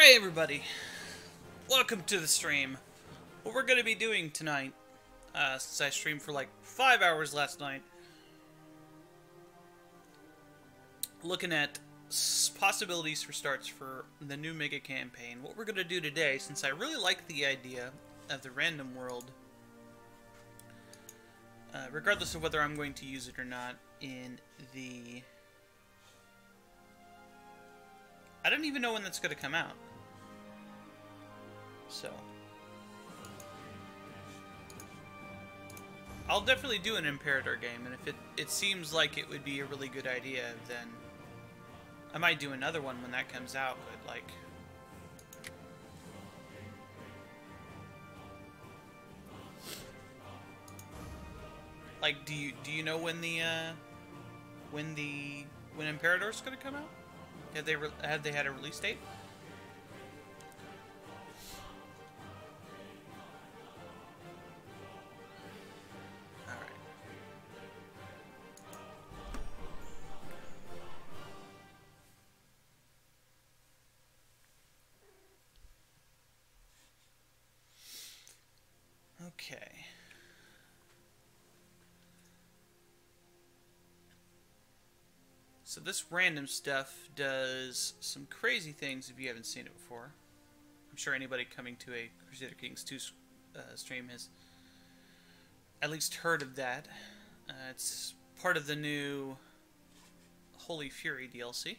Hey everybody, welcome to the stream. What we're going to be doing tonight, since I streamed for like 5 hours last night, looking at possibilities for starts for the new mega campaign. What we're going to do today, since I really like the idea of the random world, regardless of whether I'm going to use it or not, in the... I don't even know when that's going to come out. So, I'll definitely do an Imperator game, and if it seems like it would be a really good idea, then I might do another one when that comes out, but like, do you know when when Imperator's gonna come out? Have they had a release date? Okay. So this random stuff does some crazy things if you haven't seen it before. I'm sure anybody coming to a Crusader Kings 2 stream has at least heard of that. It's part of the new Holy Fury DLC.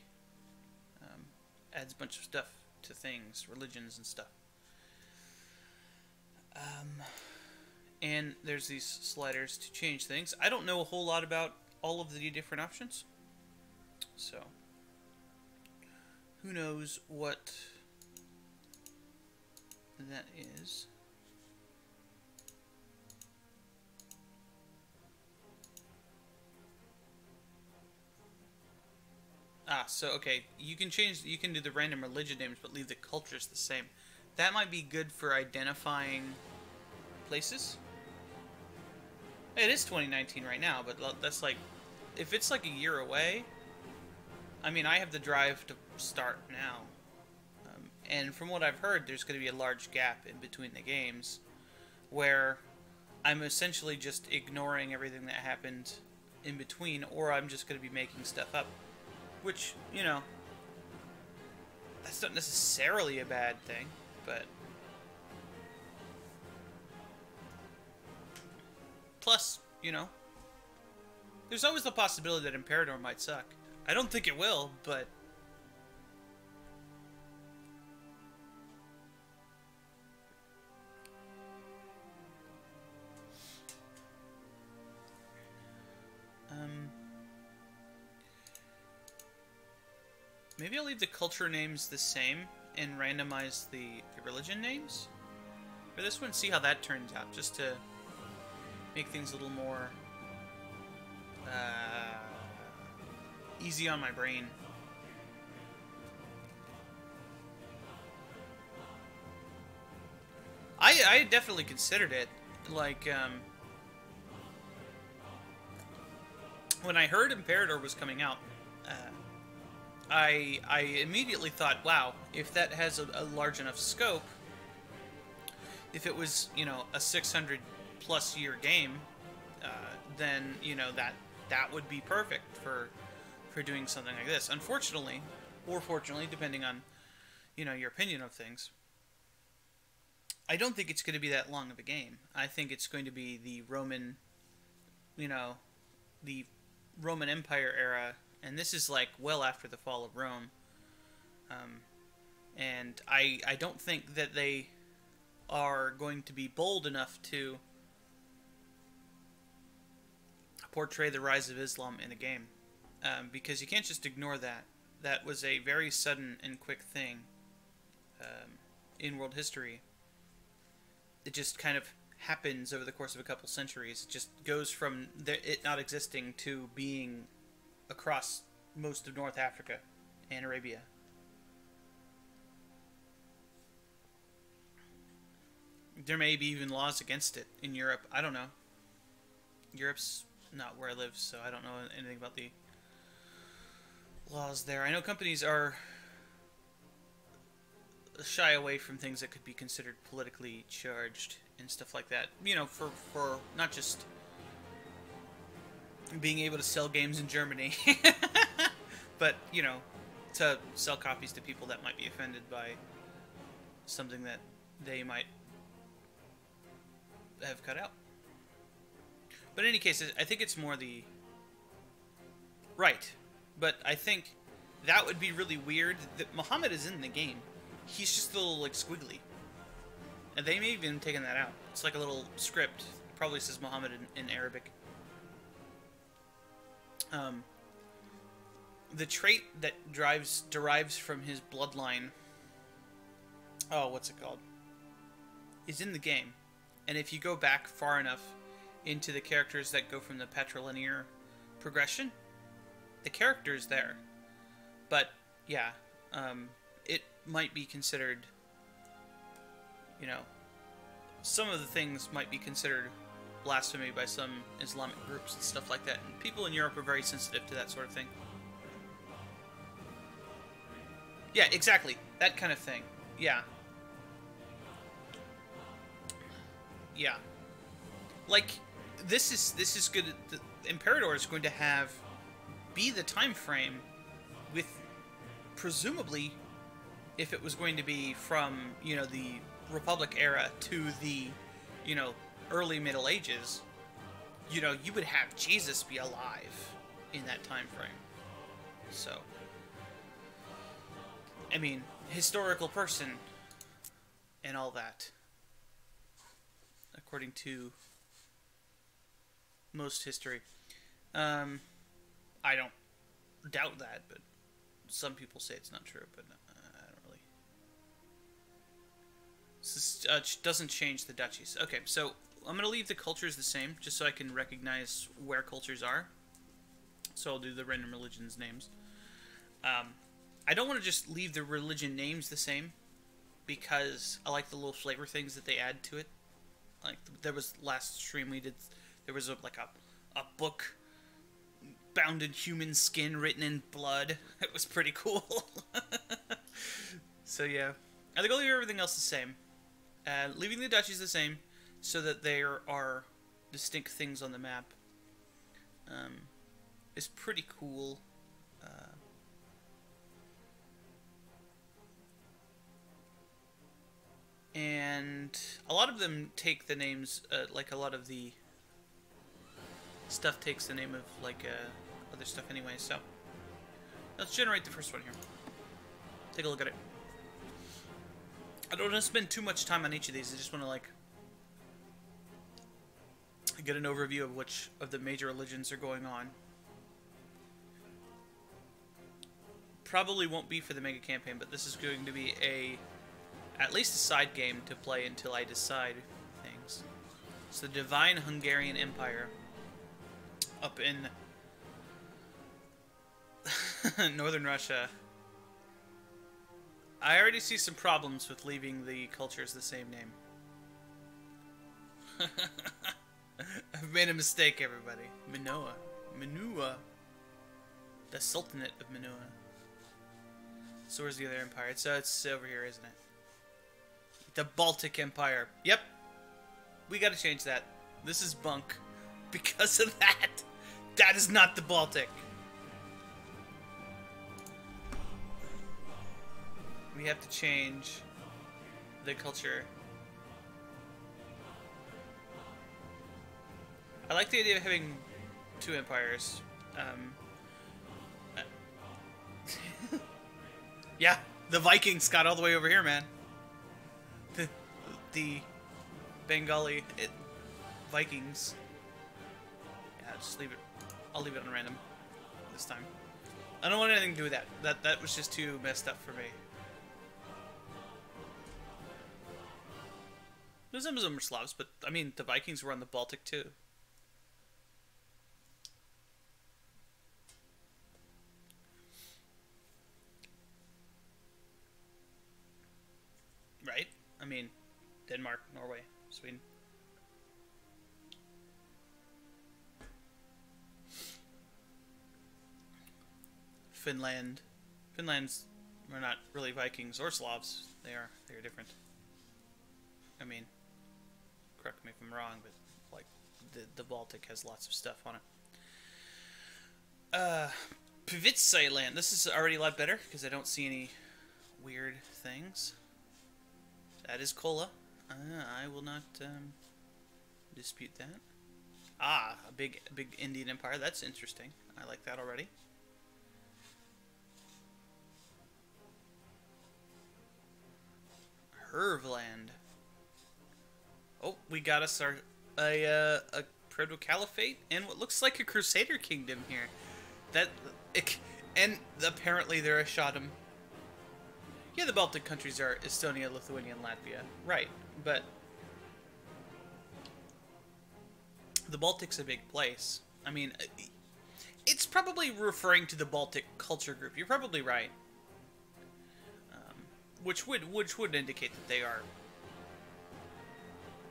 Adds a bunch of stuff to things, religions and stuff. And there's these sliders to change things. I don't know a whole lot about all of the different options. So, who knows what that is. So, okay, you can do the random religion names, but leave the cultures the same. That might be good for identifying places. It is 2019 right now, but that's like, if it's like a year away, I mean, I have the drive to start now. And from what I've heard, there's going to be a large gap in between the games where I'm essentially just ignoring everything that happened in between, or I'm just going to be making stuff up. Which, you know, that's not necessarily a bad thing, but... Plus, you know, there's always the possibility that Imperator might suck. I don't think it will, but... maybe I'll leave the culture names the same and randomize the religion names for this one, see how that turns out, just to make things a little more easy on my brain. I definitely considered it. Like, when I heard Imperator was coming out, I immediately thought, wow, if that has a large enough scope, if it was, you know, a 600+ year game, then, you know, that would be perfect for doing something like this. Unfortunately, or fortunately, depending on, you know, your opinion of things, I don't think it's going to be that long of a game. I think it's going to be the Roman, you know, the Roman Empire era, and this is like well after the fall of Rome. And I don't think that they are going to be bold enough to portray the rise of Islam in a game, because you can't just ignore that. That was a very sudden and quick thing in world history. It just kind of happens over the course of a couple centuries. It just goes from it not existing to being across most of North Africa and Arabia. There may be even laws against it in Europe. I don't know. Europe's not where I live, so I don't know anything about the laws there. I know companies are shy away from things that could be considered politically charged and stuff like that. You know, for not just being able to sell games in Germany, but, you know, to sell copies to people that might be offended by something that they might have cut out. But in any case, I think it's more the... Right. But I think that would be really weird. That Muhammad is in the game. He's just a little, like, squiggly. And they may have even taken that out. It's like a little script. It probably says Muhammad in Arabic. The trait that derives from his bloodline... Oh, what's it called? Is in the game. And if you go back far enough into the characters that go from the patrilinear progression, the character is there. But, yeah, it might be considered, you know, some of the things might be considered blasphemy by some Islamic groups and stuff like that. And people in Europe are very sensitive to that sort of thing. Yeah, exactly. That kind of thing. Yeah. Yeah. Like, this is good. The Imperator is going to be the time frame with, presumably, if it was going to be from, you know, the Republic era to the, you know, early Middle Ages, you know, you would have Jesus be alive in that time frame. So, I mean, historical person and all that, according to most history. I don't doubt that, but some people say it's not true, but I don't really. This is, doesn't change the duchies. Okay, so I'm going to leave the cultures the same, just so I can recognize where cultures are. So I'll do the random religions names. I don't want to just leave the religion names the same, because I like the little flavor things that they add to it. Like, there was last stream we did, there was like a book bound in human skin, written in blood. It was pretty cool. So yeah, I think I'll leave everything else the same. Leaving the duchies the same, so that there are distinct things on the map. Is pretty cool. And a lot of them take the names, like a lot of the stuff takes the name of, like, other stuff anyway, so let's generate the first one here. Take a look at it. I don't want to spend too much time on each of these. I just want to, like, get an overview of which of the major religions are going on. Probably won't be for the mega campaign, but this is going to be at least a side game to play until I decide things. So the Divine Hungarian Empire up in northern Russia. I already see some problems with leaving the cultures the same name. I've made a mistake, everybody. Minoa. Manua. The Sultanate of Manua. So where's the other empire? It's over here, isn't it? The Baltic Empire. Yep. We gotta change that. This is bunk. Because of that. That is not the Baltic. We have to change the culture. I like the idea of having two empires. Yeah, the Vikings got all the way over here, man. The Bengali Vikings. Yeah, just leave it. I'll leave it on random this time. I don't want anything to do with that. That was just too messed up for me. Some of them are Slavs, but I mean, the Vikings were on the Baltic too. Right? I mean, Denmark, Norway, Sweden. Finland. Finland's We're not really Vikings or Slavs. They're different. I mean, correct me if I'm wrong, but like the Baltic has lots of stuff on it. Pivitsai land. This is already a lot better because I don't see any weird things. That is Kola. I will not dispute that. Ah, a big Indian empire. That's interesting. I like that already. Hervland. Oh, we got us a proto-caliphate and what looks like a Crusader kingdom here. And apparently they're a Shadam. Yeah, the Baltic countries are Estonia, Lithuania, and Latvia. Right, but the Baltic's a big place. I mean, it's probably referring to the Baltic culture group. You're probably right. Which would indicate that they are.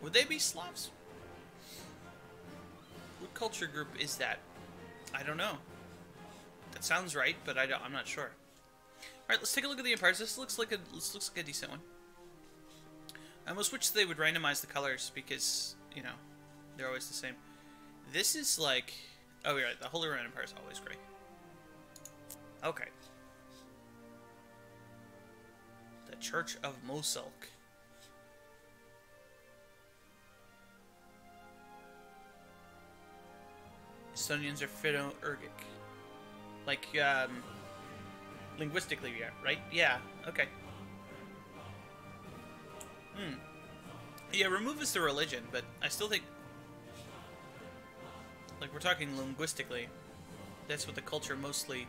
Would they be Slavs? What culture group is that? I don't know. That sounds right, but I'm not sure. All right, let's take a look at the empires. This looks like a decent one. I almost wish they would randomize the colors because you know they're always the same. This is like, oh yeah, the Holy Roman Empire is always gray. Okay. The Church of Mosulk. Estonians are Finno-Ugric. Like, linguistically, yeah, right? Yeah, okay. Yeah, remove is the religion, but I still think, like, we're talking linguistically. That's what the culture mostly...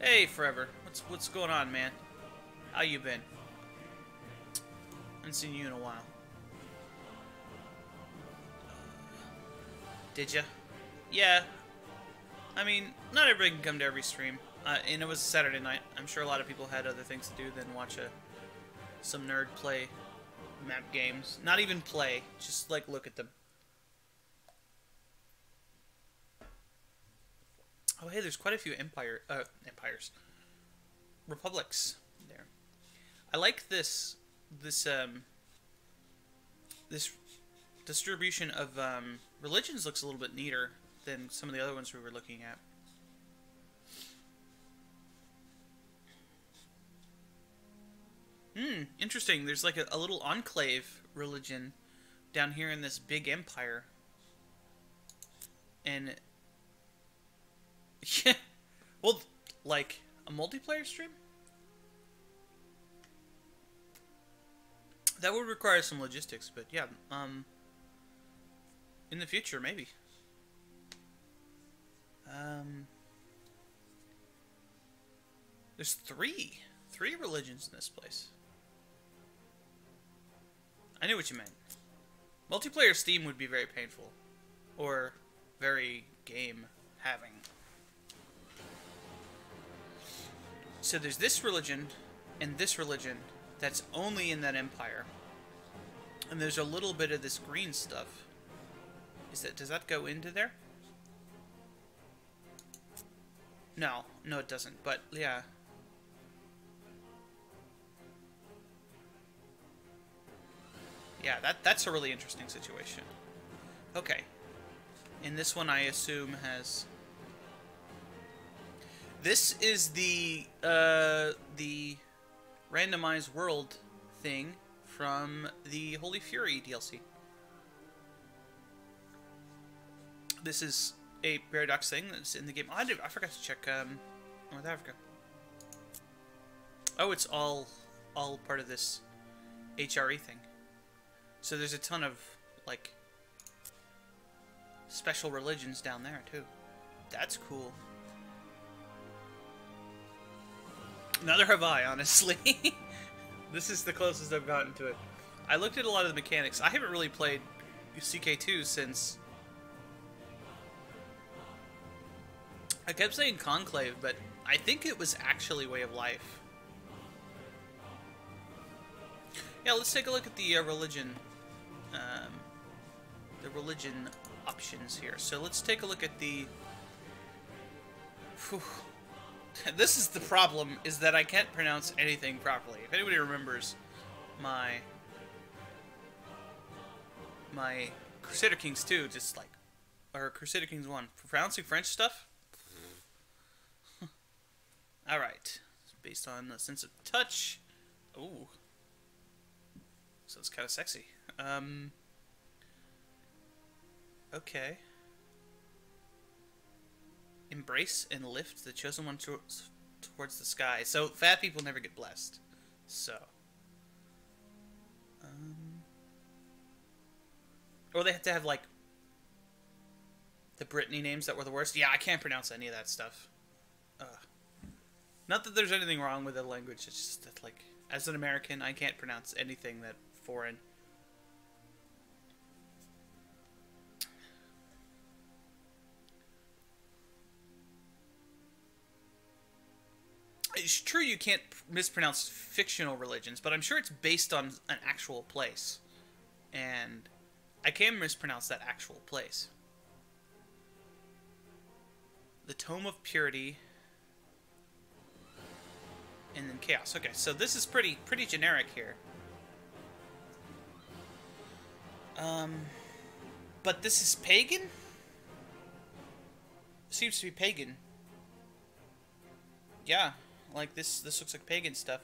Hey, Forever. What's going on, man? How you been? Haven't seen you in a while. Did ya? Yeah. I mean, not everybody can come to every stream. And it was a Saturday night. I'm sure a lot of people had other things to do than watch some nerd play map games. Not even play. Just, like, look at them. Oh, hey, there's quite a few empires. Republics there. I like this distribution of religions looks a little bit neater than some of the other ones we were looking at. Interesting. There's like a little enclave religion down here in this big empire. And yeah, well, like a multiplayer stream? That would require some logistics, but yeah, in the future, maybe. There's three religions in this place. I knew what you meant. Multiplayer Steam would be very painful. Or very game-having. So there's this religion and this religion that's only in that empire. And there's a little bit of this green stuff. Does that go into there? No, it doesn't, but yeah. Yeah, that's a really interesting situation. Okay. And this one I assume has... This is the randomized world thing from the Holy Fury DLC. This is a Paradox thing that's in the game. Oh, I forgot to check North Africa. Oh, it's all part of this HRE thing. So there's a ton of, like, special religions down there, too. That's cool. Neither have I, honestly. This is the closest I've gotten to it. I looked at a lot of the mechanics. I haven't really played CK2 since... I kept saying Conclave, but I think it was actually Way of Life. Yeah, let's take a look at the religion options here. So let's take a look at the... Whew. This is the problem, is that I can't pronounce anything properly. If anybody remembers my Crusader Kings 2, just like, or Crusader Kings 1, pronouncing French stuff? Alright. Based on a sense of touch. Ooh. So it's kind of sexy. Okay. Embrace and lift the chosen one towards the sky. So fat people never get blessed. So. Or they have to have, like, the Brittany names that were the worst. Yeah, I can't pronounce any of that stuff. Not that there's anything wrong with the language. It's just that, like, as an American, I can't pronounce anything that foreign. It's true you can't mispronounce fictional religions, but I'm sure it's based on an actual place. And I can mispronounce that actual place. The Tome of Purity. And then Chaos. Okay, so this is pretty generic here. But this is pagan? Seems to be pagan. Yeah, like this looks like pagan stuff.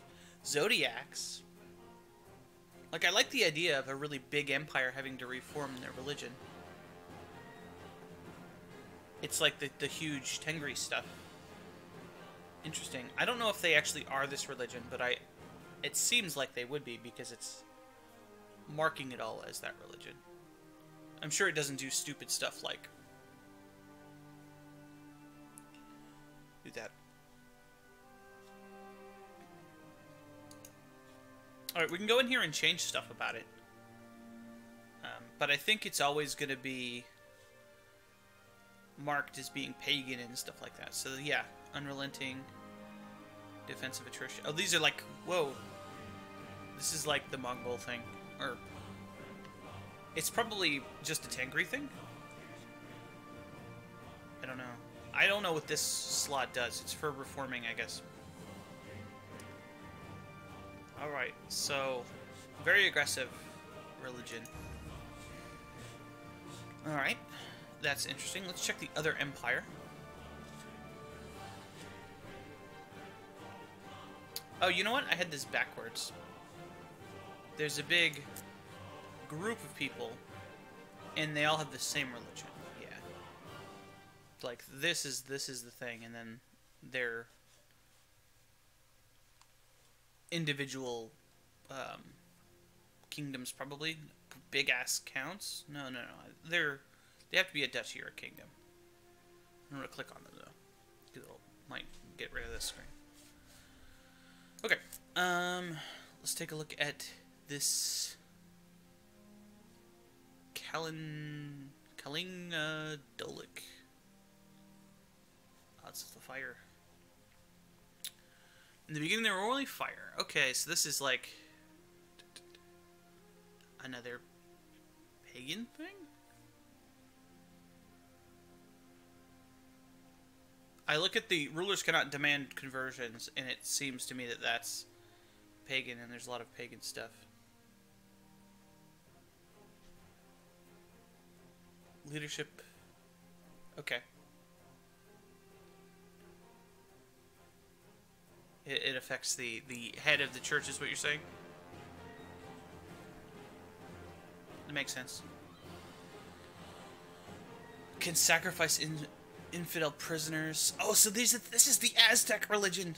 Zodiacs. Like, I like the idea of a really big empire having to reform their religion. It's like the huge Tengri stuff. Interesting. I don't know if they actually are this religion, but it seems like they would be because it's marking it all as that religion. I'm sure it doesn't do stupid stuff like do that. Alright, we can go in here and change stuff about it. But I think it's always going to be marked as being pagan and stuff like that. So yeah, unrelenting, defensive attrition. Oh, these are like, whoa. This is like the Mongol thing. Or, it's probably just a Tengri thing? I don't know. I don't know what this slot does. It's for reforming, I guess. Alright, so, very aggressive religion. Alright, that's interesting. Let's check the other empire. Oh, you know what? I had this backwards. There's a big group of people, and they all have the same religion. Yeah. Like, this is the thing, and then their individual kingdoms, probably. Big-ass counts? No. They have to be a duchy or a kingdom. I'm going to click on them, though, because it might get rid of this screen. Okay, let's take a look at this Kalinga Dolik. That's the fire. In the beginning, there were only fire. Okay, so this is like another pagan thing? I look at the rulers cannot demand conversions, and it seems to me that that's pagan, and there's a lot of pagan stuff. Leadership. Okay. It affects the head of the church, is what you're saying? It makes sense. Can sacrifice infidel prisoners. Oh, so this is the Aztec religion.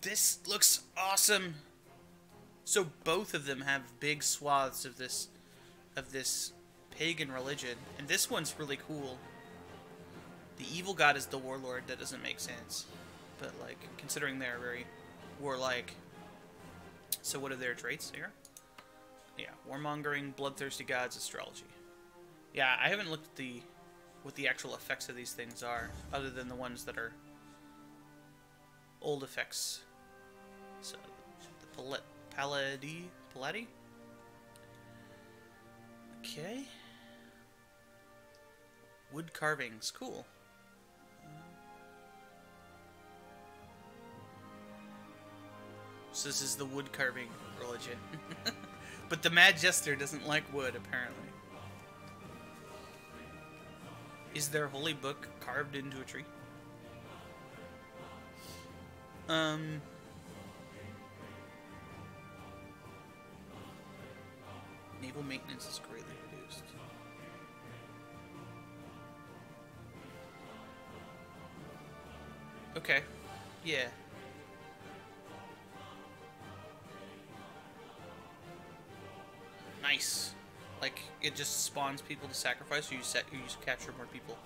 This looks awesome. So both of them have big swaths of this pagan religion, and this one's really cool. The evil god is the warlord. That doesn't make sense, but like considering they're very warlike. So what are their traits here? Yeah, warmongering, bloodthirsty gods, astrology. Yeah, I haven't looked at what the actual effects of these things are, other than the ones that are old effects. So, the Palladi? Okay. Wood carvings, cool. So this is the wood carving religion. But the Mad Jester doesn't like wood, apparently. Is their holy book carved into a tree? Naval maintenance is greatly reduced. Okay. Yeah. Nice. Like, it just spawns people to sacrifice, or you capture more people.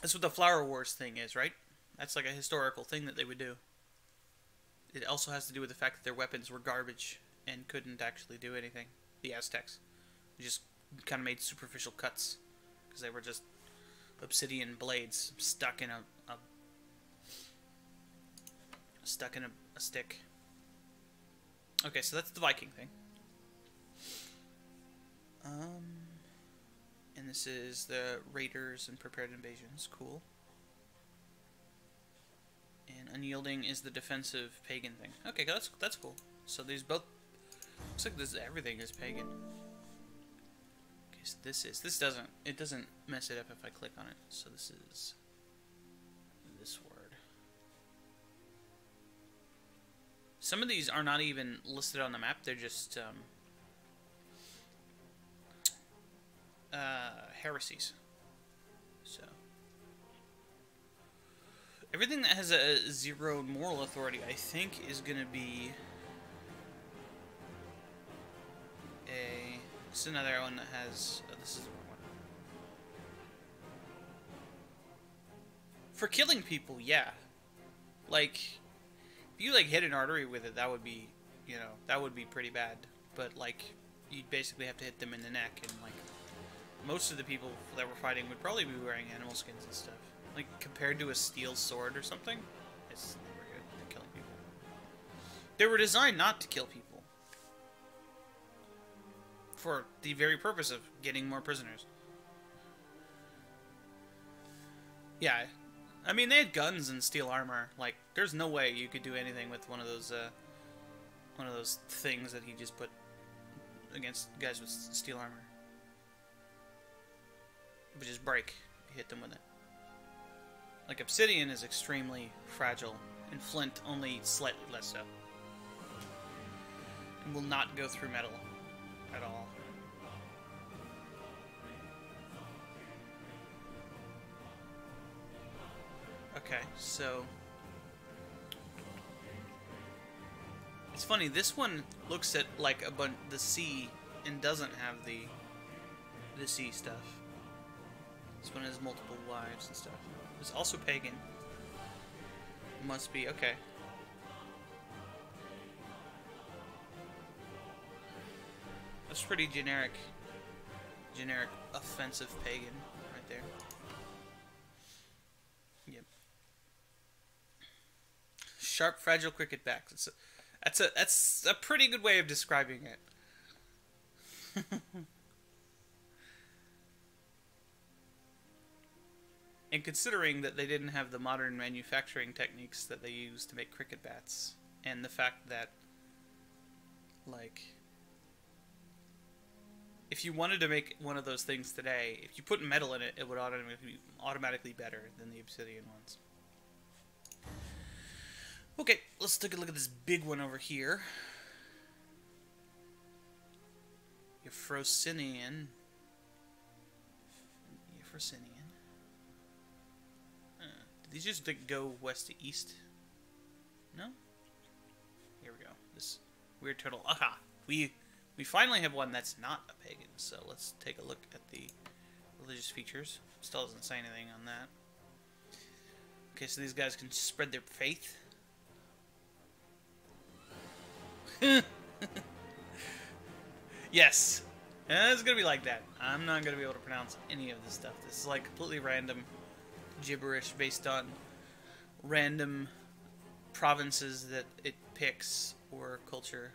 That's what the Flower Wars thing is, right? That's like a historical thing that they would do. It also has to do with the fact that their weapons were garbage and couldn't actually do anything. The Aztecs. They just kind of made superficial cuts because they were just obsidian blades stuck in a stick. Okay, so that's the Viking thing. And this is the Raiders and Prepared Invasions. Cool. And Unyielding is the defensive pagan thing. Okay, that's cool. So these both... Looks like everything is pagan. Okay, so this doesn't mess it up if I click on it. So this is this word. Some of these are not even listed on the map. They're just heresies. So everything that has a 0 moral authority, I think, is going to be a... This is another one that has... Oh, this is the wrong one. For killing people, yeah. Like, if you, like, hit an artery with it, that would be, you know, that would be pretty bad. But, like, you'd basically have to hit them in the neck, and, like, most of the people that were fighting would probably be wearing animal skins and stuff. Like, compared to a steel sword or something, it's never good at killing people. They were designed not to kill people. For the very purpose of getting more prisoners. Yeah. I mean, they had guns and steel armor. Like, there's no way you could do anything with one of those things that he just put against guys with steel armor. It would just break if you hit them with it. Like, obsidian is extremely fragile, and flint only slightly less so. And will not go through metal at all. Okay, so... It's funny, this one looks at, like, the sea and doesn't have the sea stuff. This one has multiple wives and stuff. It's also pagan. Must be, okay. That's pretty generic offensive pagan right there. Yep. Sharp, fragile cricket backs. That's a pretty good way of describing it. And considering that they didn't have the modern manufacturing techniques that they use to make cricket bats, and the fact that, like, if you wanted to make one of those things today, if you put metal in it, it would automatically be better than the obsidian ones. Okay, let's take a look at this big one over here. Euphrosynian. Did these just go west to east? No? Here we go. This weird turtle. Aha! We finally have one that's not a pagan, so let's take a look at the religious features. Still doesn't say anything on that. Okay, so these guys can spread their faith. Yes! It's gonna be like that. I'm not gonna be able to pronounce any of this stuff. This is like completely random gibberish based on random provinces that it picks or culture.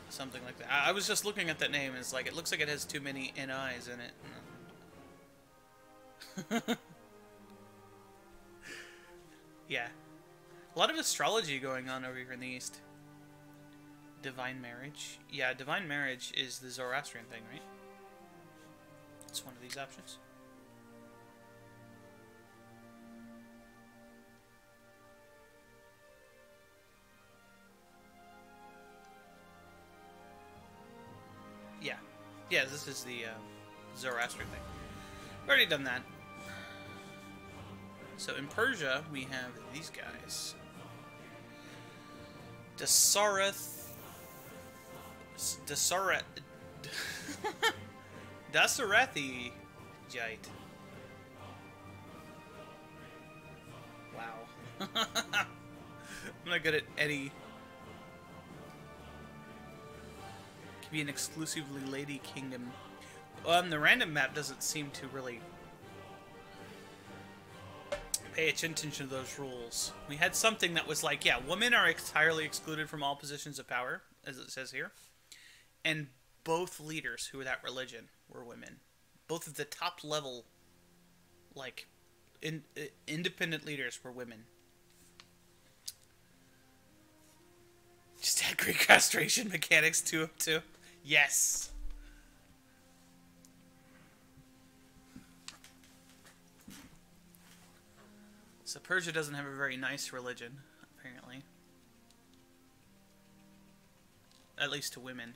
Something like that. I was just looking at that name, and it's like, it looks like it has too many NIs in it. Yeah. A lot of astrology going on over here in the East. Divine Marriage. Yeah, Divine Marriage is the Zoroastrian thing, right? It's one of these options. Yeah. Yeah, this is the Zoroastrian thing. We've already done that. So in Persia, we have these guys. Dasarathi Jite. Wow. I'm not good at any. Could be an exclusively lady kingdom. The random map doesn't seem to really pay attention to those rules. We had something that was like, yeah, women are entirely excluded from all positions of power, as it says here. And both leaders who were that religion were women. Both of the top level, like, independent leaders were women. Just add Greek castration mechanics to them, too. Yes! So Persia doesn't have a very nice religion, apparently. At least to women.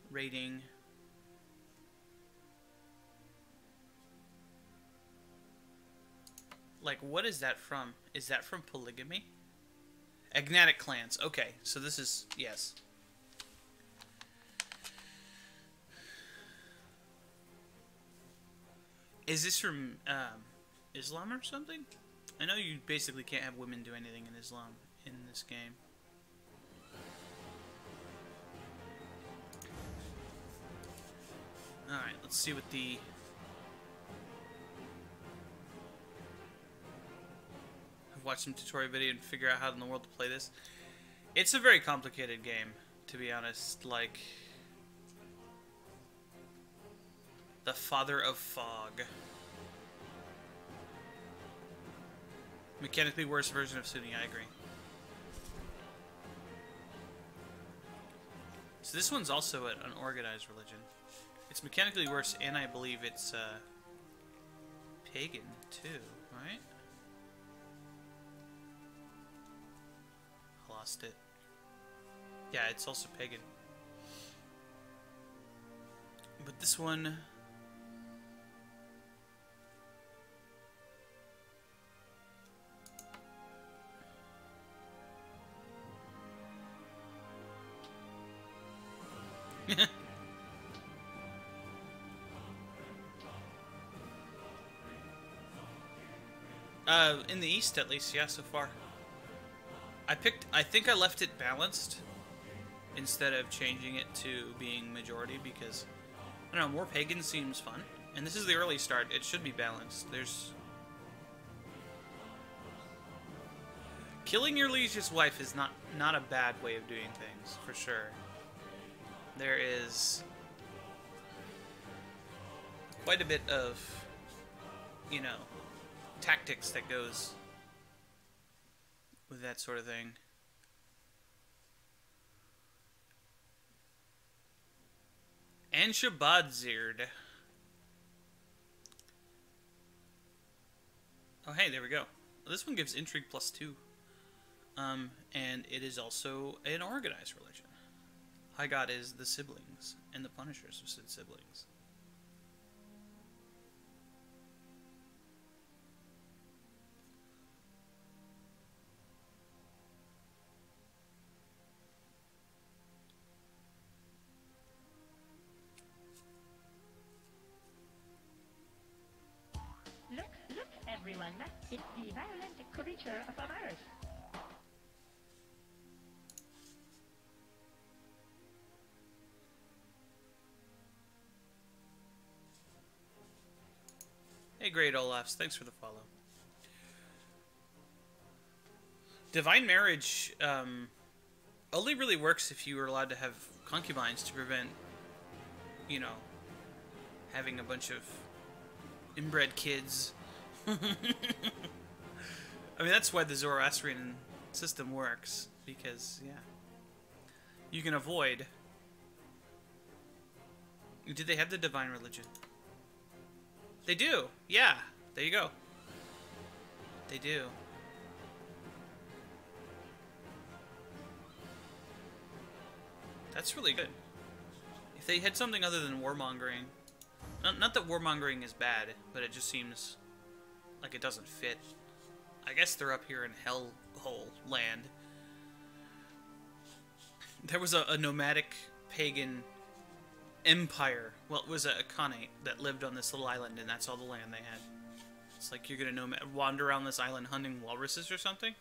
Rating. Like, what is that from? Is that from polygamy? Agnatic clans. Okay, so this is... yes. Is this from Islam or something? I know you basically can't have women do anything in Islam in this game. Alright, let's see what the... I've watched some tutorial video and figure out how in the world to play this. It's a very complicated game, to be honest. Like... The Father of Fog. Mechanically worse version of Sunni, I agree. So this one's also an organized religion. It's mechanically worse, and I believe it's pagan too, right? I lost it. Yeah, it's also pagan. But this one... in the East, at least, yeah, so far. I think I left it balanced instead of changing it to being majority because, I don't know, more pagan seems fun. And this is the early start. It should be balanced. There's... Killing your liege's wife is not a bad way of doing things, for sure. There is quite a bit of, you know, tactics that goes with that sort of thing. And Shabadzird. Oh, hey, there we go. This one gives intrigue +2. And it is also an organized religion. High God is the siblings, and the Punishers are said siblings. Look, everyone. It's the violent creature of ours. Hey, great Olafs. Thanks for the follow. Divine marriage only really works if you are allowed to have concubines to prevent, you know, having a bunch of inbred kids. I mean, that's why the Zoroastrian system works, because, yeah, you can avoid... Did they have the divine religion? They do! Yeah! There you go. They do. That's really good. If they had something other than warmongering... Not that warmongering is bad, but it just seems like it doesn't fit. I guess they're up here in Hellhole Land. There was a nomadic pagan empire. Well, it was a Khanate that lived on this little island, and that's all the land they had. It's like you're gonna wander around this island hunting walruses or something?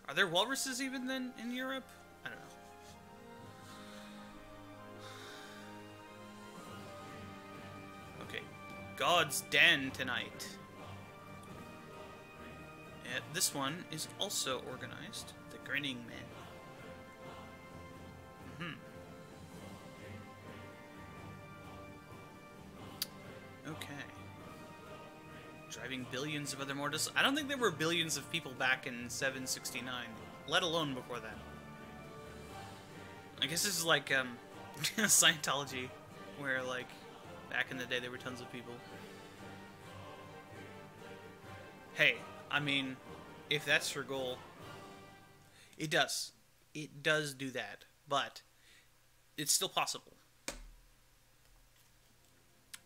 Are there walruses even then in Europe? I don't know. Okay. God's Den tonight. And this one is also organized. The Grinning Men. Okay. Driving billions of other mortals. I don't think there were billions of people back in 769, let alone before that. I guess this is like Scientology, where like back in the day there were tons of people. Hey, I mean, if that's your goal, it does. It does do that, but it's still possible.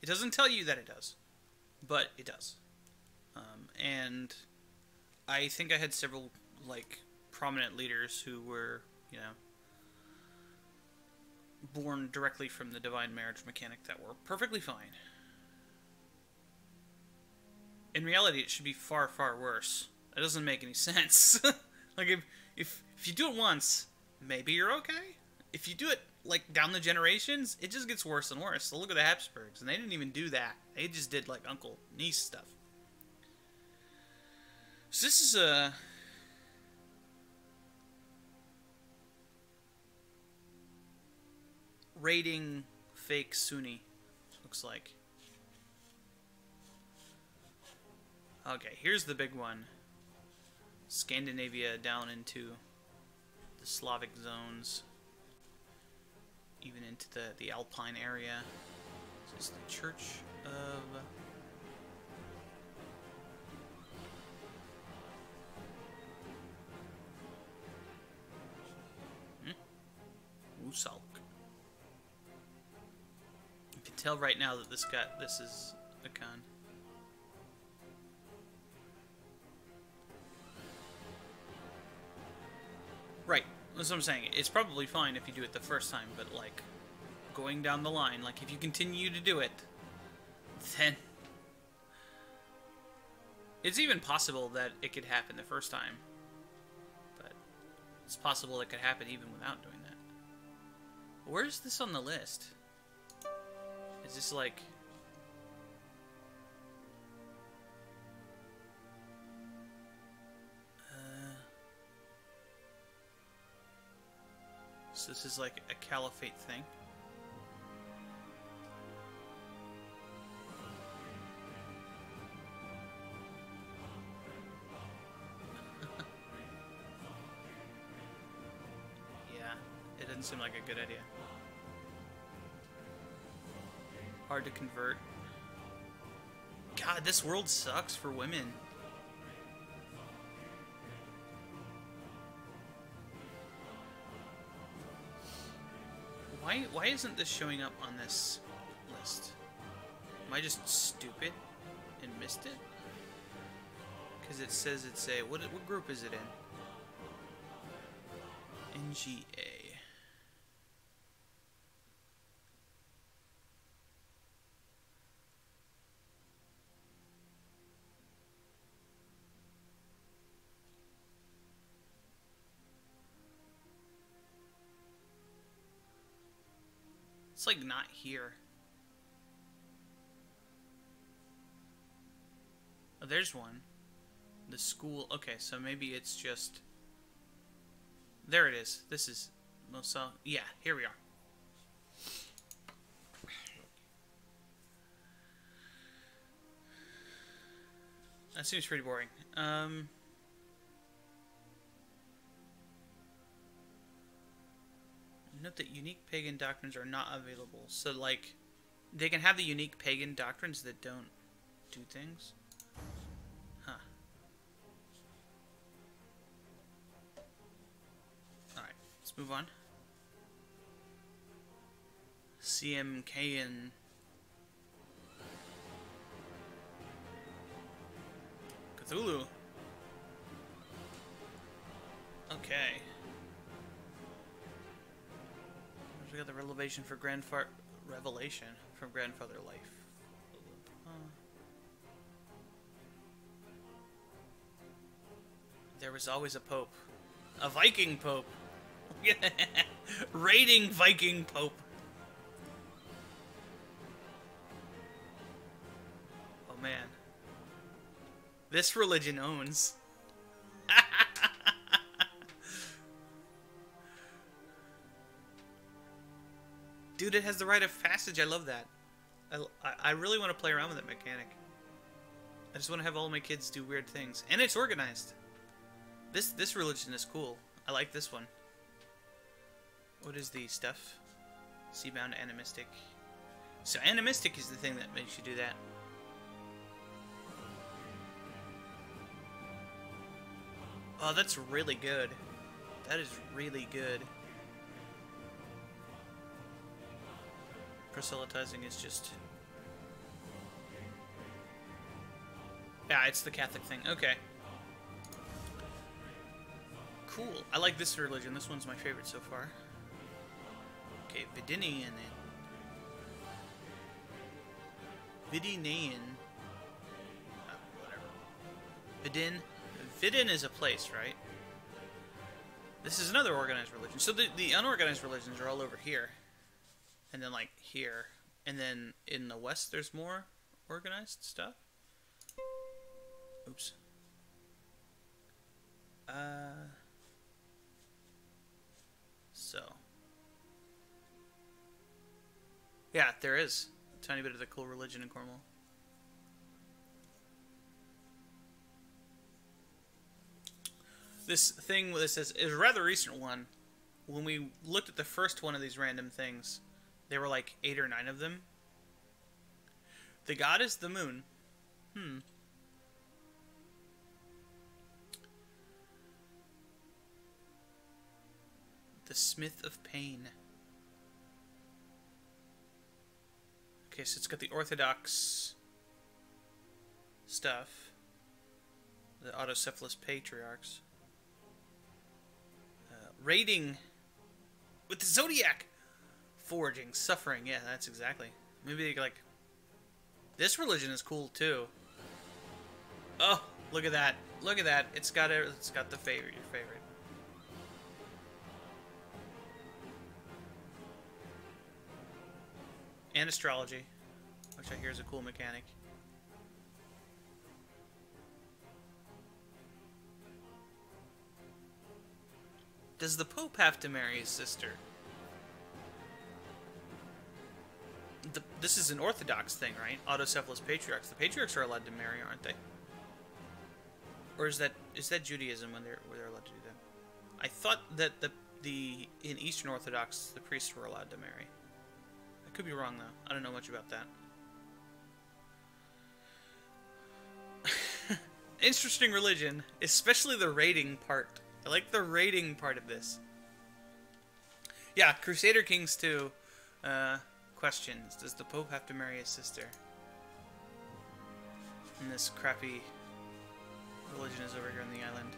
It doesn't tell you that it does, but it does. And I think I had several, like, prominent leaders who were, you know, born directly from the divine marriage mechanic that were perfectly fine. In reality, it should be far, far worse. That doesn't make any sense. Like, if you do it once, maybe you're okay. If you do it, like, down the generations, it just gets worse and worse. So look at the Habsburgs, and they didn't even do that. They just did, like, uncle-niece stuff. So this is a... raiding fake Sunni, looks like. Okay, here's the big one. Scandinavia down into the Slavic zones. Even into the Alpine area. This is the Church of... Usalk. You can tell right now that this is a con. Right, that's what I'm saying. It's probably fine if you do it the first time, but like going down the line, like if you continue to do it, then it's even possible that it could happen the first time. But it's possible it could happen even without doing that. Where's this on the list? Is this like... So this is like a caliphate thing? Yeah, it doesn't seem like a good idea. Hard to convert. God, this world sucks for women. Why isn't this showing up on this list? Am I just stupid and missed it? Because it says it's a... What group is it in? NGA. It's like not here. Oh, there's one. The school. Okay, so maybe it's just There it is. This is... Yeah, here we are. That seems pretty boring. Note that unique pagan doctrines are not available. So, like, they can have the unique pagan doctrines that don't do things? Huh. Alright, let's move on. CMK and... Cthulhu. Okay. We got the revelation from Grandfather Life. There was always a pope. A Viking pope. Raiding Viking pope. Oh man. This religion owns. Dude, it has the rite of passage. I love that. I really want to play around with that mechanic. I just want to have all my kids do weird things. And it's organized. This religion is cool. I like this one. What is the stuff? Seabound animistic. So animistic is the thing that makes you do that. Oh, that's really good. That is really good. Proselytizing is just... Yeah, it's the Catholic thing. Okay. Cool. I like this religion. This one's my favorite so far. Okay, Vidinian. Vidinian. Whatever. Vidin is a place, right? This is another organized religion. So the unorganized religions are all over here. And then, like, here. And then in the west, there's more organized stuff. Oops. So. Yeah, there is a tiny bit of the cool religion in Cornwall. This thing that says is a rather recent one. When we looked at the first one of these random things, there were like 8 or 9 of them. The god is the moon. The Smith of Pain. Okay, so it's got the Orthodox stuff. The autocephalous patriarchs. Raiding with the Zodiac. Forging, suffering. Yeah, that's exactly. Maybe like... This religion is cool too. Oh, look at that. Look at that. It's got the favorite, your favorite. And astrology, which I hear is a cool mechanic. Does the Pope have to marry his sister? This is an Orthodox thing, right? Autocephalous patriarchs. The patriarchs are allowed to marry, aren't they? Or is that Judaism when they're allowed to do that? I thought that in Eastern Orthodox the priests were allowed to marry. I could be wrong though. I don't know much about that. Interesting religion, especially the raiding part. I like the raiding part of this. Yeah, Crusader Kings 2. Questions. Does the Pope have to marry his sister? And this crappy religion is over here on the island.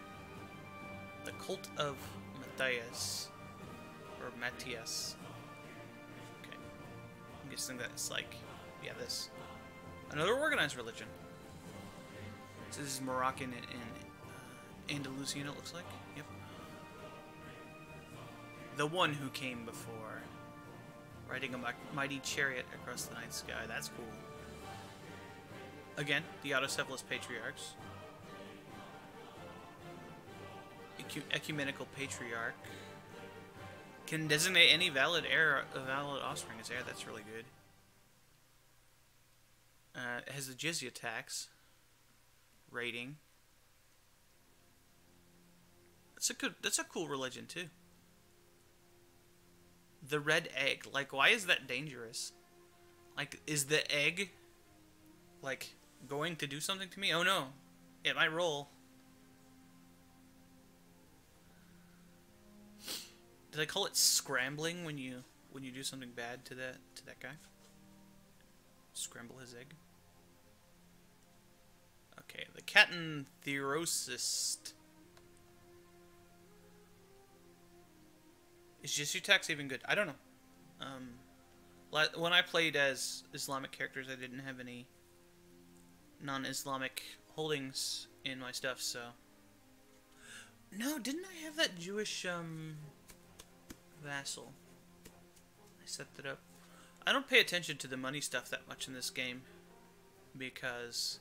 The Cult of Matthias. Or Matthias. Okay. I'm guessing that's like... Yeah, this. Another organized religion. So this is Moroccan and Andalusian, it looks like. Yep. The one who came before. Riding a mighty chariot across the night sky. That's cool. Again, the autocephalous patriarchs. ecumenical patriarch. Can designate any valid offspring as heir. That's really good. It has the jizya tax rating. That's a cool religion too. The red egg. Like, why is that dangerous? Like, is the egg, like, going to do something to me? Oh no. It might roll. Do they call it scrambling when you do something bad to that guy? Scramble his egg. Okay, the Catantherocyst. Is Jisoo tax even good? I don't know. When I played as Islamic characters, I didn't have any non-Islamic holdings in my stuff, so... No, didn't I have that Jewish, vassal? I set that up. I don't pay attention to the money stuff that much in this game, because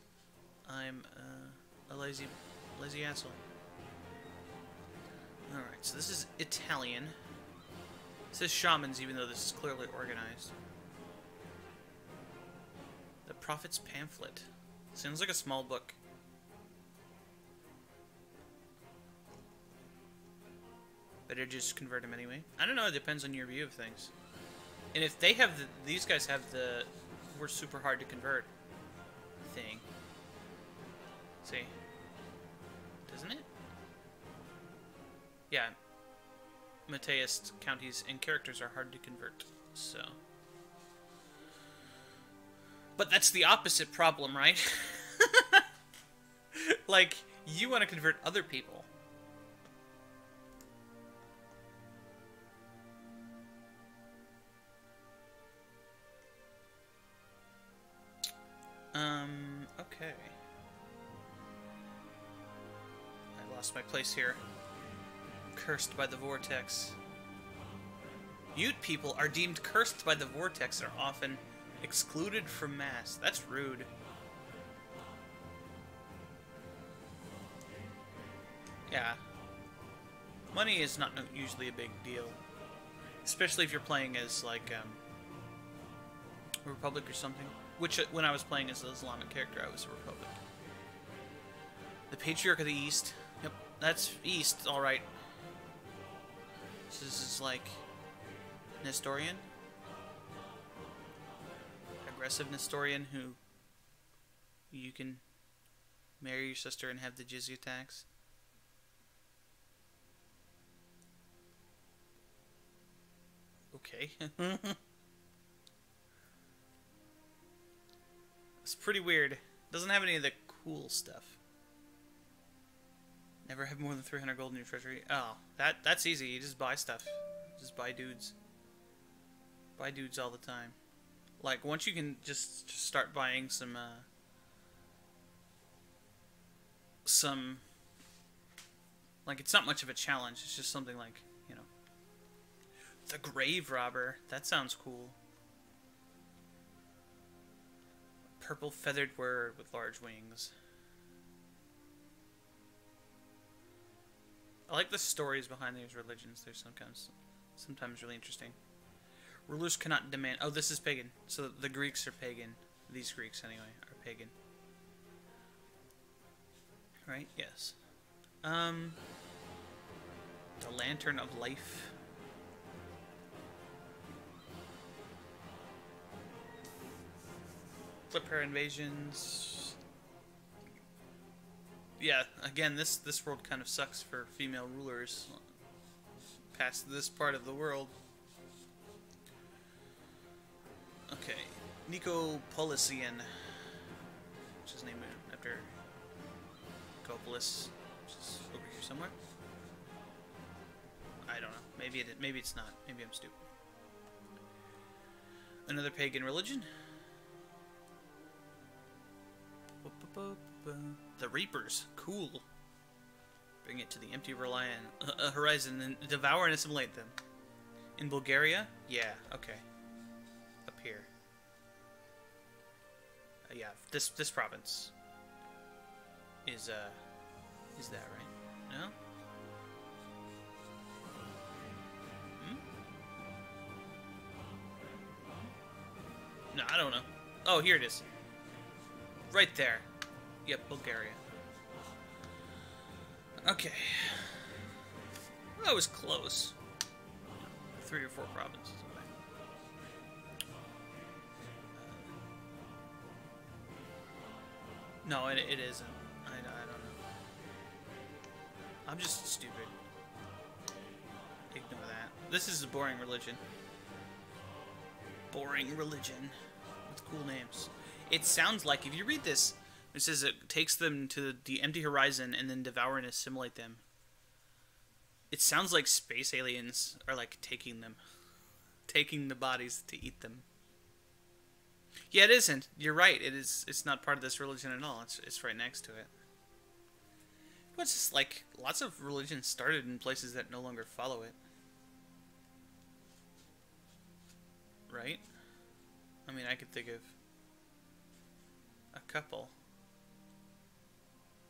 I'm, a lazy asshole. Alright, so this is Italian. It says shamans, even though this is clearly organized. The Prophet's Pamphlet. Sounds like a small book. Better just convert them anyway. I don't know, it depends on your view of things. And if they have these guys have the we're super hard to convert thing. See? Doesn't it? Yeah. Mateist counties and characters are hard to convert, so. But that's the opposite problem, right? Like, you want to convert other people. Okay. I lost my place here. Cursed by the vortex. Mute people are deemed cursed by the vortex and are often excluded from mass. That's rude. Yeah. Money is not usually a big deal. Especially if you're playing as, like, a Republic or something. Which, when I was playing as an Islamic character, I was a Republic. The Patriarch of the East. Yep, that's East, alright. So this is like Nestorian. Aggressive Nestorian who you can marry your sister and have the jizya tax. Okay. It's pretty weird. Doesn't have any of the cool stuff. Never have more than 300 gold in your treasury. Oh, that's easy. You just buy stuff. Just buy dudes. Buy dudes all the time. Like, once you can just start buying some, like, it's not much of a challenge. It's just something like, you know. The Grave Robber. That sounds cool. Purple feathered bird with large wings. I like the stories behind these religions. They're sometimes really interesting. Rulers cannot demand... Oh, this is pagan. So the Greeks are pagan. These Greeks, anyway, are pagan. Right? Yes. The Lantern of Life. Flipper invasions. Yeah, again, this world kind of sucks for female rulers past this part of the world. Okay, Nicopolisian, which is named after Nicopolis, which is over here somewhere. I don't know. Maybe it's not. Maybe I'm stupid. Another pagan religion. The Reapers. Cool. Bring it to the empty horizon and devour and assimilate them. In Bulgaria? Yeah, okay. Up here. Yeah, this province is that right? No? I don't know. Oh, here it is. Right there. Yep, Bulgaria. Okay. That was close. 3 or 4 provinces away. No, it isn't. I don't know. I'm just stupid. Ignore that. This is a boring religion. Boring religion. With cool names. It sounds like, if you read this, it says it takes them to the empty horizon and then devour and assimilate them. It sounds like space aliens are like taking them. Taking the bodies to eat them. Yeah, it isn't. You're right. It's not part of this religion at all. It's right next to it. What's just like lots of religions started in places that no longer follow it. Right? I mean, I could think of a couple.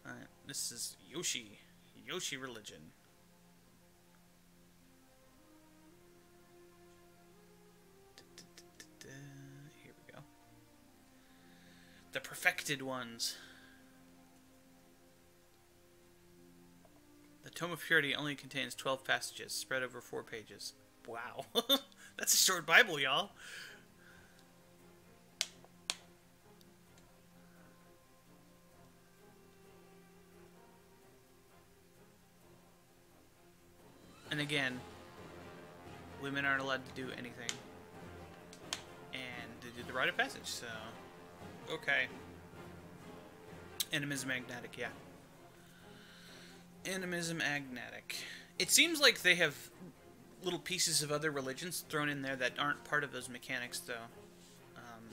Alright, this is Yoshi. Yoshi religion. Here we go. The perfected ones. The Tome of Purity only contains 12 passages, spread over 4 pages. Wow. That's a short Bible, y'all. And again, women aren't allowed to do anything. And they do the rite of passage, so... Okay. Animism agnatic, yeah. Animism agnatic. It seems like they have little pieces of other religions thrown in there that aren't part of those mechanics, though.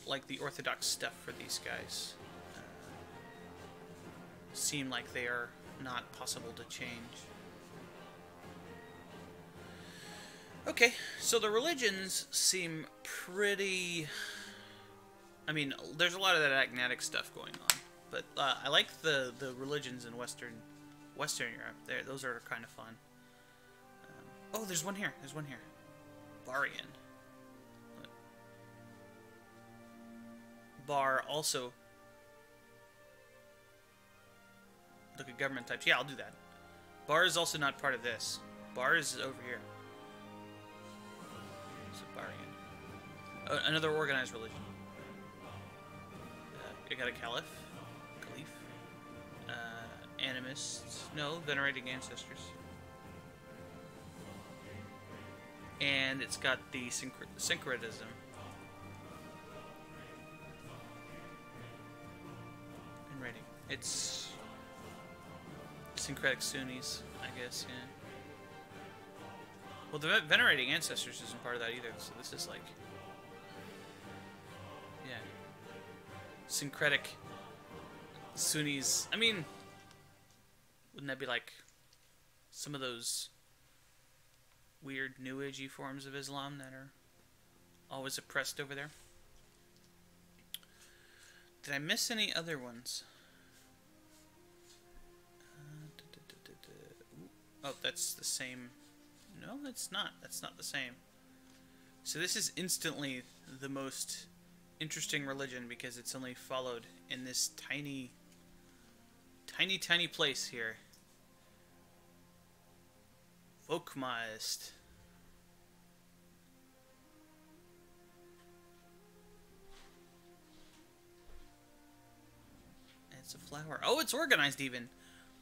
Like the orthodox stuff for these guys. Seem like they are not possible to change. Okay, so the religions seem pretty... I mean, there's a lot of that agnatic stuff going on. But I like the religions in Western Europe. Those are kind of fun. Oh, there's one here. There's one here. Barian. Bar also... Look at government types. Yeah, I'll do that. Bar is also not part of this. Bar is over here. Barian. Another organized religion. I got a caliph. Animists. No, venerating ancestors. And it's got the syncretism. And rating. It's syncretic Sunnis, I guess, yeah. Well, the venerating ancestors isn't part of that either, so this is like... Yeah. Syncretic Sunnis. I mean... Wouldn't that be like some of those weird New Agey forms of Islam that are always oppressed over there? Did I miss any other ones? Oh, that's the same. No, that's not. That's not the same. So this is instantly the most interesting religion because it's only followed in this tiny place here. Folkmaist. It's a flower. Oh, it's organized even.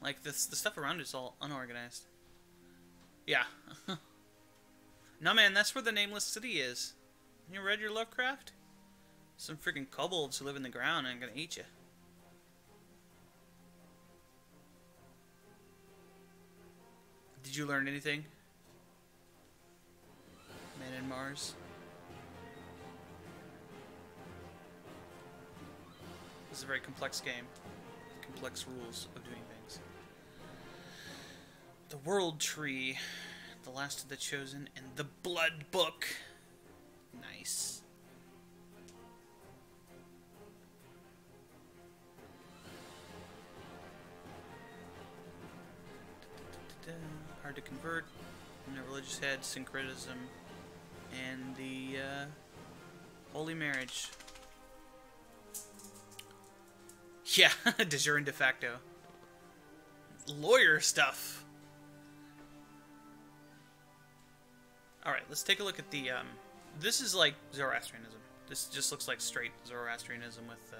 Like this, the stuff around it's all unorganized. Yeah. No, man, that's where the Nameless City is. You read your Lovecraft? Some freaking kobolds who live in the ground and are gonna eat you. Did you learn anything? Man in Mars. This is a very complex game. Complex rules of doing things. The World Tree. The Last of the Chosen. And the Blood Book. Nice. Hard to convert. And the religious head, syncretism, and the holy marriage. Yeah, de jure and de facto. Lawyer stuff. Alright, let's take a look at the, this is like Zoroastrianism. This just looks like straight Zoroastrianism with,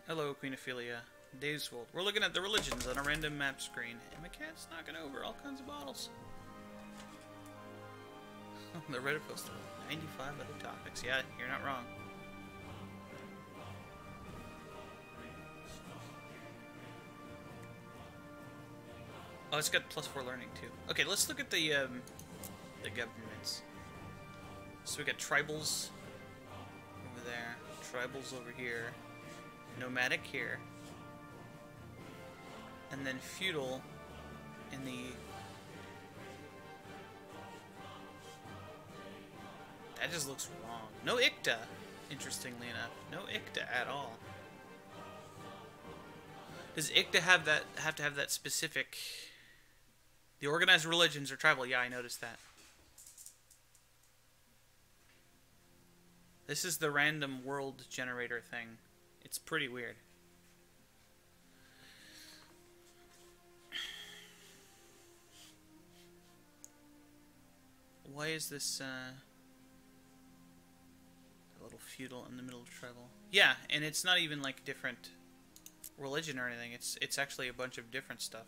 hello, Queen Ophelia. Dave's World. We're looking at the religions on a random map screen. And my cat's knocking over all kinds of bottles. The Reddit post 95 other topics. Yeah, you're not wrong. Oh, it's got +4 learning too. Okay, let's look at the governments. So we got tribals over there, tribals over here, nomadic here, and then feudal in the... That just looks wrong. No Icta, interestingly enough. No Icta at all. Does Icta have to have that specific... The organized religions are tribal. Yeah, I noticed that. This is the random world generator thing. It's pretty weird. Why is this, a little feudal in the middle of tribal? Yeah, and it's not even like different religion or anything. It's actually a bunch of different stuff.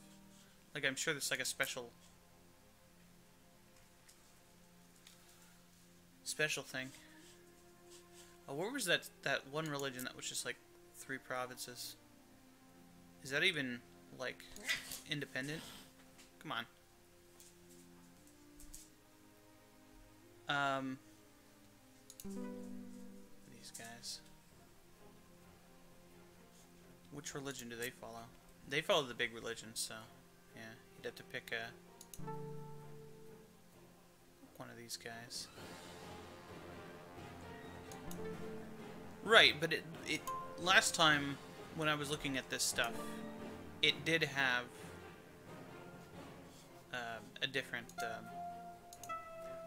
Like, I'm sure there's like a special thing. Oh, where was that one religion that was just like 3 provinces? Is that even like independent? Come on. These guys. Which religion do they follow? They follow the big religions, so yeah, you'd have to pick one of these guys. Right, but it last time when I was looking at this stuff, it did have a different.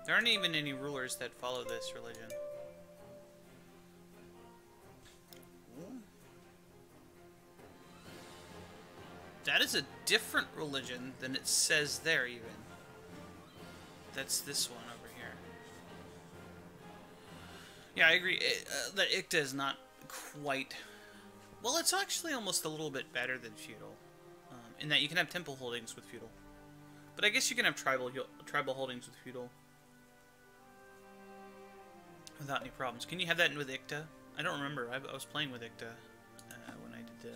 There aren't even any rulers that follow this religion. That is a different religion than it says there, even. That's this one over here. Yeah, I agree. That Icta is not quite... Well, it's actually almost a little bit better than feudal. In that you can have temple holdings with feudal. But I guess you can have tribal holdings with feudal. Without any problems. Can you have that with Icta? I don't remember. I was playing with Icta when I did...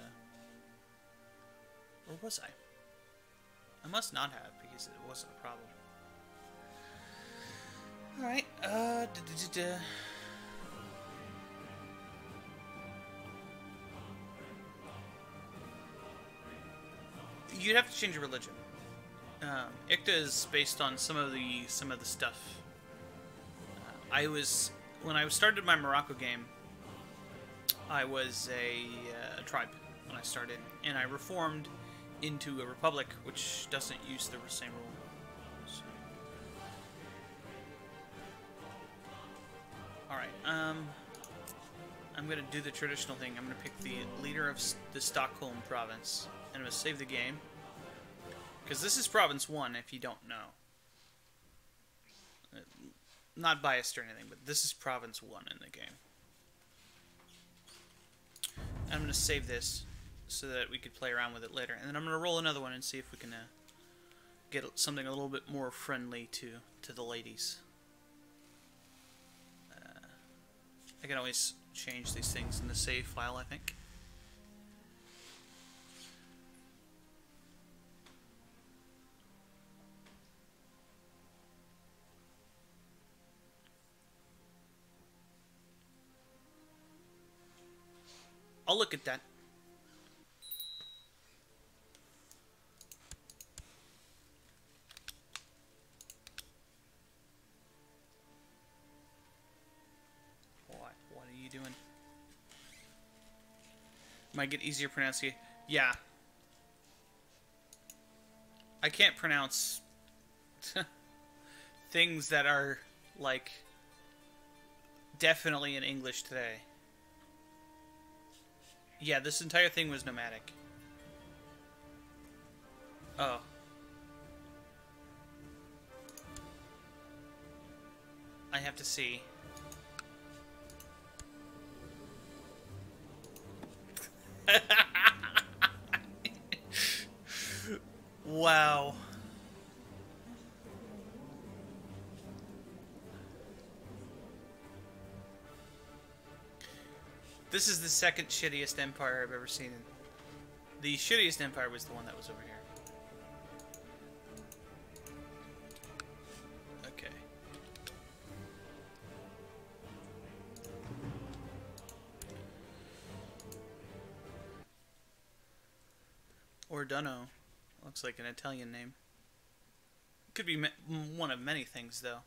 Or was I? I must not have, because it wasn't a problem. Alright, You'd have to change your religion. Icta is based on some of the stuff. When I started my Morocco game, I was a tribe when I started, and I reformed into a republic, which doesn't use the same rule. So. Alright, I'm gonna do the traditional thing. I'm gonna pick the leader of the Stockholm province, and I'm gonna save the game. Because this is province 1, if you don't know. Not biased or anything, but this is province 1 in the game. I'm gonna save this so that we could play around with it later. And then I'm going to roll another one and see if we can get something a little bit more friendly to the ladies. I can always change these things in the save file, I think. I'll look at that. What are you doing? Might get easier pronunciation. Yeah. I can't pronounce things that are, like, definitely in English today. Yeah, this entire thing was nomadic. Oh. I have to see. Wow. This is the second shittiest empire I've ever seen. The shittiest empire was the one that was over here. Okay. Ordano. Looks like an Italian name. Could be one of many things, though.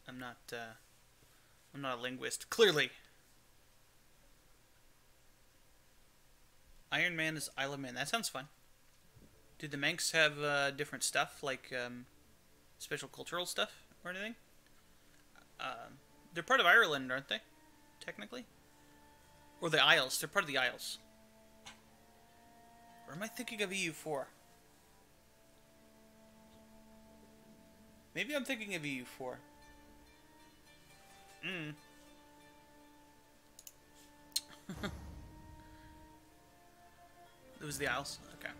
I'm not a linguist. Clearly. Iron Man is Isle of Man. That sounds fun. Do the Manx have different stuff, like special cultural stuff or anything? They're part of Ireland, aren't they? Technically? Or the Isles. They're part of the Isles. Or am I thinking of EU4? Maybe I'm thinking of EU4. It was the Isles? Okay.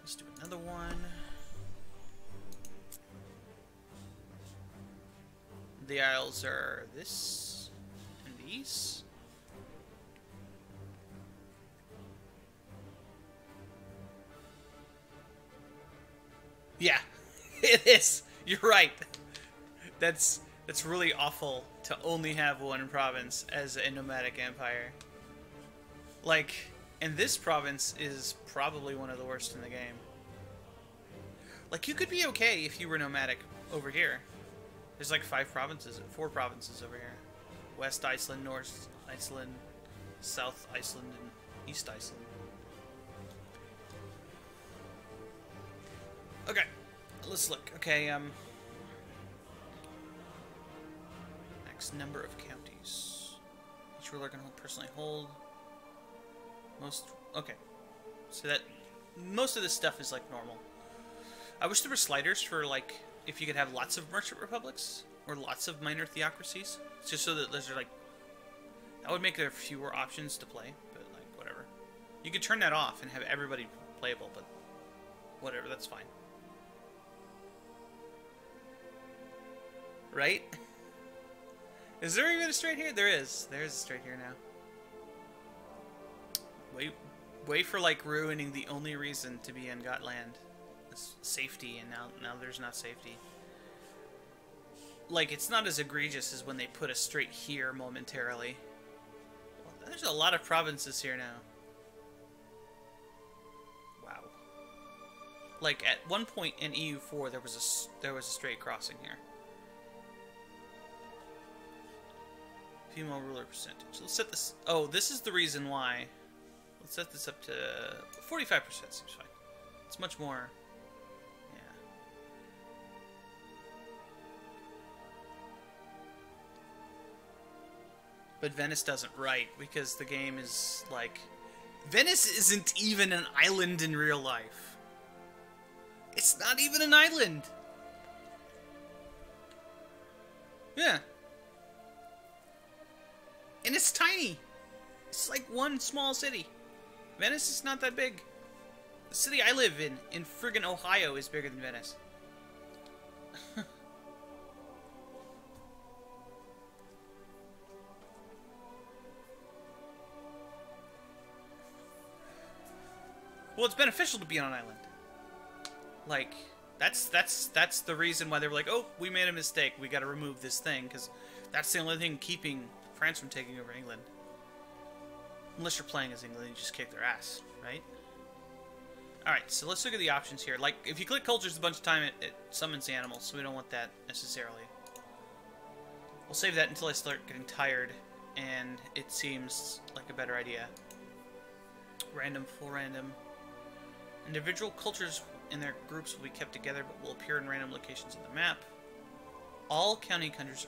Let's do another one. The Isles are this and these. Yeah, it is. You're right. That's really awful to only have one province as a nomadic empire. Like, and this province is probably one of the worst in the game. Like, you could be okay if you were nomadic over here. There's like 4 provinces over here. West Iceland, North Iceland, South Iceland, and East Iceland. Okay, let's look. Okay, max number of counties. Each ruler can personally hold most. Okay, so that most of this stuff is like normal. I wish there were sliders for like if you could have lots of merchant republics or lots of minor theocracies, just so that those are like that would make there fewer options to play. But like whatever, you could turn that off and have everybody playable. But whatever, that's fine. Right? Is there even a strait here? There is. There is a strait here now. Wait for like ruining the only reason to be in Gotland. It's safety, and now there's not safety. Like, it's not as egregious as when they put a strait here momentarily. Well, there's a lot of provinces here now. Wow. Like at one point in EU4 there was a strait crossing here. Female ruler percentage. Let's set this. Oh, this is the reason why. Let's set this up to 45%. Seems fine. It's much more. Yeah. But Venice doesn't write because the game is like. Venice isn't even an island in real life. It's not even an island. Yeah. And it's tiny. It's like one small city. Venice is not that big. The city I live in friggin' Ohio, is bigger than Venice. Well, it's beneficial to be on an island. Like, that's the reason why they were like, oh, we made a mistake. We got to remove this thing because that's the only thing keeping France from taking over England. Unless you're playing as England, you just kick their ass, right? Alright, so let's look at the options here. Like, if you click cultures a bunch of time, it summons the animals, so we don't want that necessarily. We'll save that until I start getting tired, and it seems like a better idea. Random, full random. Individual cultures and their groups will be kept together but will appear in random locations on the map. All county cultures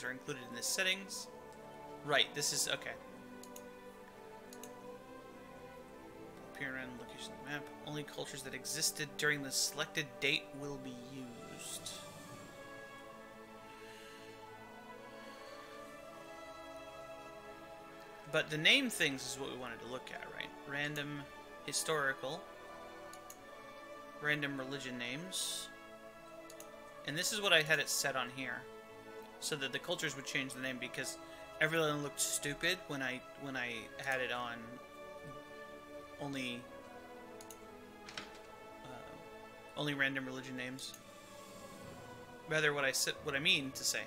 are included in this settings. Right, this is... okay. Appear in random locations on the map. Only cultures that existed during the selected date will be used. But the name things is what we wanted to look at, right? Random historical, random religion names, and this is what I had it set on here, so that the cultures would change the name, because everyone looked stupid when I had it on only random religion names. Rather, what I mean to say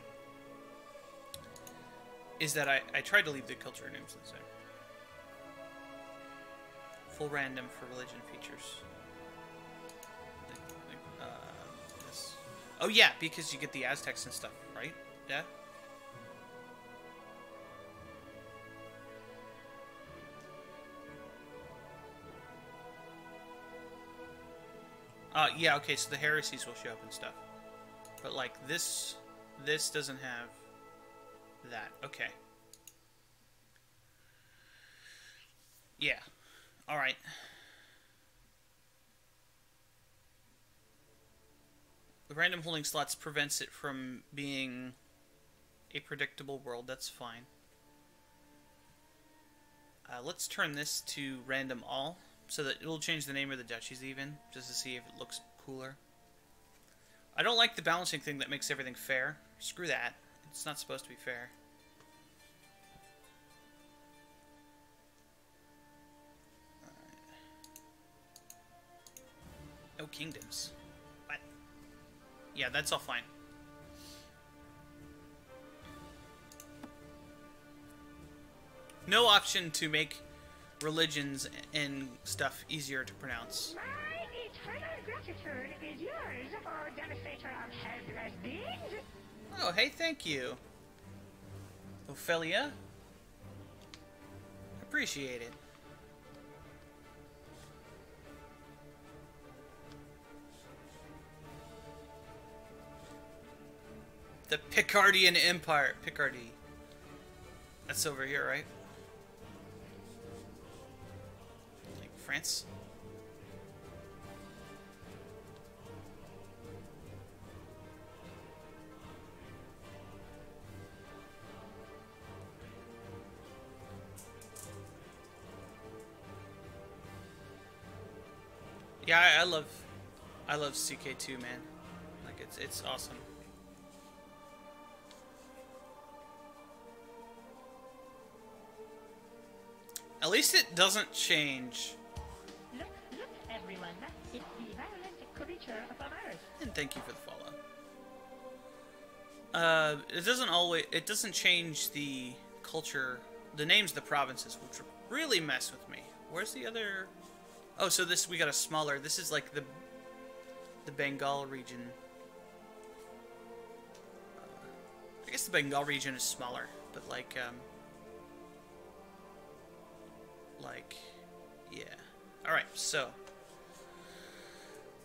is that I tried to leave the culture names the same. Full random for religion features. This. Oh yeah, because you get the Aztecs and stuff, right? Yeah? Yeah, okay, so the heresies will show up and stuff. But, like, this doesn't have that. Okay. Yeah. Alright. The random holding slots prevents it from being a predictable world. That's fine. Let's turn this to random all, so that it'll change the name of the duchies even, just to see if it looks cooler. I don't like the balancing thing that makes everything fair. Screw that. It's not supposed to be fair. No kingdoms. What? Yeah, that's all fine. No option to make religions and stuff easier to pronounce. My eternal gratitude is yours, O devastator of helpless beings. Oh, hey, thank you. Ophelia? Appreciate it. The Picardian Empire. Picardy. That's over here, right? Like France? Yeah, I love CK2, man. Like it's awesome. At least it doesn't change. Look, everyone. It's the violent creature of Earth. And thank you for the follow. It doesn't change the culture, the names of the provinces, which really mess with me. Where's the other? Oh, so we got a smaller. This is like the Bengal region. I guess the Bengal region is smaller, but like yeah. All right, so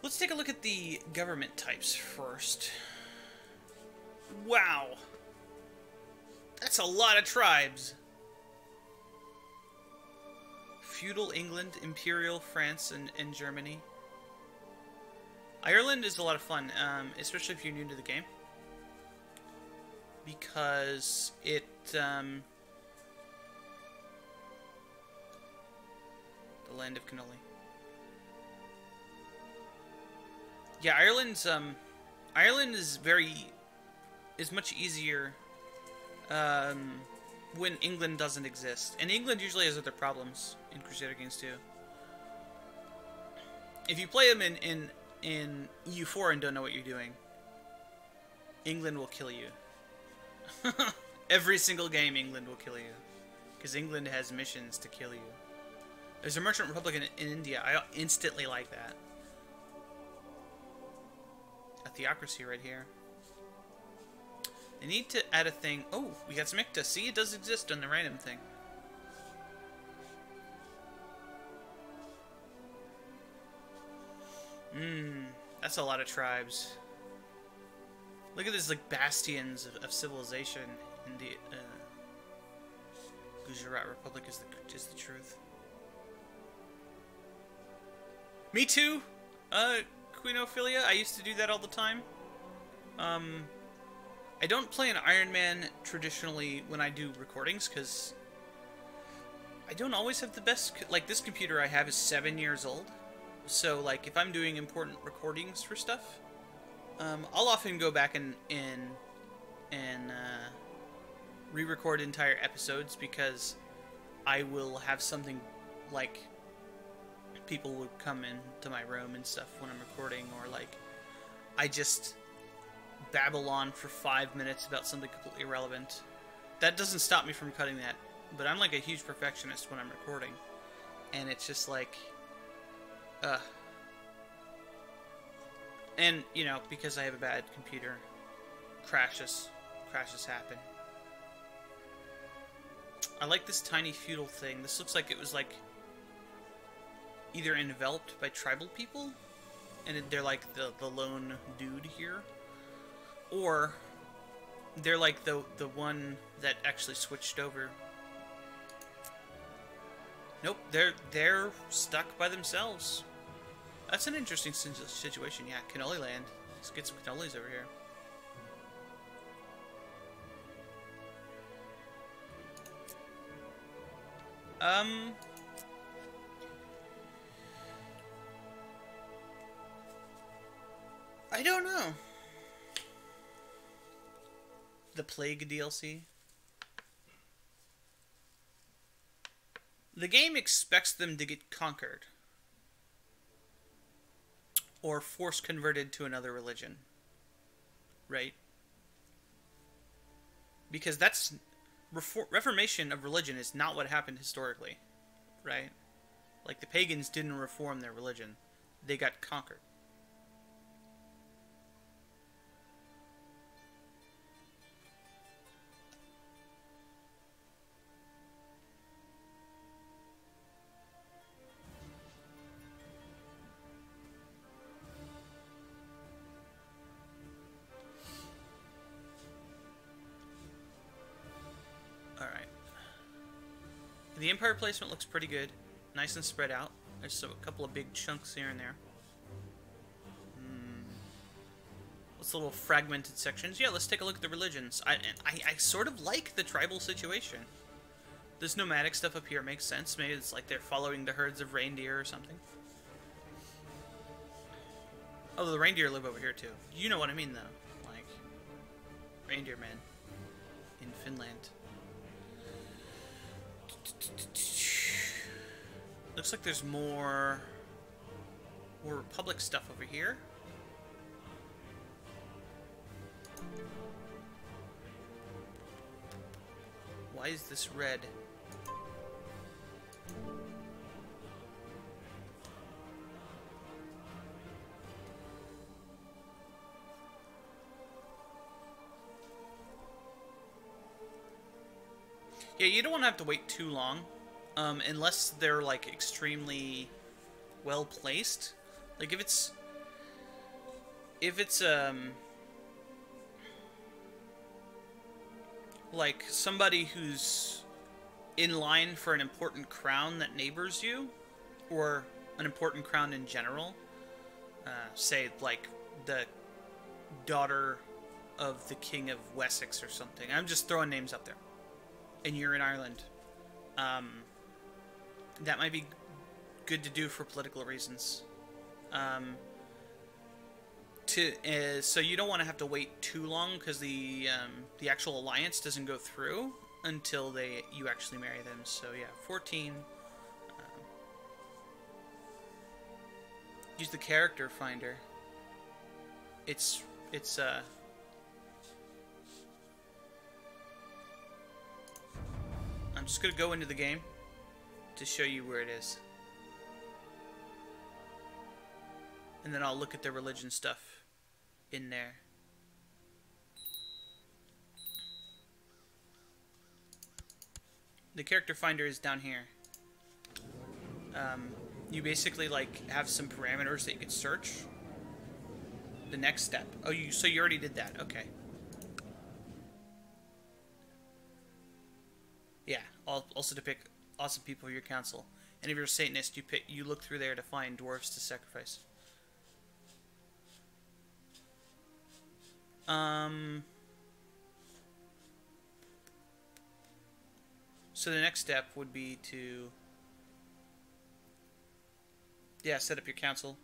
let's take a look at the government types first. Wow, that's a lot of tribes. Feudal England, Imperial France, and Germany. Ireland is a lot of fun, especially if you're new to the game, because it the land of cannoli. Yeah, Ireland is much easier when England doesn't exist, and England usually has other problems in Crusader games too. If you play them in EU4 and don't know what you're doing, England will kill you. Every single game, England will kill you, because England has missions to kill you. There's a merchant republic in India. I instantly like that. A theocracy right here. They need to add a thing. Oh, we got some Icta. See, it does exist on the random thing. That's a lot of tribes. Look at this, like, bastions of civilization in the Gujarat Republic is the truth. Me too, Queenophilia. I used to do that all the time. I don't play an Iron Man traditionally when I do recordings, because I don't always have the best... Like, this computer I have is 7 years old. So, like, if I'm doing important recordings for stuff, I'll often go back and re-record entire episodes, because I will have something, like, people would come into my room and stuff when I'm recording, or, like, I just babble on for 5 minutes about something completely irrelevant. That doesn't stop me from cutting that, but I'm, like, a huge perfectionist when I'm recording, and it's just, like, and, you know, because I have a bad computer, crashes happen. I like this tiny feudal thing. This looks like it was, like, either enveloped by tribal people, and they're, like, the lone dude here, or they're, like, the one that actually switched over. Nope, they're stuck by themselves. That's an interesting situation. Yeah, cannoli land. Let's get some cannolis over here. I don't know. The Plague DLC. The game expects them to get conquered, or force converted to another religion, right? Because that's reformation of religion is not what happened historically, right? Like, the pagans didn't reform their religion, they got conquered. The Empire placement looks pretty good. Nice and spread out. There's a couple of big chunks here and there. What's little fragmented sections? Yeah, let's take a look at the religions. I sort of like the tribal situation. This nomadic stuff up here makes sense. Maybe it's like they're following the herds of reindeer or something. Oh, the reindeer live over here too. You know what I mean, though. Like, reindeer man in Finland. Looks like there's more Republic stuff over here. Why is this red? Yeah, you don't want to have to wait too long, unless they're, like, extremely well placed. Like, if it's like somebody who's in line for an important crown that neighbors you, or an important crown in general, say, like, the daughter of the King of Wessex or something. I'm just throwing names up there. And you're in Ireland, that might be good to do for political reasons. So you don't want to have to wait too long, because the actual alliance doesn't go through until you actually marry them. So yeah, 14. Use the character finder. I'm just going to go into the game to show you where it is. And then I'll look at the religion stuff in there. The character finder is down here. You basically, like, have some parameters that you can search. The next step. Oh, so you already did that. Okay. Yeah. Also to pick awesome people for your council. And if you're a Satanist, you look through there to find dwarves to sacrifice. So the next step would be to, yeah, set up your council.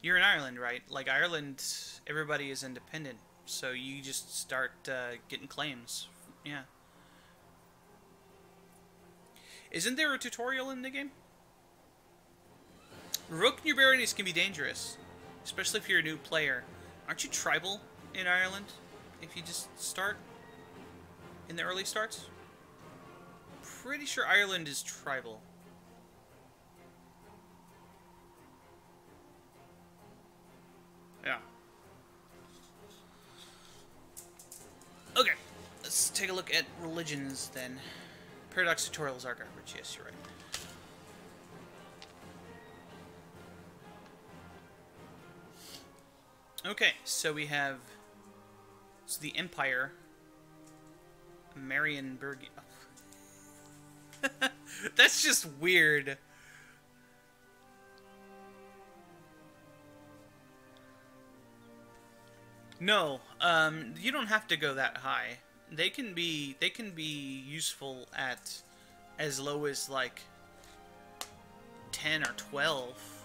You're in Ireland, right? Like, Ireland, everybody is independent, so you just start getting claims. Yeah. Isn't there a tutorial in the game? Revoking your baronies can be dangerous, especially if you're a new player. Aren't you tribal in Ireland if you just start in the early starts? Pretty sure Ireland is tribal. Yeah. Okay, let's take a look at religions then. Paradox tutorials are garbage, yes, you're right. Okay, so we have the Empire, Marienburg. That's just weird. No, you don't have to go that high. They can be useful at as low as like 10 or 12.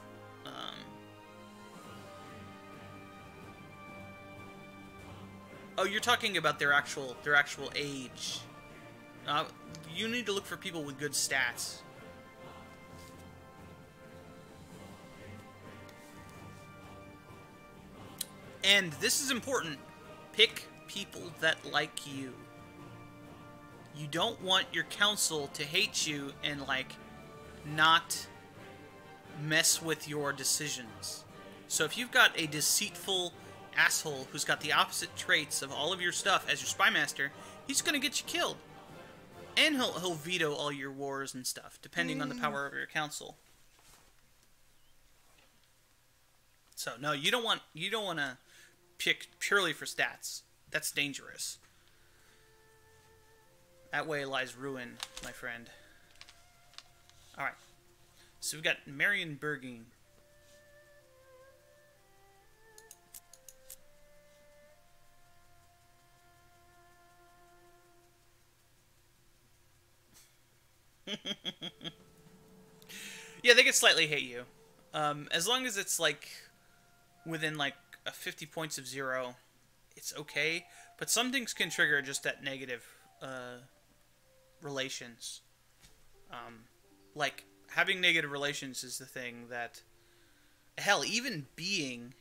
Oh, you're talking about their actual age. You need to look for people with good stats. And this is important. Pick people that like you. You don't want your council to hate you and, like, not mess with your decisions. So if you've got a deceitful asshole who's got the opposite traits of all of your stuff as your spy master, he's gonna get you killed. And he'll veto all your wars and stuff, depending on the power of your council. So no, you don't want to pick purely for stats. That's dangerous. That way lies ruin, my friend. Alright. So we've got Marienburging. Yeah, they could slightly hate you. As long as it's, like, within, like, 50 points of 0, it's okay. But some things can trigger just that negative, relations. Like, having negative relations is the thing that... Hell, even being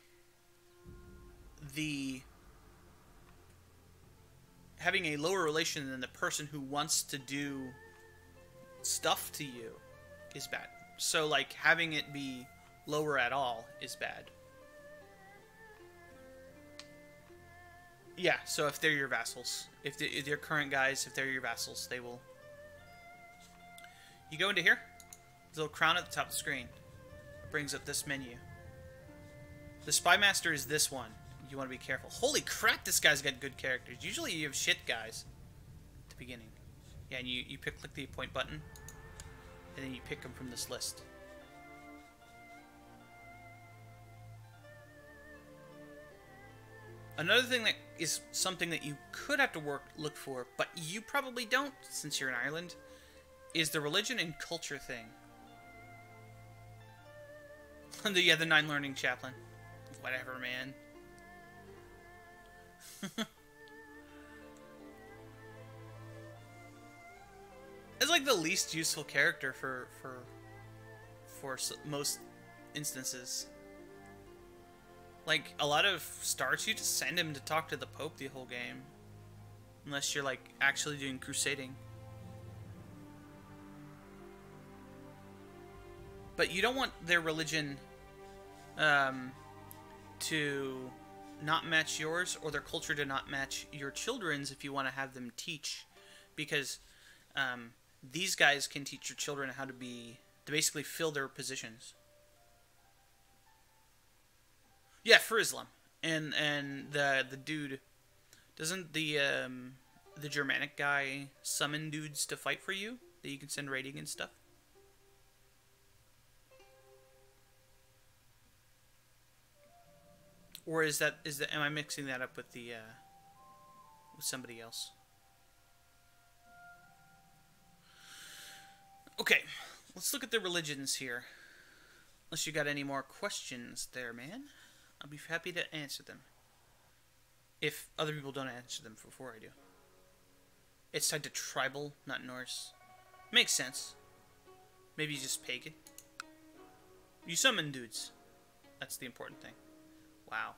the... having a lower relation than the person who wants to do stuff to you is bad. So, like, having it be lower at all is bad. Yeah, so if they're your vassals, if they're current guys, if they're your vassals, they will... You go into here, there's a little crown at the top of the screen. It brings up this menu. The Spy Master is this one. You want to be careful. Holy crap, this guy's got good characters. Usually you have shit guys at the beginning. Yeah, and you click the appoint button, and then you pick them from this list. Another thing that is something that you could have to look for, but you probably don't since you're in Ireland, is the religion and culture thing. Yeah, the 9 learning chaplain. Whatever, man. It's like the least useful character for most instances. Like, a lot of starts, you just send him to talk to the Pope the whole game. Unless you're, like, actually doing crusading. But you don't want their religion to not match yours, or their culture to not match your children's if you want to have them teach. Because these guys can teach your children how to basically fill their positions. Yeah, for Islam. And the dude, doesn't the Germanic guy summon dudes to fight for you that you can send raiding and stuff? Or am I mixing that up with with somebody else? Okay, let's look at the religions here. Unless you got any more questions there, man. I'll be happy to answer them. If other people don't answer them before I do. It's tied to tribal, not Norse. Makes sense. Maybe just pagan. You summon dudes. That's the important thing. Wow.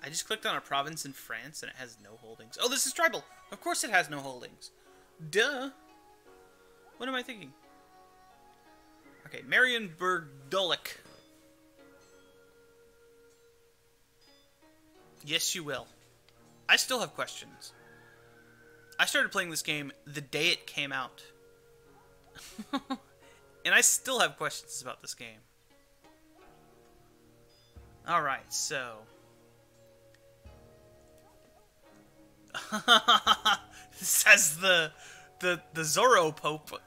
I just clicked on a province in France and it has no holdings. Oh, this is tribal! Of course it has no holdings. Duh! What am I thinking? Okay, Marienburg Dolik. Yes, you will. I still have questions. I started playing this game the day it came out. And I still have questions about this game. Alright, so... This has the Zorro Pope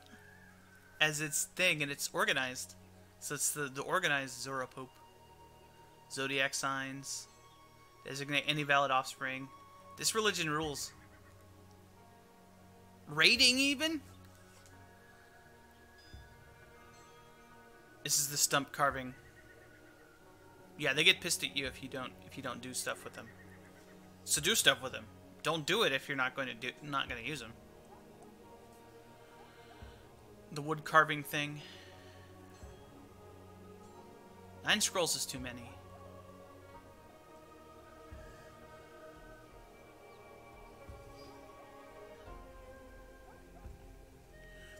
as its thing, and it's organized. So it's the organized Zorro Pope. Zodiac signs. Designate any valid offspring. This religion rules. Raiding, even? This is the stump carving. Yeah, they get pissed at you if you don't do stuff with them. So do stuff with them. Don't do it if you're not going to use them. The wood carving thing. 9 scrolls is too many.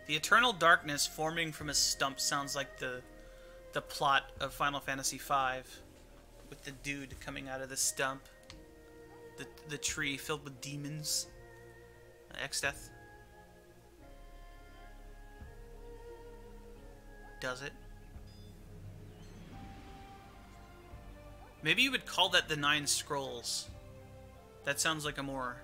The eternal darkness forming from a stump sounds like the plot of Final Fantasy V, with the dude coming out of the stump. The tree filled with demons. Exdeath. Does it? Maybe you would call that the 9 scrolls. That sounds like a more...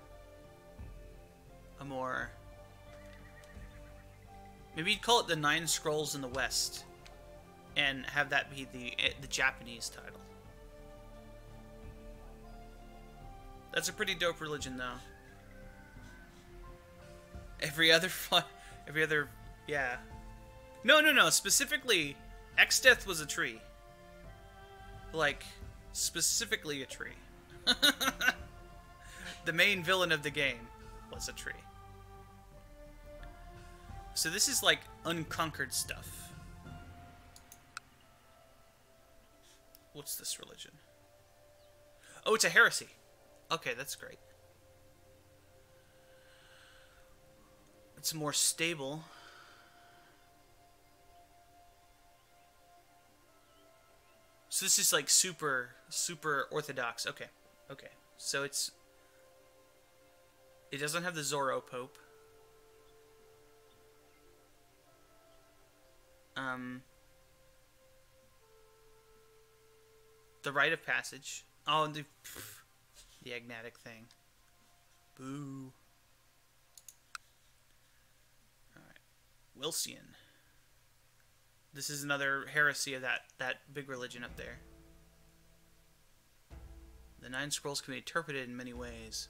Maybe you'd call it the 9 scrolls in the West, and have that be the Japanese title. That's a pretty dope religion, though. Every other, yeah. No. Specifically, Exdeath was a tree. Like, specifically a tree. The main villain of the game was a tree. So this is like unconquered stuff. What's this religion? Oh, it's a heresy. Okay, that's great. It's more stable. So this is like super orthodox. Okay. So it doesn't have the Zorro Pope. The rite of passage. Oh, and the agnatic thing. Boo. Alright. Wilsian. This is another heresy of that big religion up there. The 9 scrolls can be interpreted in many ways.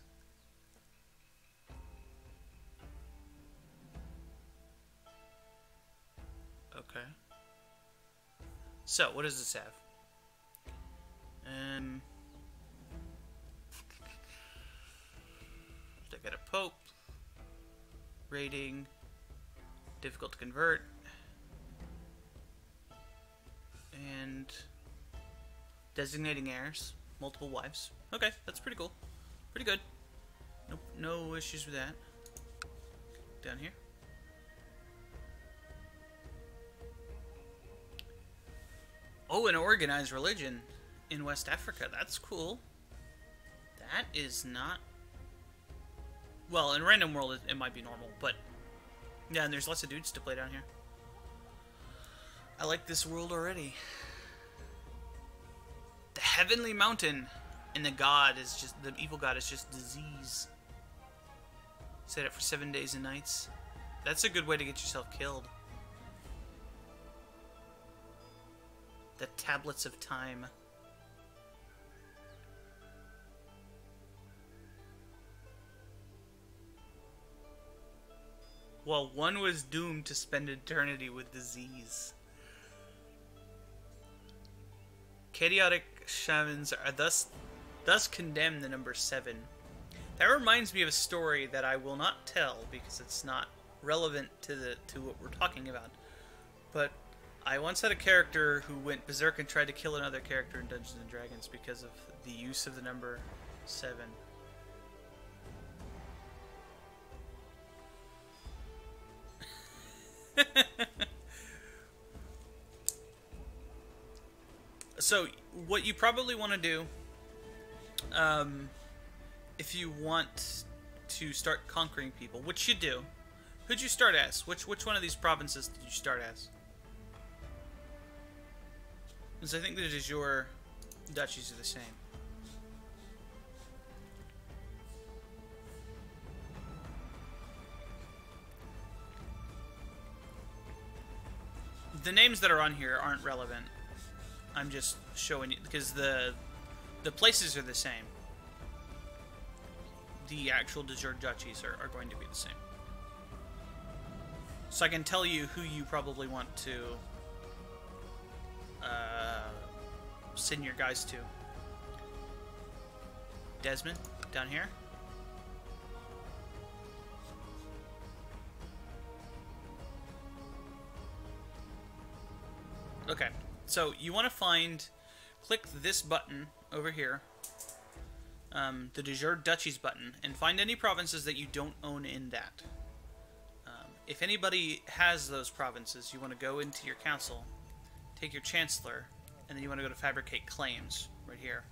Okay. So, what does this have? They got a pope. Rating. Difficult to convert. And designating heirs. Multiple wives. Okay, that's pretty cool. Pretty good. Nope, no issues with that. Down here. Oh, an organized religion in West Africa. That's cool. That is not... Well, in Random World, it might be normal, but Yeah, and there's lots of dudes to play down here. I like this world already. The Heavenly Mountain, and the evil god is just disease. Set it for 7 days and nights. That's a good way to get yourself killed. The Tablets of Time. Well, one was doomed to spend eternity with disease. Chaotic shamans are thus condemned the number 7. That reminds me of a story that I will not tell because it's not relevant to what we're talking about. But I once had a character who went berserk and tried to kill another character in Dungeons and Dragons because of the use of the number 7. So, what you probably want to do, if you want to start conquering people, which you do, who'd you start as? Which one of these provinces did you start as? Because I think that is your duchies are the same. The names that are on here aren't relevant. I'm just showing you because the places are the same. The actual de jure duchies are going to be the same. So I can tell you who you probably want to send your guys to. Desmond, down here. Okay, so you want to click this button over here, the de jure duchies button, and find any provinces that you don't own in that. If anybody has those provinces, you want to go into your council, take your chancellor, and then you want to go to fabricate claims right here.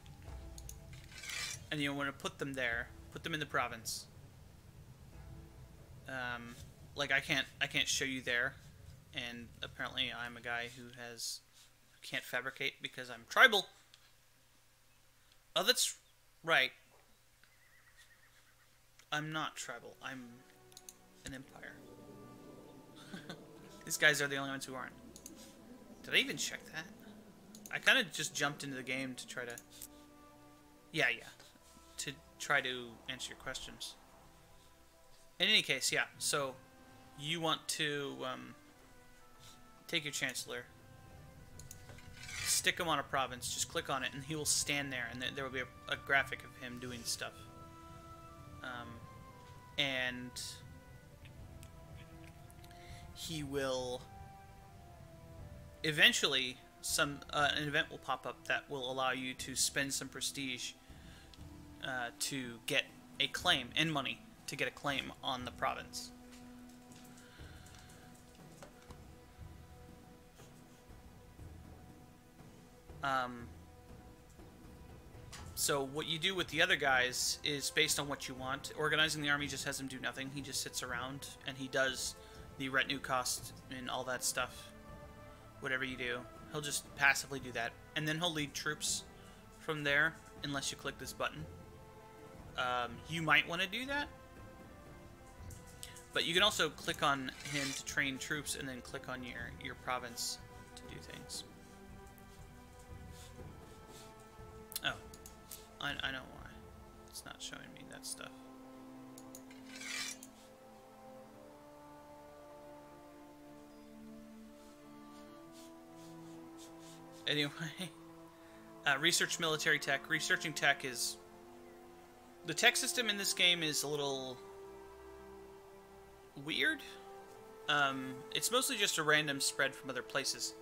And you want to put them there, put them in the province. Like I can't show you there, and apparently I'm a guy who can't fabricate because I'm tribal. Oh, that's right. I'm not tribal. I'm an empire. These guys are the only ones who aren't. Did I even check that? I kind of just jumped into the game to try to... Yeah. To try to answer your questions. In any case, yeah. So, you want to take your chancellor, stick him on a province, just click on it, and he will stand there, and there will be a graphic of him doing stuff. And he will eventually an event will pop up that will allow you to spend some prestige to get a claim and money to get a claim on the province. So what you do with the other guys is based on what you want. Organizing the army just has him do nothing. He just sits around and he does the retinue cost and all that stuff. Whatever you do, he'll just passively do that. And then he'll lead troops from there, unless you click this button. You might want to do that. But you can also click on him to train troops and then click on your province to do things. Oh. I know why. It's not showing me that stuff. Anyway, research military tech. Researching tech is... The tech system in this game is a little weird. It's mostly just a random spread from other places.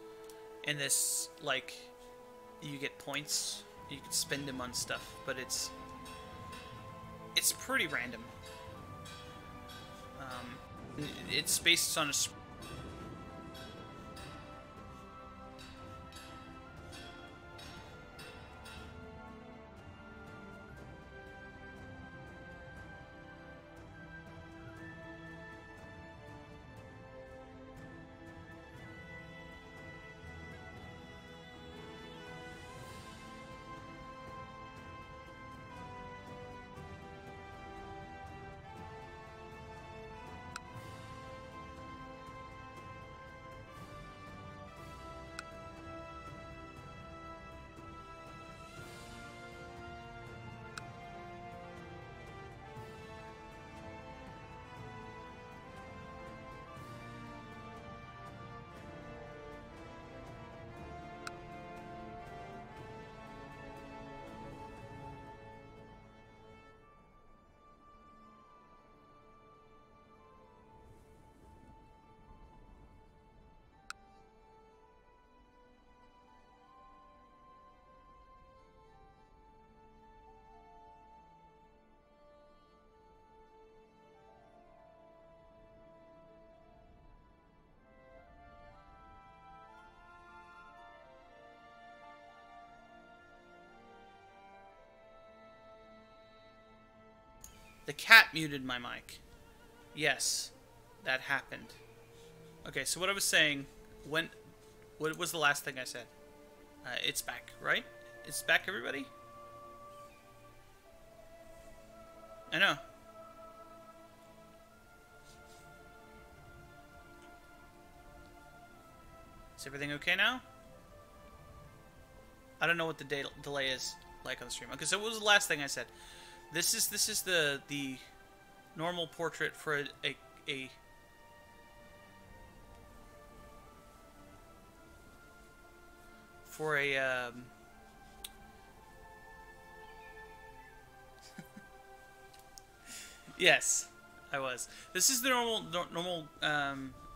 And this, like, you get points. You can spend them on stuff, but it's pretty random. It's based on a... The cat muted my mic. Yes, that happened. Okay, so what I was saying, what was the last thing I said? It's back, right? It's back, everybody? I know. Is everything okay now? I don't know what the delay is like on the stream. Okay, so what was the last thing I said? This is the normal portrait for a for a yes, I was. This is the normal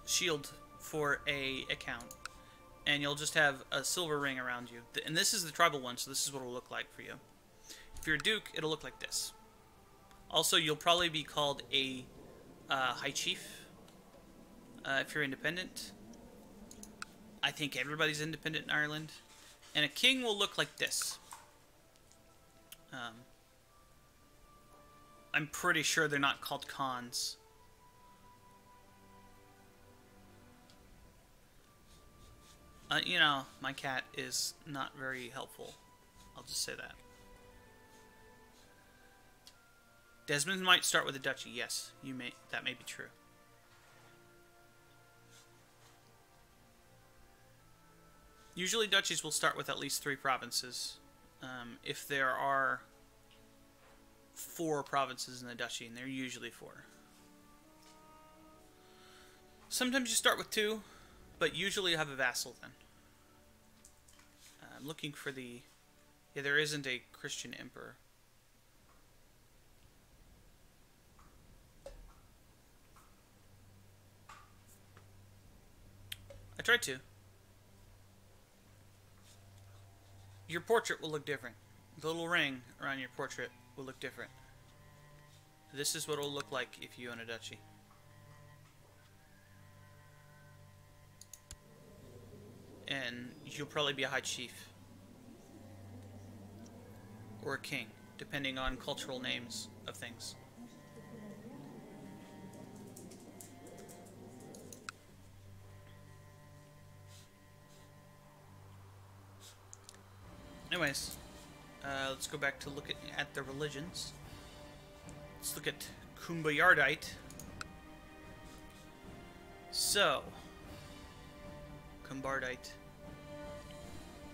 shield for a account, and you'll just have a silver ring around you. And this is the tribal one, so this is what it'll look like for you. If you're a duke, it'll look like this. Also, you'll probably be called a high chief if you're independent. I think everybody's independent in Ireland. And a king will look like this. I'm pretty sure they're not called khans. You know, my cat is not very helpful. I'll just say that. Desmond might start with a duchy. Yes, that may be true. Usually duchies will start with at least 3 provinces. If there are 4 provinces in the duchy, and they're usually 4. Sometimes you start with 2, but usually you have a vassal then. I'm looking for the... Yeah, there isn't a Christian emperor. I tried to. Your portrait will look different. The little ring around your portrait will look different. This is what it will look like if you own a duchy. And you'll probably be a high chief. Or a king, depending on cultural names of things. Anyways, let's go back to look at the religions. Let's look at Cumbayardite. So, Cumbardite.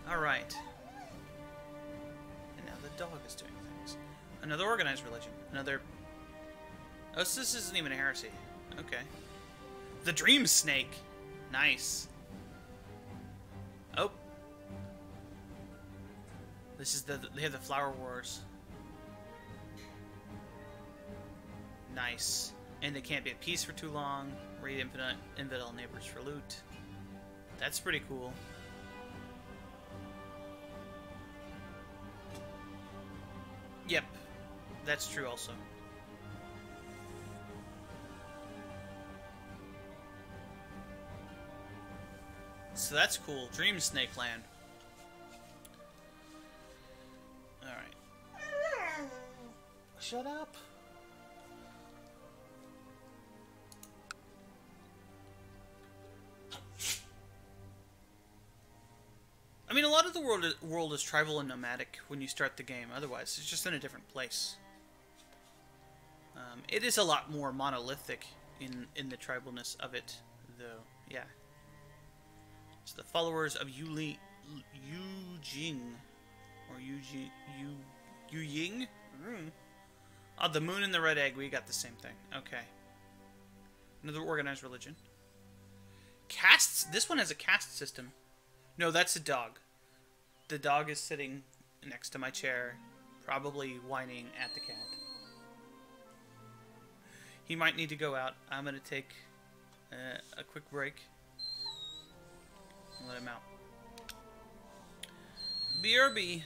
Alright. And now the dog is doing things. Another organized religion. Another... Oh, so this isn't even a heresy. Okay. The Dream Snake. Nice. Oh. This is they have the Flower Wars. Nice. And they can't be at peace for too long. Raid infidel neighbors for loot. That's pretty cool. Yep. That's true also. So that's cool. Dream Snake Land. Alright. Shut up. I mean, a lot of the world is tribal and nomadic when you start the game. Otherwise, it's just in a different place. It is a lot more monolithic in the tribalness of it, though. Yeah. So the followers of Yujing or Yuying. Oh, the moon and the red egg. We got the same thing. Okay. Another organized religion. Castes. This one has a caste system. No, that's a dog. The dog is sitting next to my chair, probably whining at the cat. He might need to go out. I'm going to take a quick break and let him out. BRB.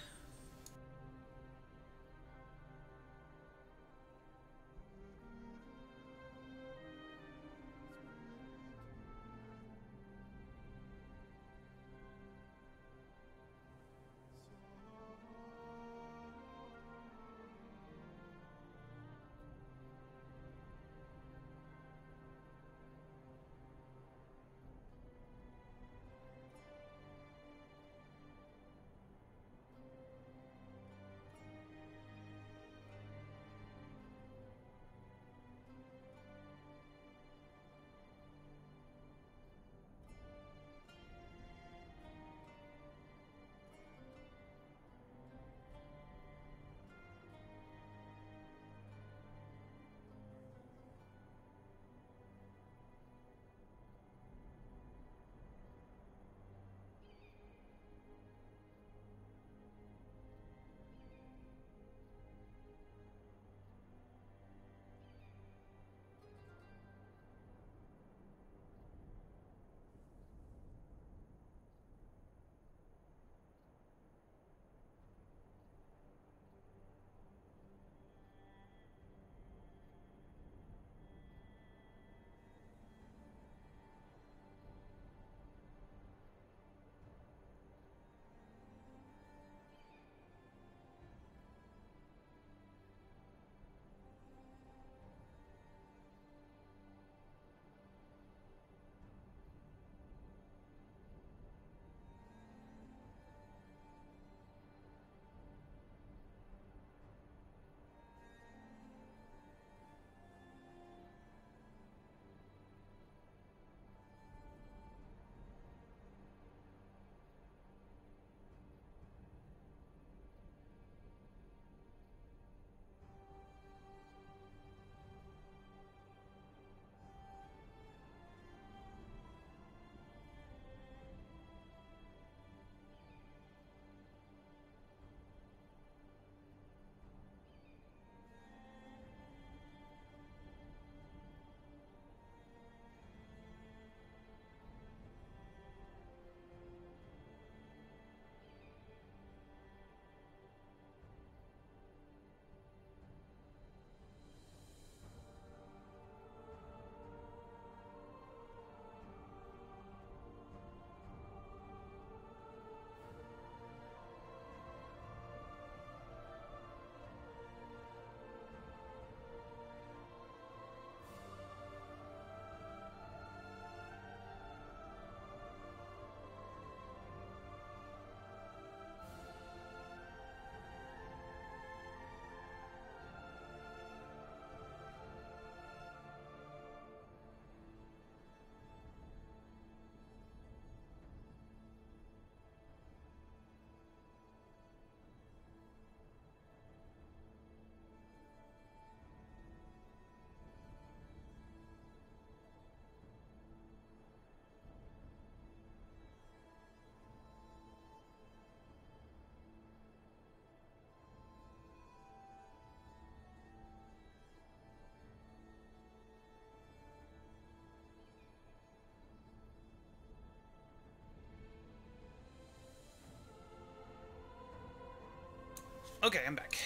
Okay, I'm back.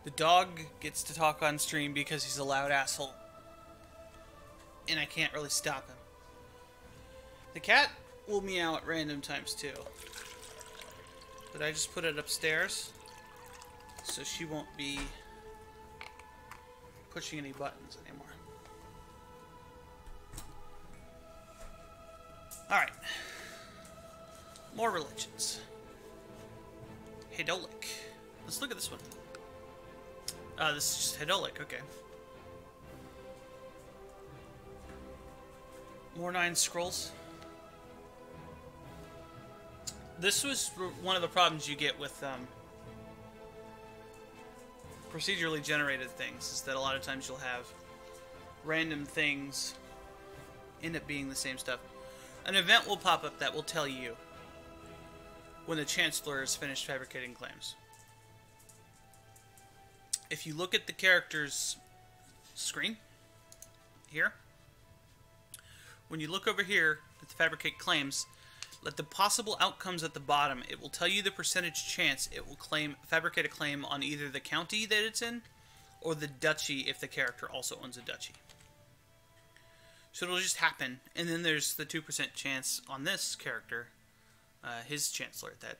The dog gets to talk on stream because he's a loud asshole. And I can't really stop him. The cat will meow at random times too. But I just put it upstairs so she won't be pushing any buttons anymore. Alright. More religions. Hedolic. Let's look at this one. This is just Hedolic, okay. More 9 scrolls. This was one of the problems you get with procedurally generated things, is that a lot of times you'll have random things end up being the same stuff. An event will pop up that will tell you when the Chancellor has finished fabricating claims. If you look at the character's screen, here, when you look over here at the fabricate claims, let the possible outcomes at the bottom, it will tell you the percentage chance it will fabricate a claim on either the county that it's in, or the duchy if the character also owns a duchy. So it'll just happen, and then there's the 2% chance on this character, his Chancellor, that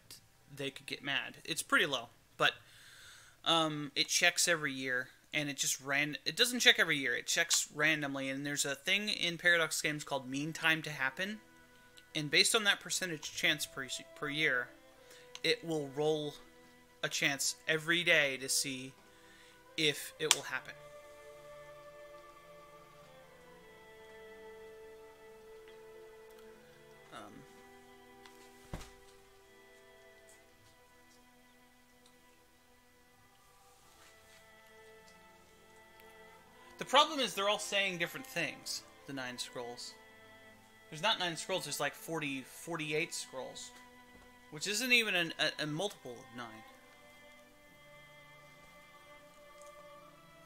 they could get mad. It's pretty low, but it checks every year, and it just it doesn't check every year, it checks randomly, and there's a thing in Paradox games called mean time to happen, and based on that percentage chance per year, it will roll a chance every day to see if it will happen. The problem is they're all saying different things, the 9 scrolls. There's not 9 scrolls, there's like 48 scrolls. Which isn't even a multiple of 9.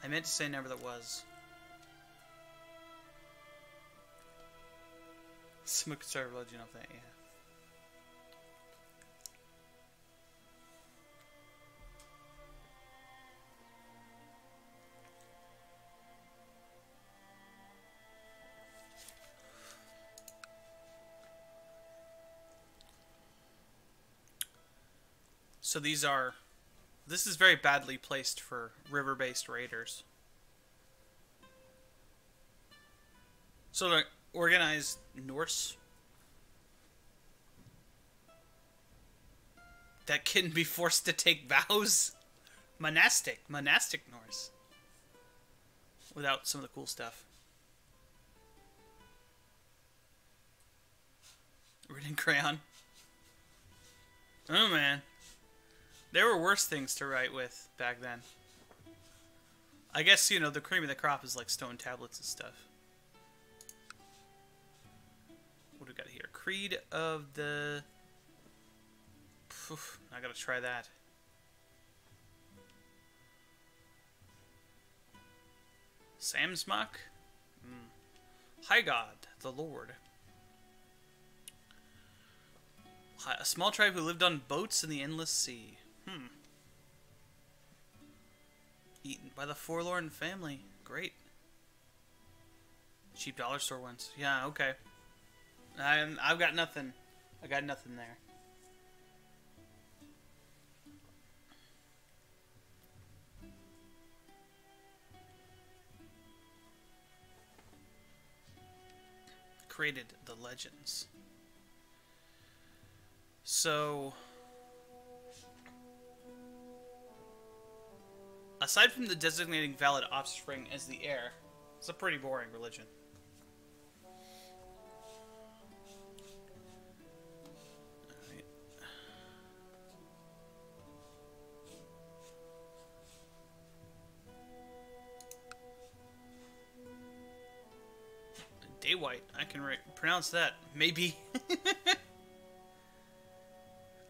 I meant to say never that was. Some could start a religion of that, yeah. So this is very badly placed for river-based raiders. So the organized Norse that can be forced to take vows. Monastic Norse. Without some of the cool stuff. Written in crayon. Oh man. There were worse things to write with back then. I guess, you know, the cream of the crop is like stone tablets and stuff. What do we got here? Creed of the... I gotta try that. Samsmach? High God, the Lord. A small tribe who lived on boats in the endless sea. Eaten by the forlorn family. Great. Cheap dollar store ones. Yeah, okay. I've got nothing. I got nothing there. Created the legends. So, aside from the designating valid offspring as the heir, it's a pretty boring religion. Alright. Daywhite, I can pronounce that. Maybe.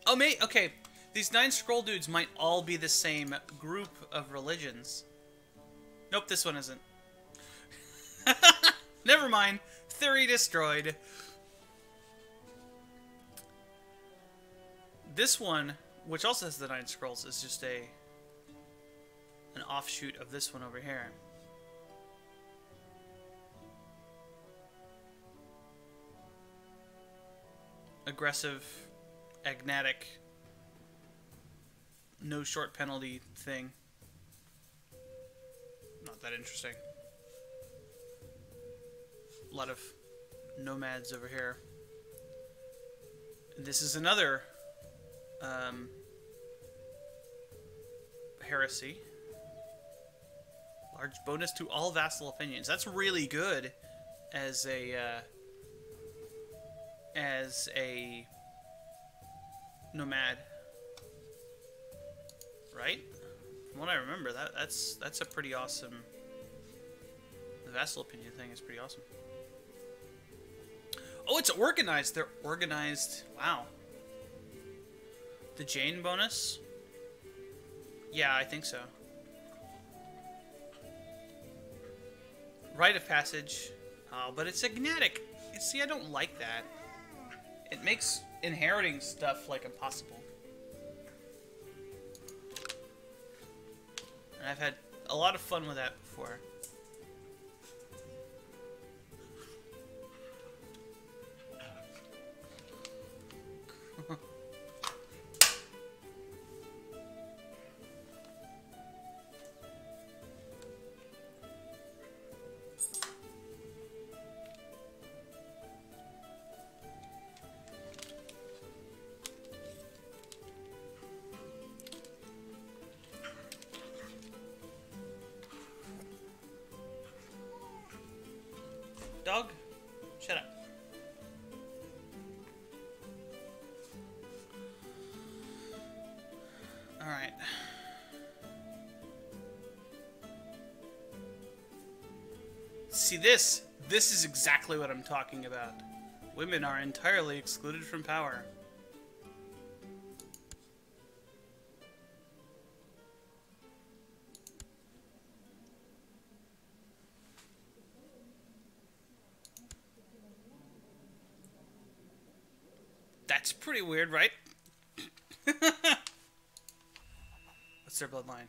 Oh, okay. These 9 scroll dudes might all be the same group of religions. Nope, this one isn't. Never mind. Theory destroyed. This one, which also has the 9 scrolls, is just an offshoot of this one over here. Aggressive, agnatic, no short penalty thing. Not that interesting. A lot of nomads over here. This is another heresy. Large bonus to all vassal opinions. That's really good as a nomad, right? From what I remember, that's a pretty awesome. The vassal opinion thing is pretty awesome. Oh, it's organized. They're organized. Wow. The Jane bonus? Yeah, I think so. Rite of passage. Oh, but it's agnatic. See, I don't like that. It makes inheriting stuff, like, impossible. And I've had a lot of fun with that before. Dog, shut up. All right. See this? This is exactly what I'm talking about. Women are entirely excluded from power. That's pretty weird, right? What's their bloodline?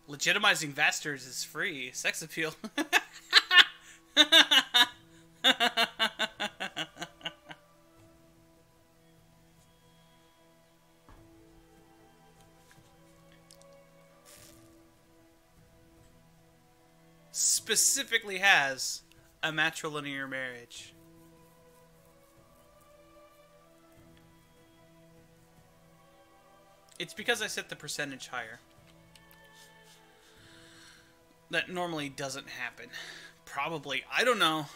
Legitimizing Vasters is free. Sex appeal. Specifically has a matrilinear marriage. It's because I set the percentage higher. That normally doesn't happen. Probably. I don't know.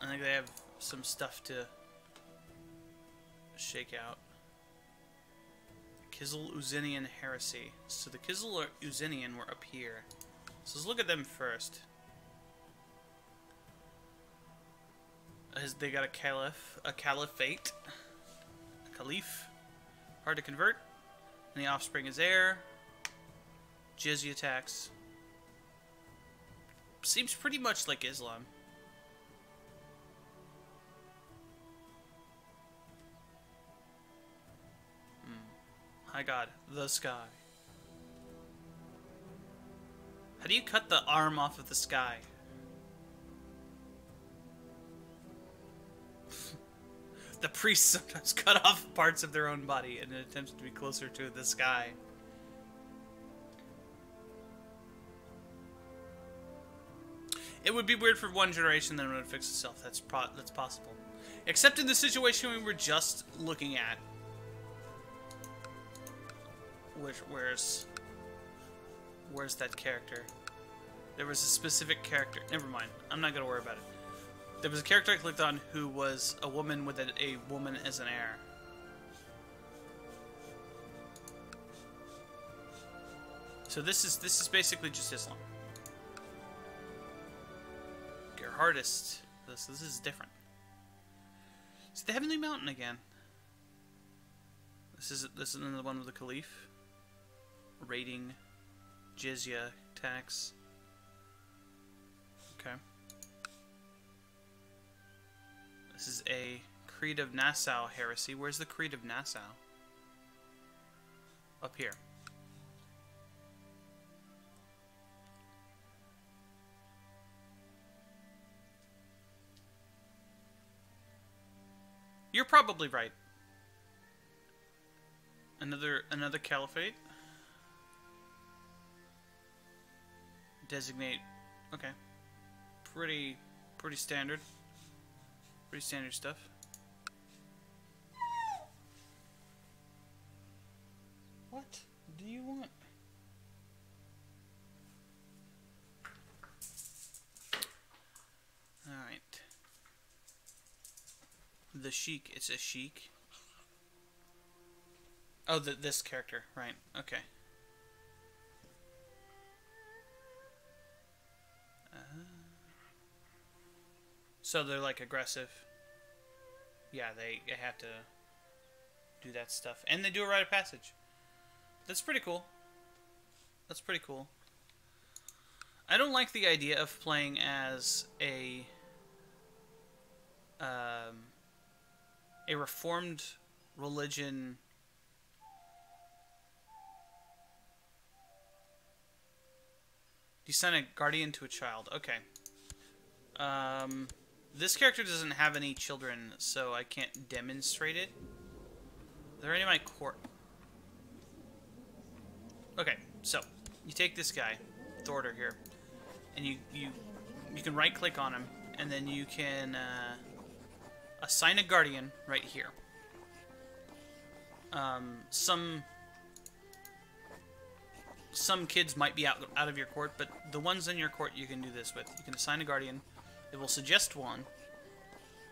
I think they have some stuff to shake out. Kizil-Uzinian heresy. So the Kizil-Uzinian were up here. So let's look at them first. They got a caliph, a caliphate, a caliph. Hard to convert. And the offspring is heir. Jizya tax. Seems pretty much like Islam. High God, the sky. How do you cut the arm off of the sky? The priests sometimes cut off parts of their own body in an attempt to be closer to the sky. It would be weird for one generation, then it would fix itself. That's possible. Except in the situation we were just looking at. Where's that character? There was a specific character. Never mind. I'm not gonna worry about it. There was a character I clicked on who was a woman with a woman as an heir. So this is basically just Islam. Gerhardist. This is different. It's the Heavenly Mountain again. This is the one with the Caliph. Rating, jizya tax. Okay. This is a Creed of Nassau heresy. Where's the Creed of Nassau? Up here. You're probably right. Another caliphate. Designate. Okay. Pretty standard. Pretty standard stuff. What do you want? Alright. The Sheik. It's a Sheik. Oh, this character. Right. Okay. So they're like aggressive. Yeah, they have to do that stuff. And they do a rite of passage. That's pretty cool. That's pretty cool. I don't like the idea of playing as a reformed religion. You send a guardian to a child. Okay. This character doesn't have any children, so I can't demonstrate it. Are there any in my court? Okay, so you take this guy, Thorder here, and you can right click on him, and then you can assign a guardian right here. Some kids might be out of your court, but the ones in your court you can do this with. You can assign a guardian. It will suggest one.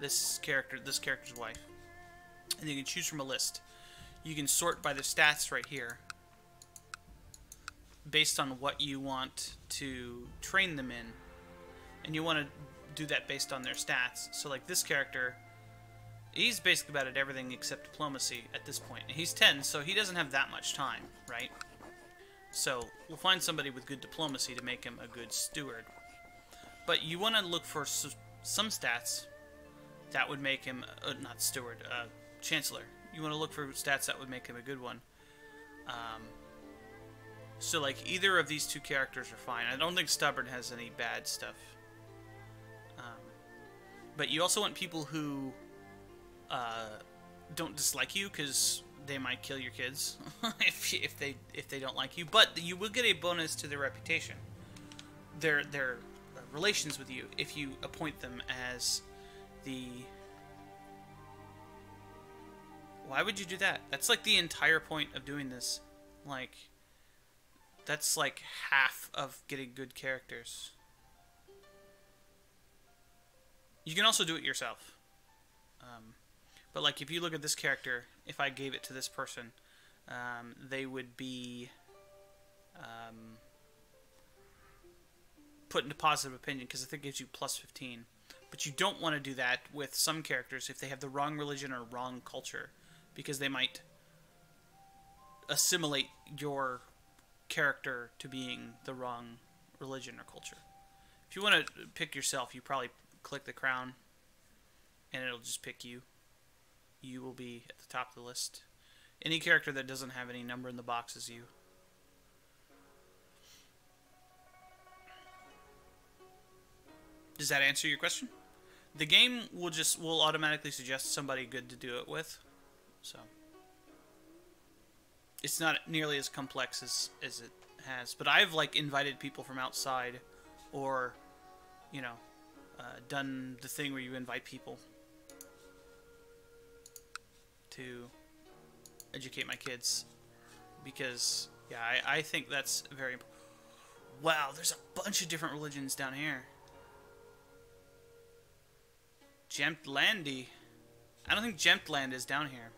This character's wife, and you can choose from a list. You can sort by the stats right here, based on what you want to train them in, and you want to do that based on their stats. So, like this character, he's basically bad at everything except diplomacy at this point. And he's 10, so he doesn't have that much time, right? So we'll find somebody with good diplomacy to make him a good steward. But you want to look for some stats that would make him, not steward, chancellor. You want to look for stats that would make him a good one. So like either of these two characters are fine. I don't think stubborn has any bad stuff. But you also want people who don't dislike you, because they might kill your kids if they don't like you. But you will get a bonus to their reputation, their relations with you, if you appoint them as the... Why would you do that? That's like the entire point of doing this. Like, that's like half of getting good characters. You can also do it yourself. But like if you look at this character, if I gave it to this person, they would be put into positive opinion, because I think it gives you plus 15. But you don't want to do that with some characters if they have the wrong religion or wrong culture, because they might assimilate your character to being the wrong religion or culture. If you want to pick yourself, you probably click the crown and it'll just pick you. You will be at the top of the list. Any character that doesn't have any number in the box is you. Does that answer your question? The game will automatically suggest somebody good to do it with. So it's not nearly as complex as it has. But I've like invited people from outside, or done the thing where you invite people to educate my kids, because yeah, I think that's very important. Wow, there's a bunch of different religions down here. Gemtlandi. I don't think Gemtland is down here.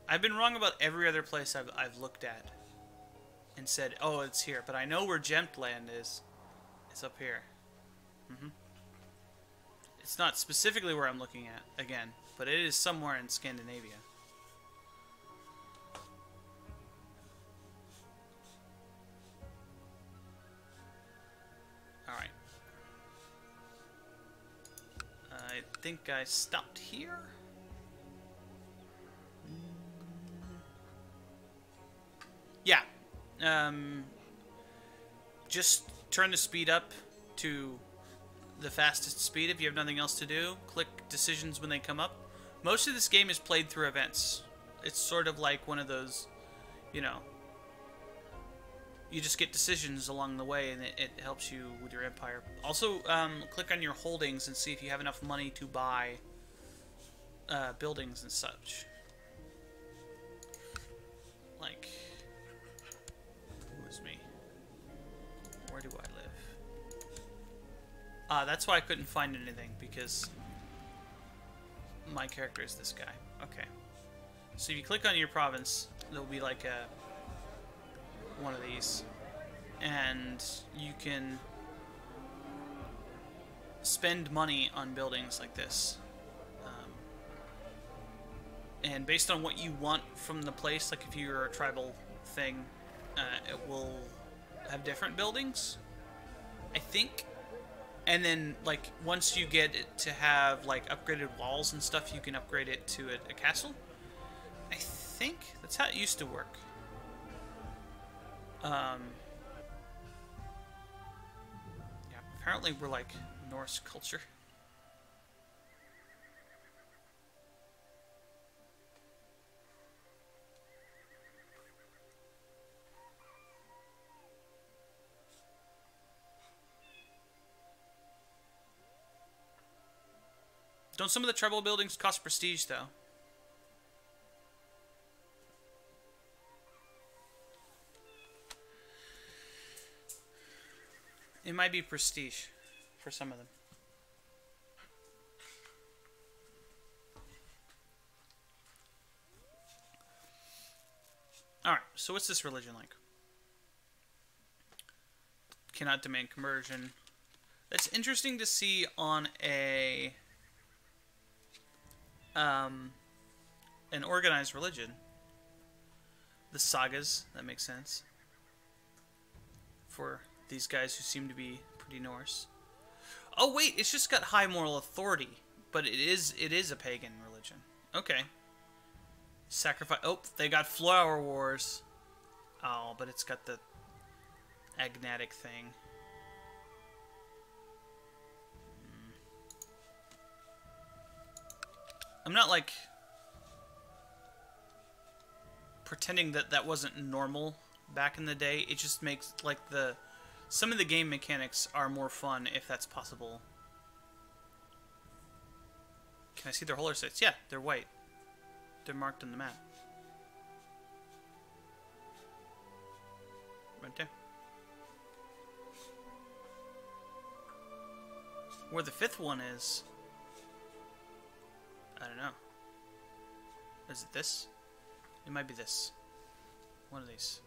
I've been wrong about every other place I've looked at and said, oh, it's here, but I know where Gemtland is. It's up here. It's not specifically where I'm looking at, again, but it is somewhere in Scandinavia. Alright. think I stopped here. Yeah. Just turn the speed up to the fastest speed if you have nothing else to do. Click decisions when they come up. Most of this game is played through events. It's sort of like one of those, you know, you just get decisions along the way, and it helps you with your empire. Also, click on your holdings and see if you have enough money to buy buildings and such. Like, who is me? Where do I live? That's why I couldn't find anything, because my character is this guy. Okay. So if you click on your province, there'll be like one of these, and you can spend money on buildings like this. And based on what you want from the place, like if you're a tribal thing, it will have different buildings, I think. And then, like, once you get it to have, like, upgraded walls and stuff, you can upgrade it to a castle. I think that's how it used to work. Yeah, apparently we're, like, Norse culture. Don't some of the tribal buildings cost prestige, though? It might be prestige for some of them. Alright, so what's this religion like? Cannot demand conversion. That's interesting to see on an organized religion. The sagas, that makes sense. For these guys who seem to be pretty Norse. Oh wait, it's just got high moral authority, but it is a pagan religion. Okay. Sacrifice. Oh, they got flower wars. Oh, but it's got the agnatic thing. I'm not like pretending that that wasn't normal back in the day. It just makes like some of the game mechanics are more fun if that's possible. Can I see their holar sites? Yeah, they're white. They're marked on the map. Right there. Where the fifth one is, I don't know. Is it this? It might be this. One of these.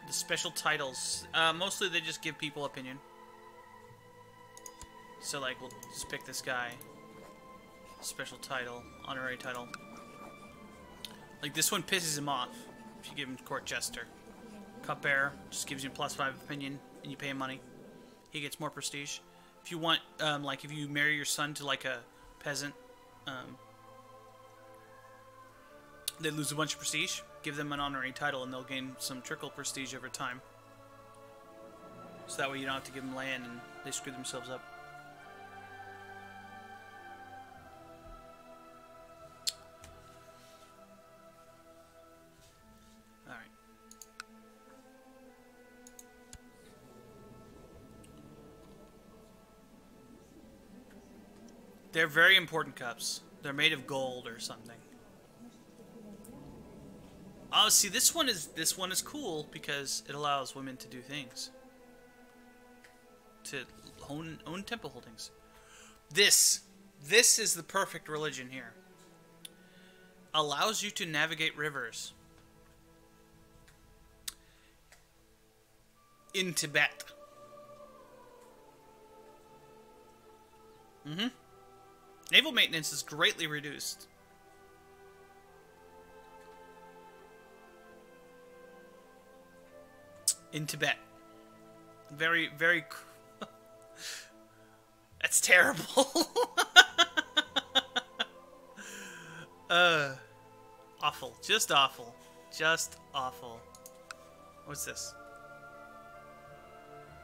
The special titles. Mostly they just give people opinion. So, like, we'll just pick this guy. Special title. Honorary title. Like, this one pisses him off if you give him Court Jester. Cupbearer just gives you a +5 opinion, and you pay him money. He gets more prestige. If you want, like, if you marry your son to, like, a peasant, they lose a bunch of prestige. Give them an honorary title, and they'll gain some trickle prestige over time. So that way you don't have to give them land, and they screw themselves up. Alright. They're very important cups. They're made of gold or something. Oh, see, this one is cool because it allows women to do things. To own temple holdings. This is the perfect religion here. Allows you to navigate rivers. In Tibet. Naval maintenance is greatly reduced. In Tibet. Very, very That's terrible. Awful. Just awful. Just awful. What's this?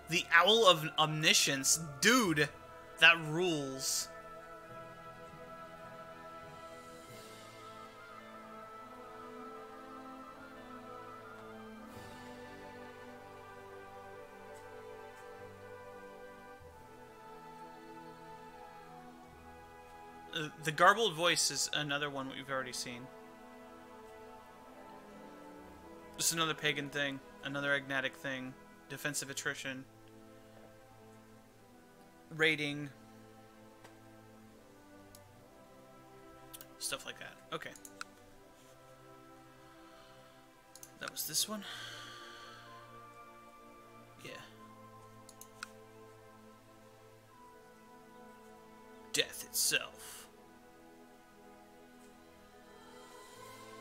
The Owl of Omniscience. Dude, that rules. The garbled voice is another one we've already seen. Just another pagan thing, another agnatic thing, defensive attrition, raiding, stuff like that. Okay. That was this one? Yeah. Death itself.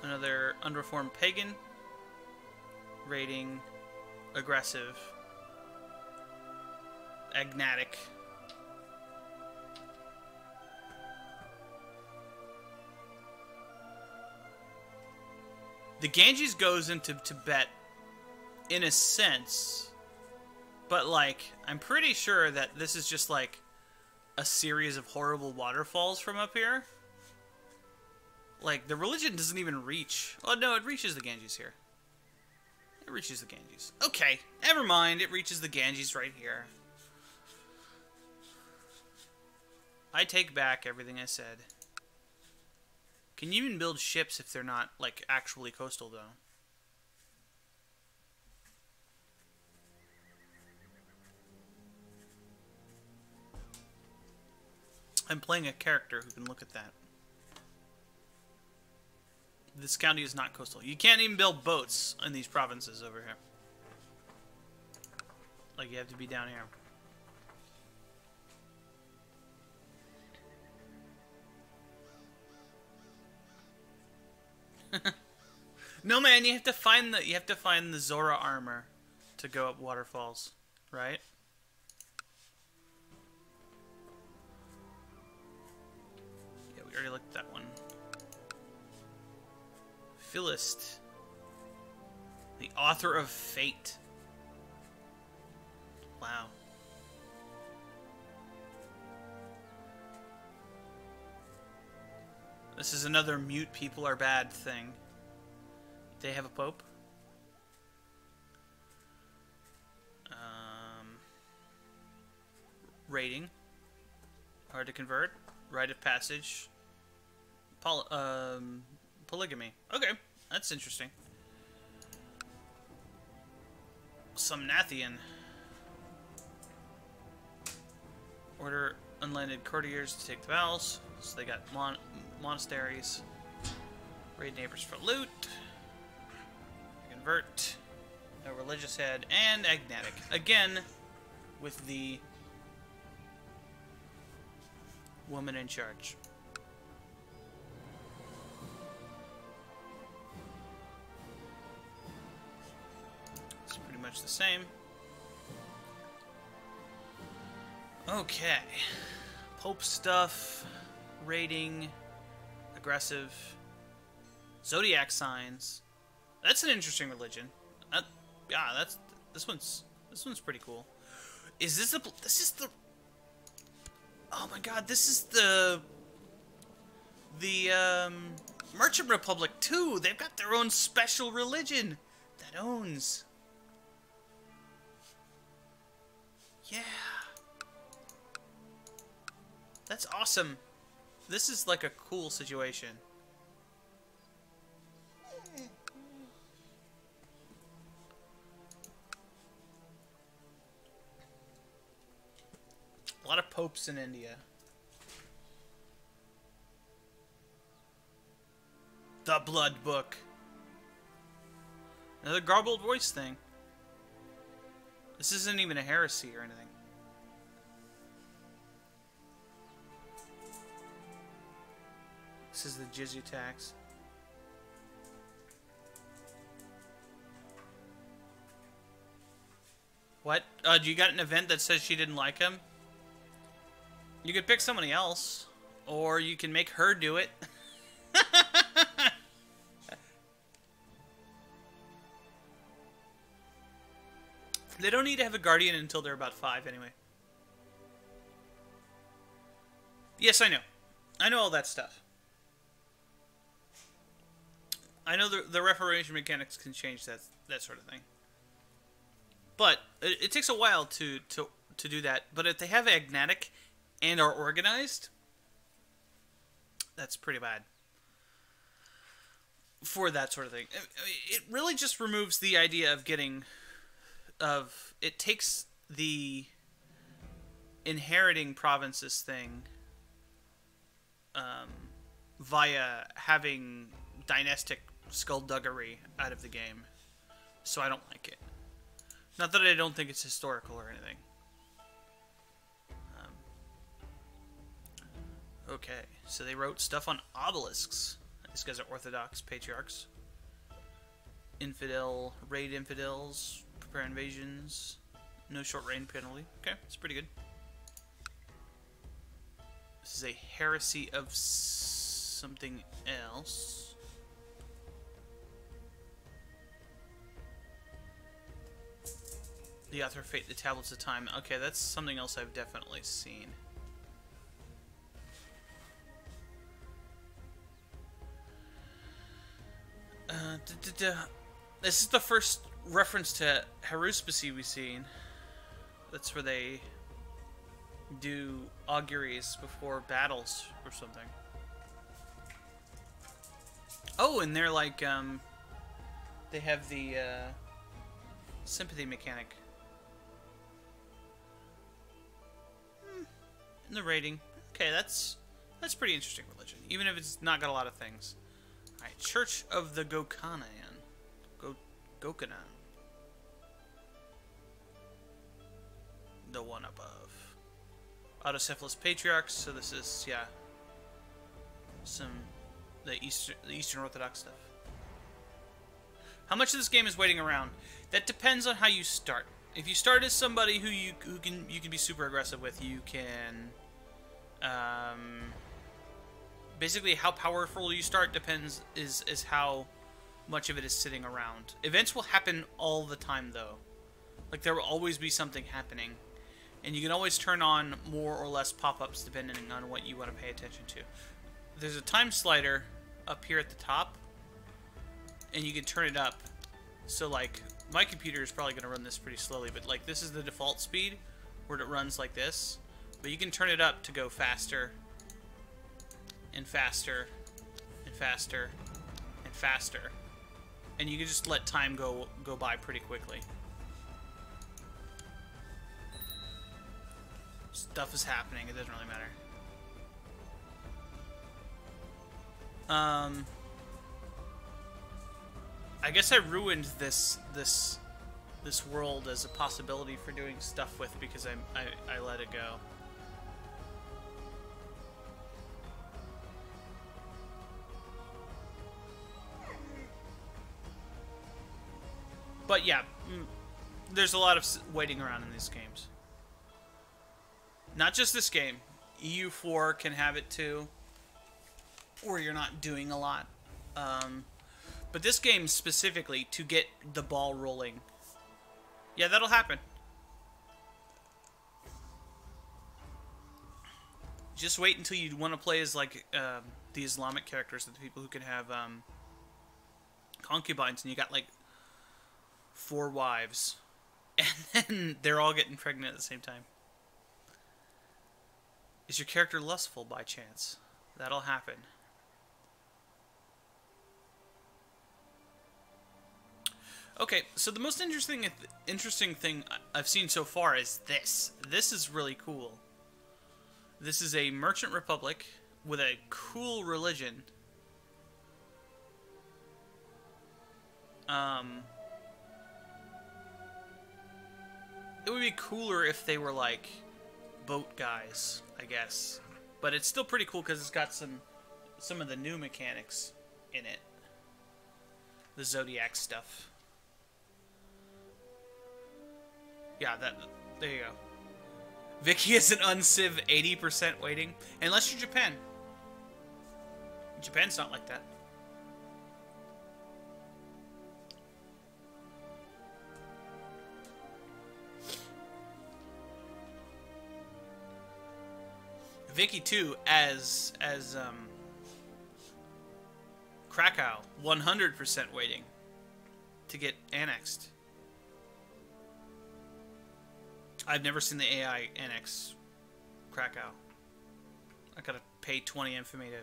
Another unreformed pagan. Raiding. Aggressive. Agnatic. The Ganges goes into Tibet in a sense, but like, I'm pretty sure that this is just like a series of horrible waterfalls from up here. Like, the religion doesn't even reach... Oh, no, it reaches the Ganges here. It reaches the Ganges. Okay, never mind. It reaches the Ganges right here. I take back everything I said. Can you even build ships if they're not, like, actually coastal, though? I'm playing a character who can look at that. This county is not coastal. You can't even build boats in these provinces over here. Like, you have to be down here. No, man, you have to find the Zora armor to go up waterfalls, right? Yeah, we already looked at that one. Philist, the author of fate. Wow. This is another mute people are bad thing. They have a pope. Rating. Hard to convert. Rite of passage. Polygamy. Okay, that's interesting. Somnathian. Order unlanded courtiers to take the vows. So they got monasteries. Raid neighbors for loot. Convert. No religious head. And agnatic. Again, with the woman in charge. It's pretty much the same. Okay. Pope stuff. Raiding. Aggressive. Zodiac signs. That's an interesting religion. Yeah, this one's pretty cool. Is this the oh my god, this is the Merchant Republic too. They've got their own special religion that owns. Yeah. That's awesome. This is like a cool situation. A lot of popes in India. The Blood Book. Another garbled voice thing. This isn't even a heresy or anything. This is the jizya tax. What? You got an event that says she didn't like him? You could pick somebody else, or you can make her do it. They don't need to have a guardian until they're about 5 anyway. Yes, I know. I know all that stuff. I know the reformation mechanics can change that sort of thing. But it takes a while to do that. But if they have agnatic and are organized, that's pretty bad for that sort of thing. It really just removes the idea of it takes the inheriting provinces thing via having dynastic skullduggery out of the game, so I don't like it. Not that I don't think it's historical or anything. Okay, so they wrote stuff on obelisks. These guys are Orthodox patriarchs. Raid infidels, prepare invasions, no short range penalty. Okay, it's pretty good. This is a heresy of something else. The author of Fate, the Tablets of Time. Okay, that's something else I've definitely seen. This is the first reference to haruspicy we've seen. That's where they do auguries before battles or something. Oh, and they're like, they have the sympathy mechanic. And the rating. Okay, that's pretty interesting religion, even if it's not got a lot of things. Alright, Church of the Gokanan. Gokanan. The one above. Autocephalous Patriarchs, so this is, yeah, the Eastern Orthodox stuff. How much of this game is waiting around? That depends on how you start. If you start as somebody who you can be super aggressive with, you can basically how powerful you start depends is how much of it is sitting around. Events will happen all the time though. Like there will always be something happening. And you can always turn on more or less pop-ups depending on what you want to pay attention to. There's a time slider up here at the top, and you can turn it up. So like, my computer is probably going to run this pretty slowly, but like this is the default speed, where it runs like this. But you can turn it up to go faster, and faster, and faster, and faster. And you can just let time go by pretty quickly. Stuff is happening, it doesn't really matter. I guess I ruined this world as a possibility for doing stuff with because I let it go. But yeah, there's a lot of waiting around in these games. Not just this game. EU4 can have it too, where you're not doing a lot. But this game specifically, to get the ball rolling. Yeah, that'll happen. Just wait until you want to play as like the Islamic characters, the people who can have concubines, and you got like 4 wives, and then they're all getting pregnant at the same time. Is your character lustful by chance? That'll happen. Okay, so the most interesting thing I've seen so far is this. This is really cool. This is a merchant republic with a cool religion. It would be cooler if they were like boat guys, I guess. But it's still pretty cool because it's got some of the new mechanics in it. The Zodiac stuff. Yeah, there you go. Vicky is an unciv 80% weighting. Unless you're Japan. Japan's not like that. Vicky too, as Krakow, 100% waiting to get annexed. I've never seen the AI annex Krakow. I gotta pay 20 infamy to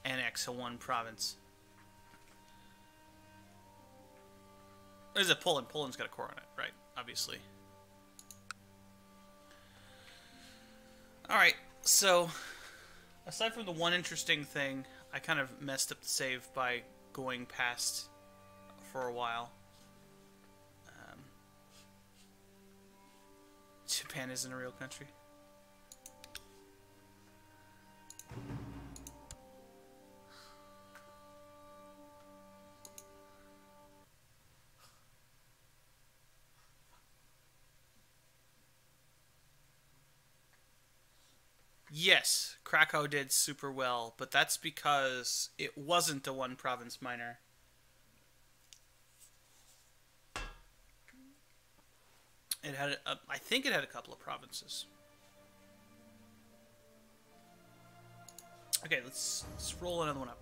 annex a one province. There's a Poland. Poland's got a core on it, right? Obviously. Alright, so aside from the one interesting thing, I kind of messed up the save by going past for a while. Japan isn't a real country. Yes, Krakow did super well, but that's because it wasn't a one province minor. It had, I think it had a couple of provinces. Okay, let's roll another one up.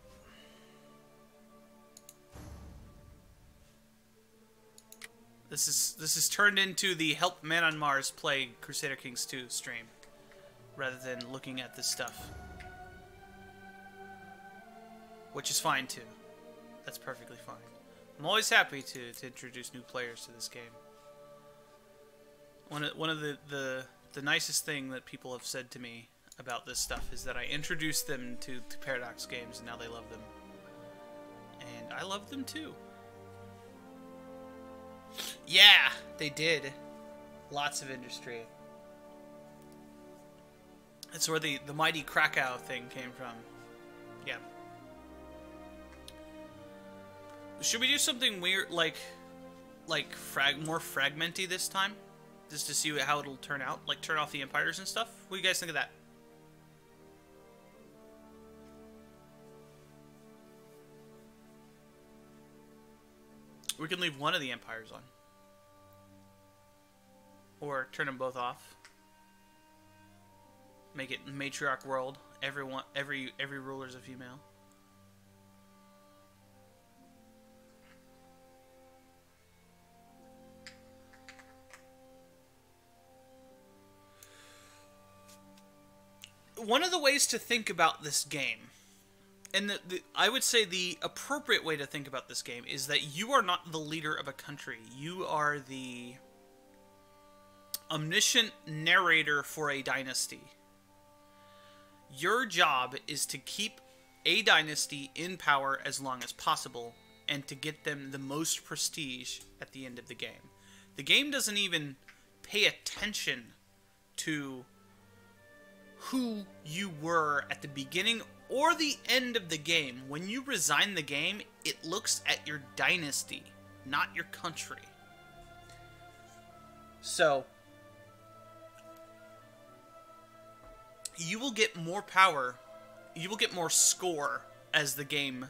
This is turned into the Help Man on Mars play Crusader Kings 2 stream, rather than looking at this stuff. Which is fine too. That's perfectly fine. I'm always happy to introduce new players to this game. One of the nicest thing that people have said to me about this stuff is that I introduced them to Paradox games and now they love them. And I love them too. Yeah, they did. Lots of industry. That's where the mighty Krakow thing came from. Yeah. Should we do something weird, like more fragmenty this time? Just to see how it'll turn out? Like turn off the empires and stuff? What do you guys think of that? We can leave one of the empires on. Or turn them both off. Make it matriarch world. Every ruler's a female. One of the ways to think about this game, and I would say the appropriate way to think about this game, is that you are not the leader of a country. You are the omniscient narrator for a dynasty. Your job is to keep a dynasty in power as long as possible, and to get them the most prestige at the end of the game. The game doesn't even pay attention to who you were at the beginning or the end of the game. When you resign the game, it looks at your dynasty, not your country. So you will get more power, you will get more score as the game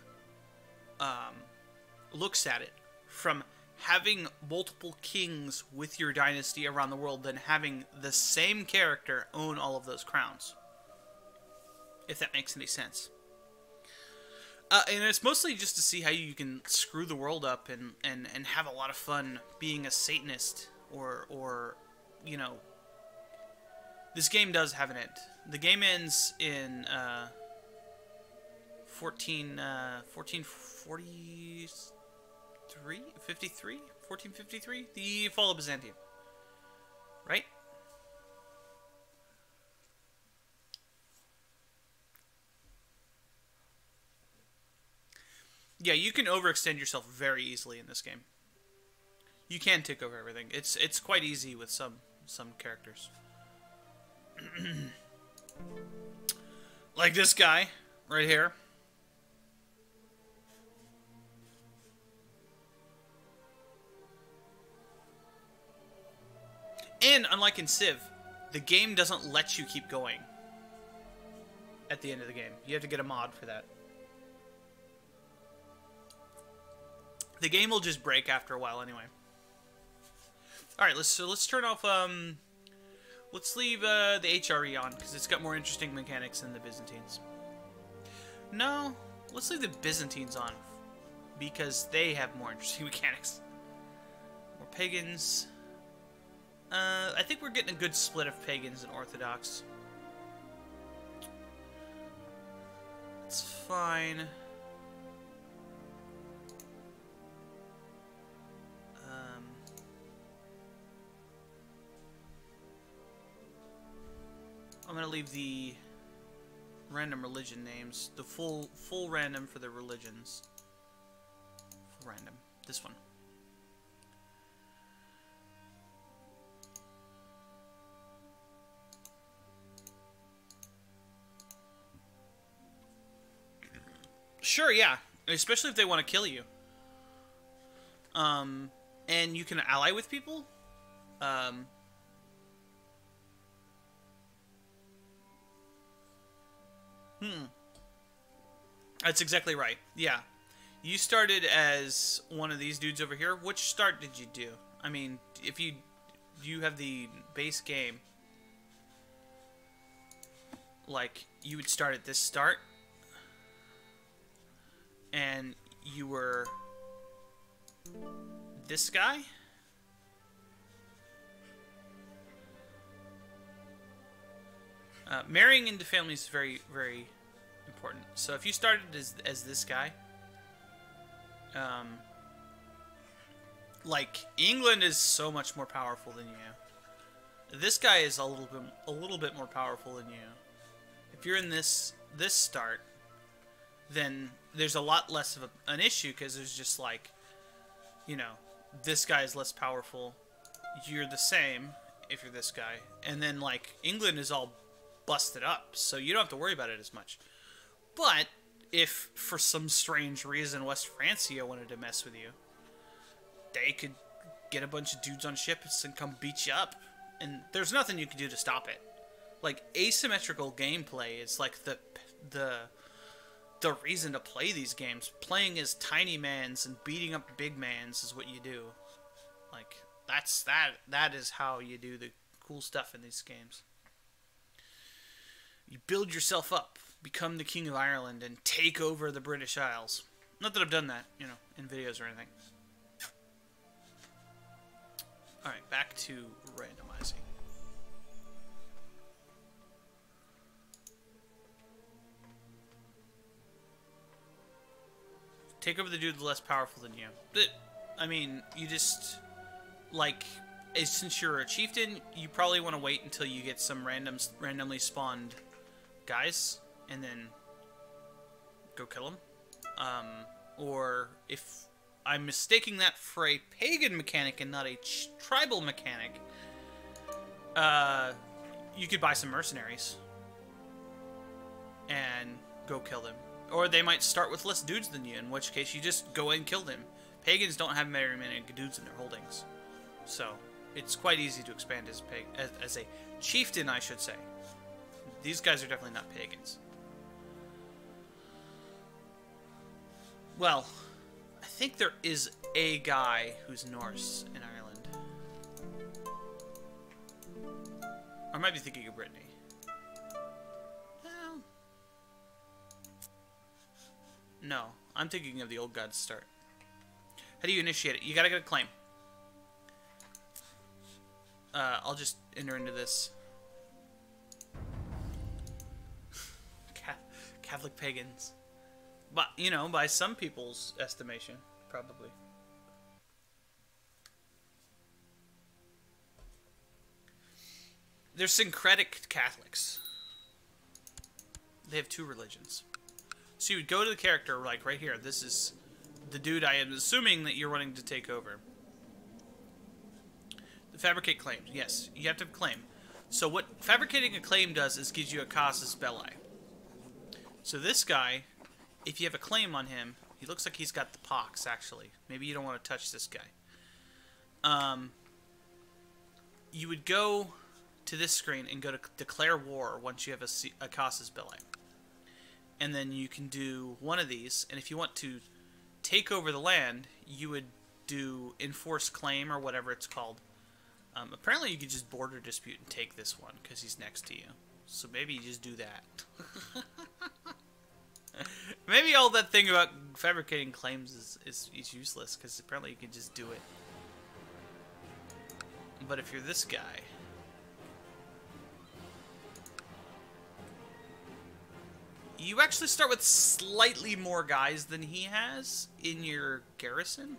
looks at it, from having multiple kings with your dynasty around the world than having the same character own all of those crowns. If that makes any sense. And it's mostly just to see how you can screw the world up and have a lot of fun being a Satanist or you know, this game does have an end. The game ends in 1453? The fall of Byzantium. Right? Yeah, you can overextend yourself very easily in this game. You can take over everything. It's quite easy with some characters. Like this guy right here. And unlike in Civ, the game doesn't let you keep going at the end of the game. You have to get a mod for that. The game will just break after a while anyway. Alright, let's turn off, let's leave the HRE on, because it's got more interesting mechanics than the Byzantines. No, let's leave the Byzantines on, because they have more interesting mechanics. More pagans. I think we're getting a good split of pagans and Orthodox. It's fine. I'm gonna leave the random religion names, the full random for the religions. Full random. This one. Sure, yeah. Especially if they want to kill you. And you can ally with people. That's exactly right. Yeah. You started as one of these dudes over here. Which start did you do? I mean, if you have the base game, like, you would start at this start, and you were this guy. Marrying into families is very, very important. So if you started as this guy, like, England is so much more powerful than you. This guy is a little bit more powerful than you. If you're in this start, then there's a lot less of an issue, because there's just like, you know, this guy is less powerful. You're the same if you're this guy, and then like England is all busted up, so you don't have to worry about it as much. But if for some strange reason West Francia wanted to mess with you, they could get a bunch of dudes on ships and come beat you up, and there's nothing you can do to stop it. Like, asymmetrical gameplay is like the reason to play these games. Playing as tiny mans and beating up big mans is what you do. Like, that is how you do the cool stuff in these games. You build yourself up, become the King of Ireland, and take over the British Isles. Not that I've done that, you know, in videos or anything. Alright, back to randomizing. Take over the dude less powerful than you. I mean, you just, like, since you're a chieftain, you probably want to wait until you get some randomly spawned guys, and then go kill them. Or if I'm mistaking that for a pagan mechanic and not a tribal mechanic, you could buy some mercenaries and go kill them. Or they might start with less dudes than you, in which case you just go and kill them. Pagans don't have very many dudes in their holdings, so it's quite easy to expand as a chieftain, I should say. These guys are definitely not pagans. Well, I think there is a guy who's Norse in Ireland. I might be thinking of Brittany. Well, no, I'm thinking of the old gods start. How do you initiate it? You gotta get a claim. I'll just enter into this. Catholic pagans. But, you know, by some people's estimation, probably. They're syncretic Catholics. They have two religions. So you would go to the character, like, right here. This is the dude I am assuming that you're wanting to take over. The fabricate claims. Yes, you have to have a claim. So what fabricating a claim does is gives you a casus belli. So this guy, if you have a claim on him, he looks like he's got the pox, actually. Maybe you don't want to touch this guy. You would go to this screen and go to Declare War once you have a casus belli. And then you can do one of these, and if you want to take over the land, you would do Enforce Claim or whatever it's called. Apparently you could just border dispute and take this one because he's next to you. So maybe you just do that. Maybe all that thing about fabricating claims is useless because apparently you can just do it. But if you're this guy... You actually start with slightly more guys than he has in your garrison.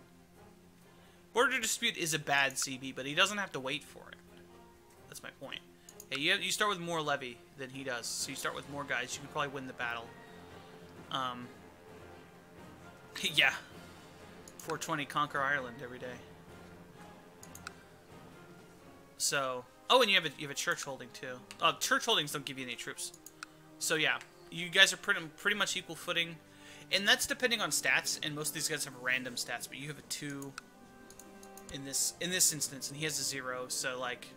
Border Dispute is a bad CB, but he doesn't have to wait for it. That's my point. Yeah, you start with more levy than he does, so you start with more guys. You can probably win the battle. Yeah. 420 conquer Ireland every day. So, oh, and you have a church holding too. Church holdings don't give you any troops. So yeah. You guys are pretty much equal footing, and that's depending on stats. And most of these guys have random stats, but you have a 2 in this instance, and he has a 0. So like,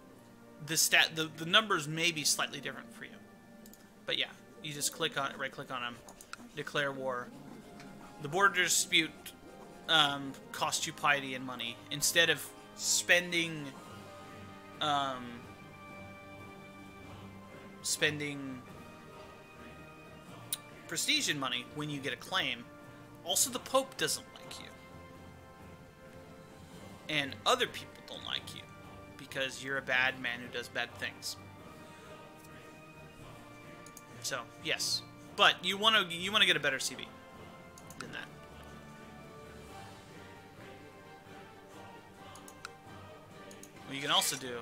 the numbers may be slightly different for you. But yeah, you just right click on him, declare war. The border dispute costs you piety and money instead of spending prestige and money when you get a claim. Also, the Pope doesn't like you. And other people don't like you. Because you're a bad man who does bad things. So, yes. But you want to get a better CB than that. What you can also do...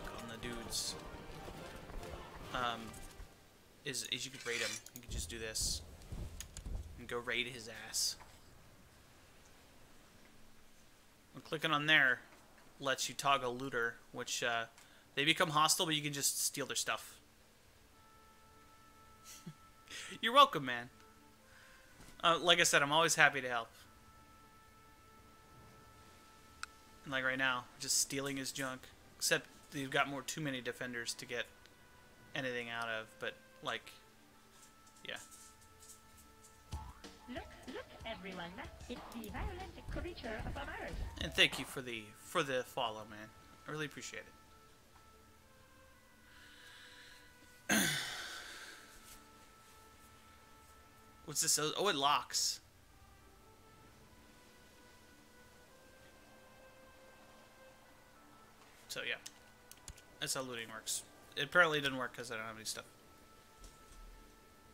Look on the dudes... is you could raid him. You could just do this and go raid his ass. And clicking on there lets you toggle looter, which they become hostile, but you can just steal their stuff. You're welcome, man. Like I said, I'm always happy to help. And like right now, just stealing his junk. Except you've got too many defenders to get anything out of, but like, yeah. Look, everyone. It's the violent creature of our earth. And thank you for the follow, man. I really appreciate it. What's this? Oh, it locks. So yeah, that's how looting works. It apparently didn't work because I don't have any stuff.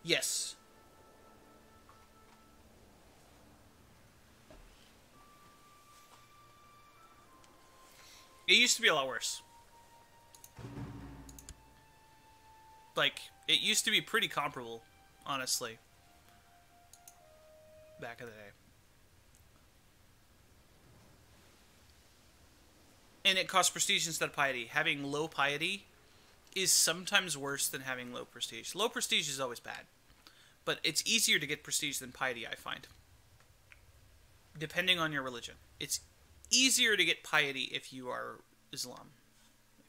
Yes. It used to be a lot worse. Like, it used to be pretty comparable, honestly. Back in the day. And it costs prestige instead of piety. Having low piety is sometimes worse than having low prestige. Low prestige is always bad. But it's easier to get prestige than piety, I find. Depending on your religion. It's easier to get piety if you are Islam.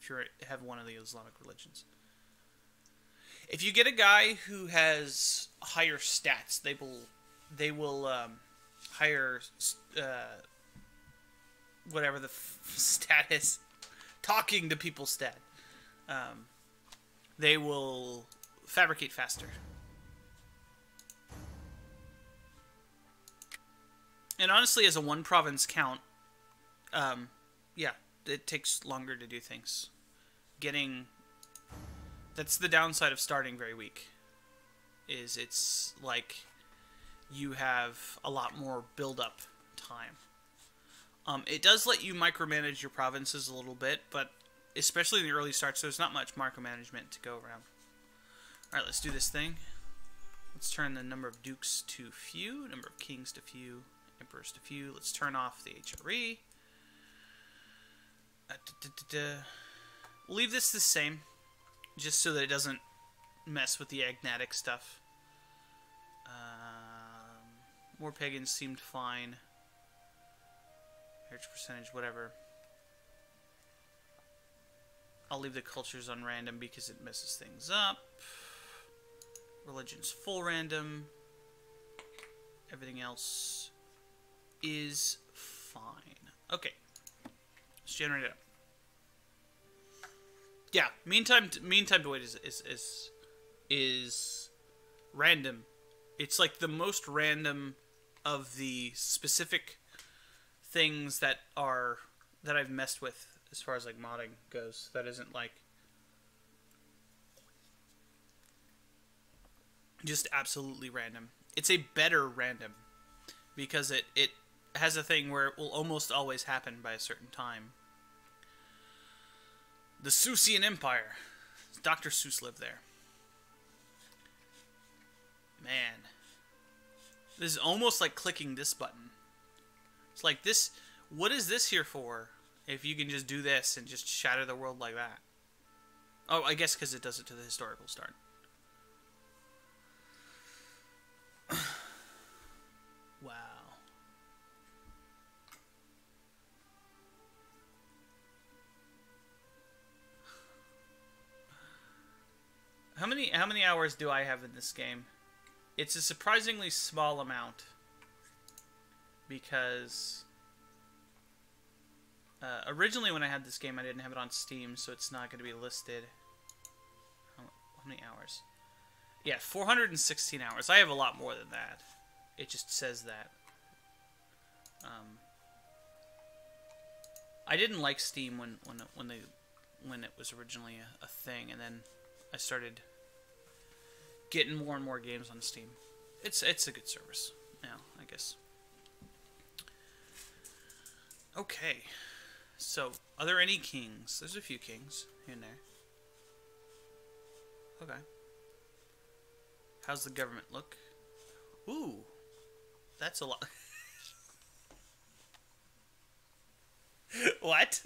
If you have one of the Islamic religions. If you get a guy who has higher stats, they will higher whatever the stat is. Talking to people's stat. They will fabricate faster. And honestly, as a one province count, yeah, it takes longer to do things. That's the downside of starting very weak. Is it's like you have a lot more build-up time. It does let you micromanage your provinces a little bit, but especially in the early starts, there's not much micromanagement to go around. Alright, let's do this thing. Let's turn the number of dukes to few, number of kings to few, emperors to few. Let's turn off the HRE. We'll leave this the same, just so that it doesn't mess with the agnatic stuff. More pagans seemed fine. Heritage percentage, whatever. I'll leave the cultures on random because it messes things up. Religion's full random. Everything else is fine. Okay. Let's generate it up. Yeah, mean time to wait is random. It's like the most random of the specific things that I've messed with as far as like modding goes. That isn't like just absolutely random. It's a better random because it has a thing where it will almost always happen by a certain time. The Seussian Empire. Dr. Seuss lived there. Man. This is almost like clicking this button. It's like this. What is this here for? If you can just do this and just shatter the world like that. Oh, I guess because it does it to the historical start. Wow. How many hours do I have in this game? It's a surprisingly small amount because originally when I had this game I didn't have it on Steam, so it's not going to be listed. How many hours? Yeah, 416 hours. I have a lot more than that. It just says that. I didn't like Steam when it was originally a thing, and then I started getting more and more games on Steam. It's a good service now, I guess. Okay, so are there any kings? There's a few kings in there. Okay. How's the government look? Ooh, that's a lot. What?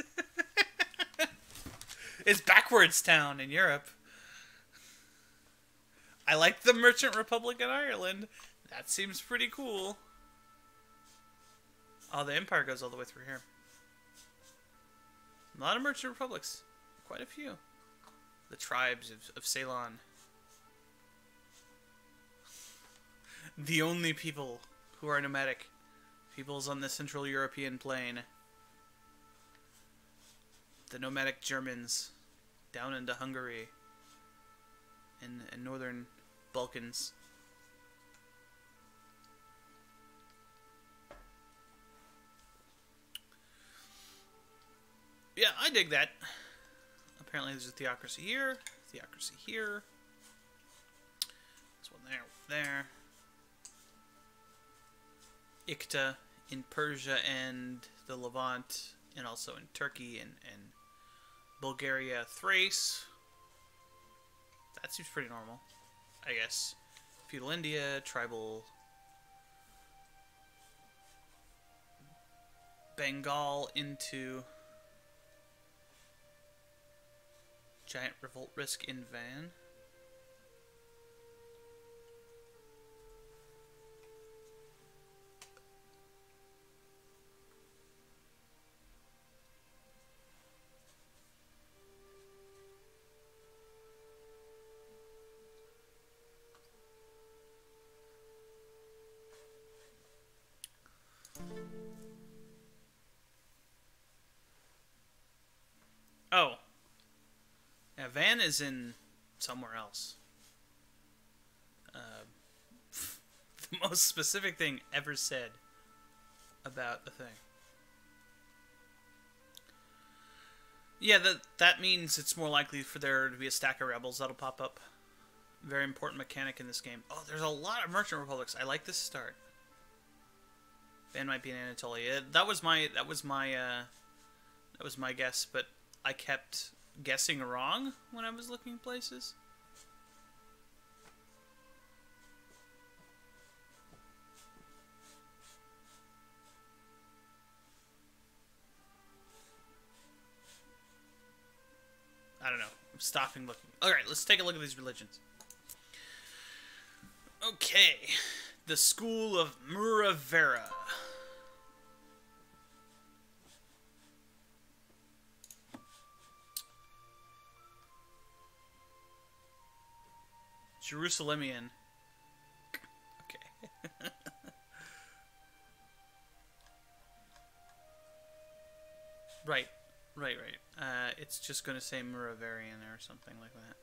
It's backwards town in Europe. I like the Merchant Republic in Ireland. That seems pretty cool. Oh, the Empire goes all the way through here. A lot of Merchant Republics. Quite a few. The tribes of Ceylon. The only people who are nomadic. Peoples on the Central European plain. The nomadic Germans. Down into Hungary. And northern Balkans. Yeah, I dig that. Apparently there's a theocracy here. Theocracy here. There's one there. Ikta in Persia and the Levant, and also in Turkey and Bulgaria, Thrace. That seems pretty normal, I guess. Feudal India, tribal Bengal into giant revolt risk in Van. Oh. Yeah, Van is in somewhere else. The most specific thing ever said about the thing. Yeah, that means it's more likely for there to be a stack of rebels that'll pop up. Very important mechanic in this game. Oh, there's a lot of merchant republics. I like this start. Van might be in Anatolia. That was my guess, but I kept guessing wrong when I was looking places. I don't know. I'm stopping looking. Alright, let's take a look at these religions. Okay. The School of Muravera. Jerusalemian. Okay. Right. Right, right. It's just going to say Muravarian or something like that.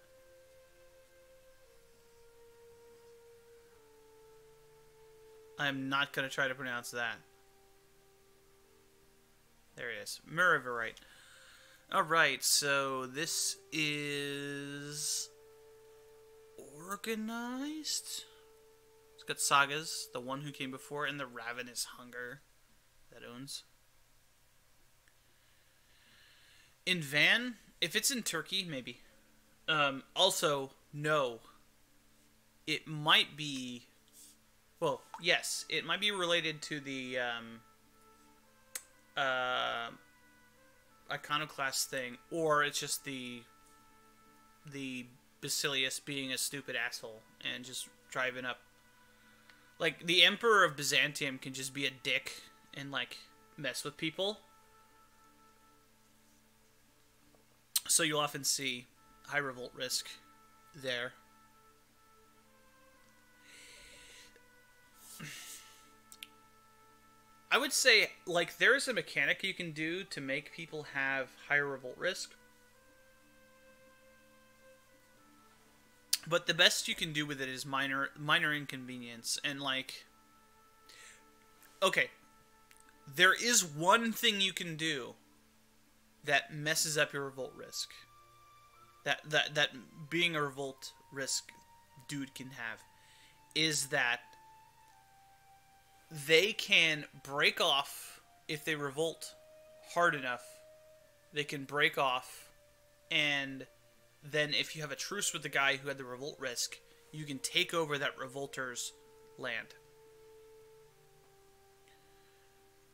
I'm not going to try to pronounce that. There it is. Muravarite. Alright, so this is organized. It's got Sagas, the one who came before, and the Ravenous Hunger that owns. In Van, if it's in Turkey, maybe. Also, no. It might be... Well, yes, it might be related to the iconoclast thing, or it's just the Basilius being a stupid asshole and just driving up. Like, the Emperor of Byzantium can just be a dick and, like, mess with people. So you'll often see high revolt risk there. I would say, like, there is a mechanic you can do to make people have higher revolt risk. But the best you can do with it is minor inconvenience. And, like... Okay. There is one thing you can do that messes up your revolt risk. That being a revolt risk dude can have. Is that they can break off if they revolt hard enough. They can break off, and then if you have a truce with the guy who had the revolt risk, you can take over that revolter's land.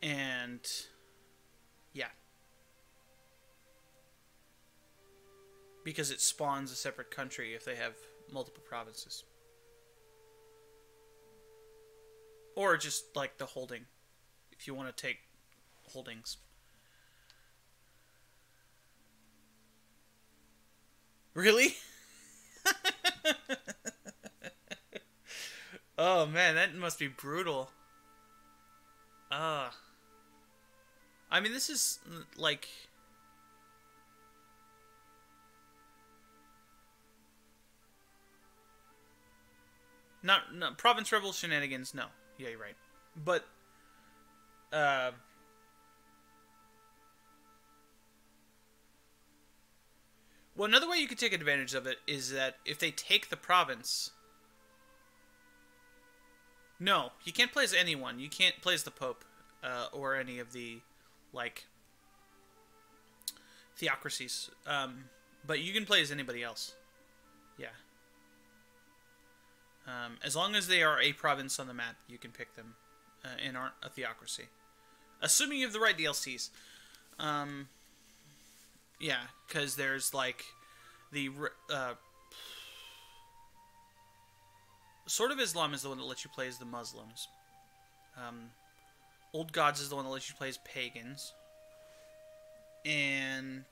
And yeah. Because it spawns a separate country if they have multiple provinces. Or just, like, the holding. If you want to take holdings. Really? Oh, man, that must be brutal. I mean, this is, like... Not province rebel shenanigans, no. Yeah, you're right. But, well, another way you could take advantage of it is that if they take the province... No, you can't play as anyone. You can't play as the Pope, or any of the, like, theocracies. But you can play as anybody else. Yeah. As long as they are a province on the map, you can pick them and aren't a theocracy. Assuming you have the right DLCs. Yeah, because there's, like, the... Sword of Islam is the one that lets you play as the Muslims. Old Gods is the one that lets you play as pagans. And...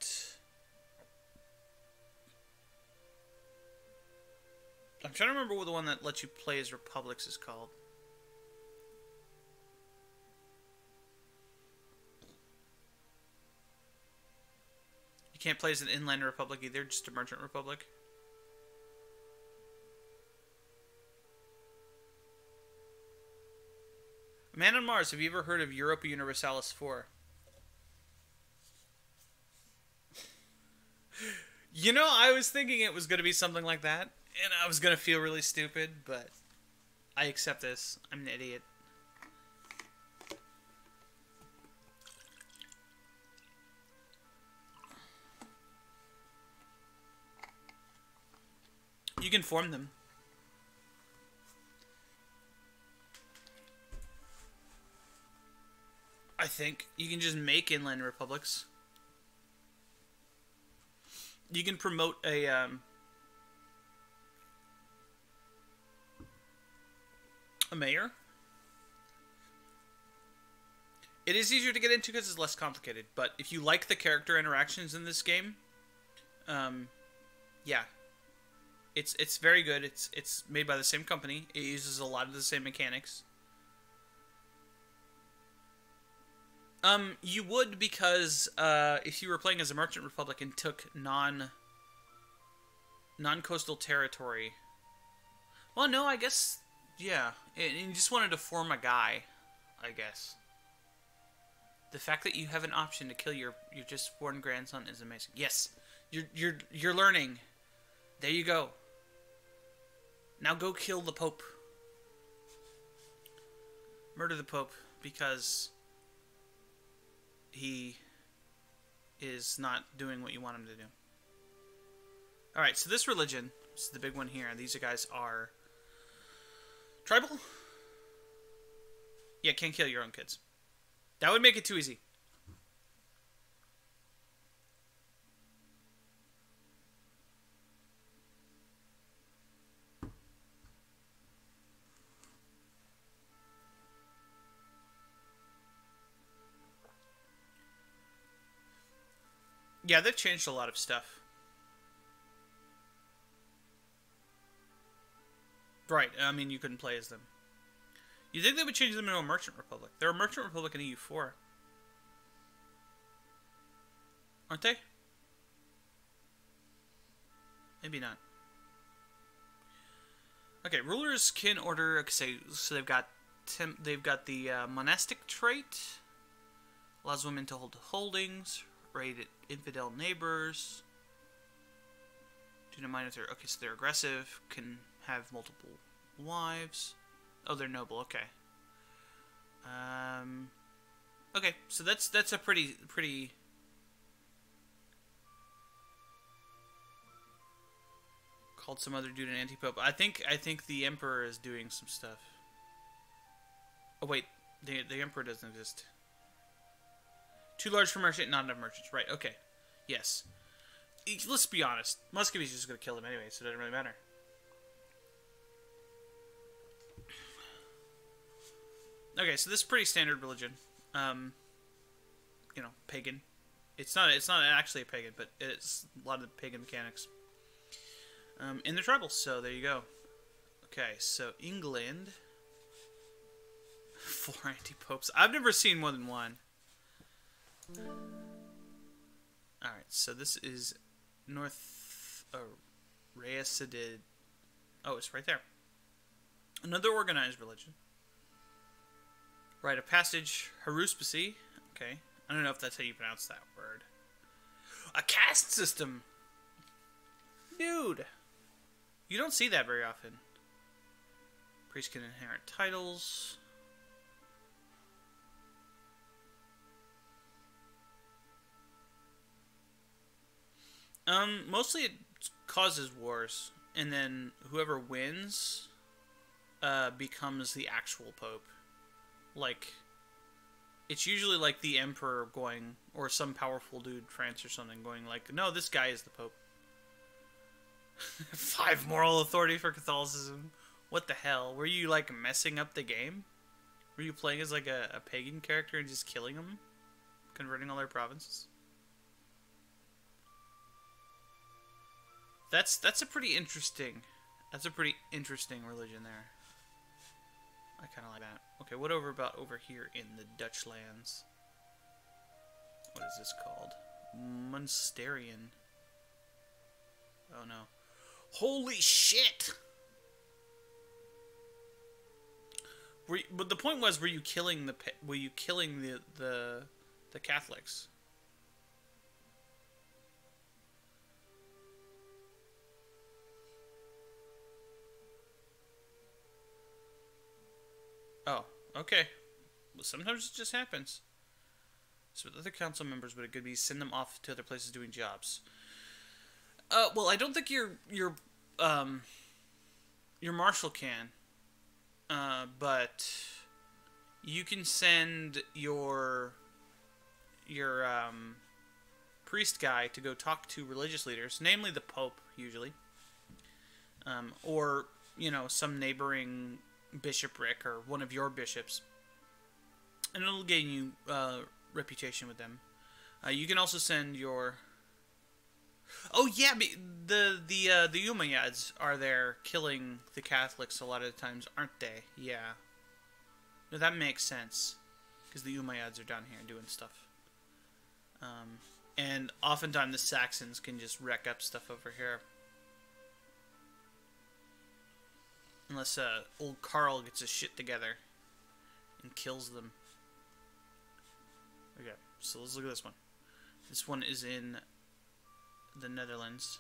I'm trying to remember what the one that lets you play as republics is called. You can't play as an inland republic either, just a merchant republic. Man on Mars, have you ever heard of Europa Universalis 4? You know, I was thinking it was going to be something like that. And I was going to feel really stupid, but I accept this. I'm an idiot. You can form them. I think. You can just make inland republics. You can promote a mayor. It is easier to get into because it's less complicated, but if you like the character interactions in this game, yeah. It's very good. It's made by the same company. It uses a lot of the same mechanics. You would, because if you were playing as a Merchant Republic and took non-coastal territory. Well, no, I guess, yeah. And you just wanted to form a guy, I guess. The fact that you have an option to kill your just born grandson is amazing. Yes, you're learning. There you go. Now go kill the Pope. Murder the Pope because he is not doing what you want him to do. Alright, so this religion, this is the big one here. These guys are tribal? Yeah, can't kill your own kids. That would make it too easy. Yeah, they've changed a lot of stuff. Right, I mean, you couldn't play as them. You'd think they would change them into a Merchant Republic. They're a Merchant Republic in EU4. Aren't they? Maybe not. Okay, rulers can order. Okay, so they've got the monastic trait. Allows women to hold holdings. Raid infidel neighbors. Do not mind if they're okay. So they're aggressive. Can have multiple wives. Oh, they're noble. Okay. Okay, so that's a pretty. Called some other dude an anti-pope. I think the emperor is doing some stuff. Oh wait, the emperor doesn't exist. Too large for merchant, not enough merchants. Right? Okay. Yes. Let's be honest. Muscovy's just gonna kill him anyway, so it doesn't really matter. Okay, so this is pretty standard religion. You know, pagan. It's not actually a pagan, but it's a lot of the pagan mechanics. In the tribals, so there you go. Okay, so England. 4 anti-popes. I've never seen more than one. Alright, so this is North Rhea-Cedid. Oh, it's right there. Another organized religion. Rite of passage, haruspicy. Okay, I don't know if that's how you pronounce that word. A caste system! Dude! You don't see that very often. Priests can inherit titles. Mostly it causes wars, and then whoever wins becomes the actual pope. Like, it's usually like the emperor going, or some powerful dude, France or something, going like, no, this guy is the pope. 5 moral authority for Catholicism. What the hell? Were you like messing up the game? Were you playing as like a pagan character and just killing them? Converting all their provinces? That's a pretty interesting. That's a pretty interesting religion there. I kind of like that. Okay, what about over here in the Dutch lands? What is this called? Munsterian. Oh no. Holy shit! But the point was, were you killing the Catholics? Oh, okay. Well, sometimes it just happens. So with other council members, but it could be send them off to other places doing jobs. Well, I don't think your marshal can. But you can send your priest guy to go talk to religious leaders, namely the Pope, usually. Or, you know, some neighboring bishopric or one of your bishops. And it'll gain you reputation with them. You can also send your... Oh yeah, the Umayyads are there killing the Catholics a lot of the times, aren't they? Yeah. No, that makes sense. Because the Umayyads are down here doing stuff. And oftentimes the Saxons can just wreck up stuff over here. Unless old Carl gets his shit together and kills them. Okay, so let's look at this one. This one is in the Netherlands.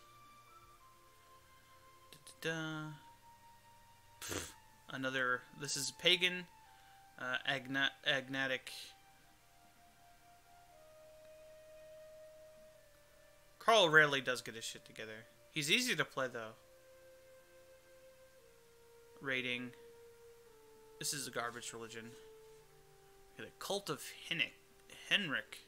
Another. This is pagan, agnatic. Carl rarely does get his shit together. He's easy to play though. Rating. This is a garbage religion. The cult of Henrik.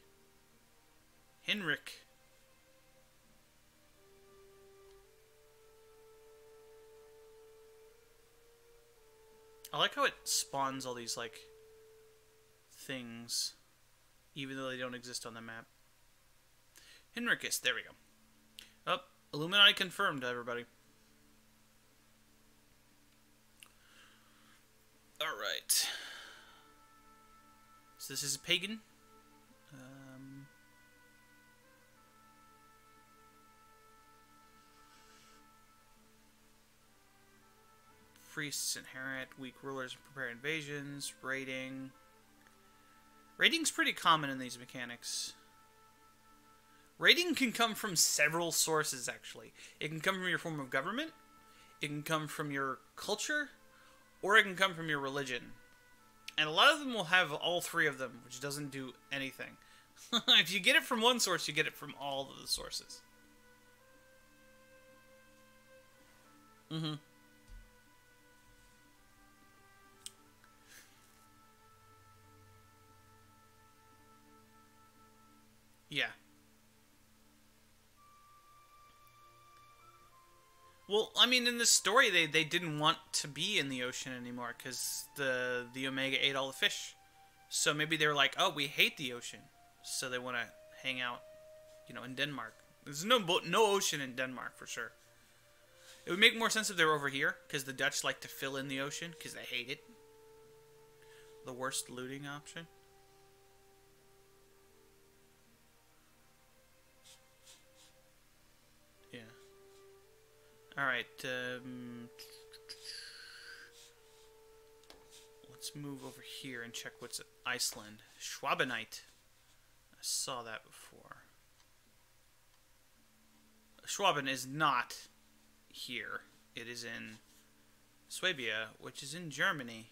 I like how it spawns all these, like, things, even though they don't exist on the map. Henricus, there we go. Oh, Illuminati confirmed, everybody. Alright. So this is a pagan. Priests inherit, weak rulers prepare invasions, raiding. Raiding's pretty common in these mechanics. Raiding can come from several sources, actually. It can come from your form of government, it can come from your culture, or it can come from your religion. And a lot of them will have all three of them, which doesn't do anything. If you get it from one source, you get it from all of the sources. Yeah. Well, I mean, in this story, they didn't want to be in the ocean anymore because the Omega ate all the fish. So maybe they were like, oh, we hate the ocean. So they want to hang out, you know, in Denmark. There's no ocean in Denmark, for sure. It would make more sense if they were over here because the Dutch like to fill in the ocean because they hate it. The worst looting option. Yeah. Alright, let's move over here and check what's at Iceland. Schwabenite. I saw that before. Schwaben is not here. It is in Swabia, which is in Germany.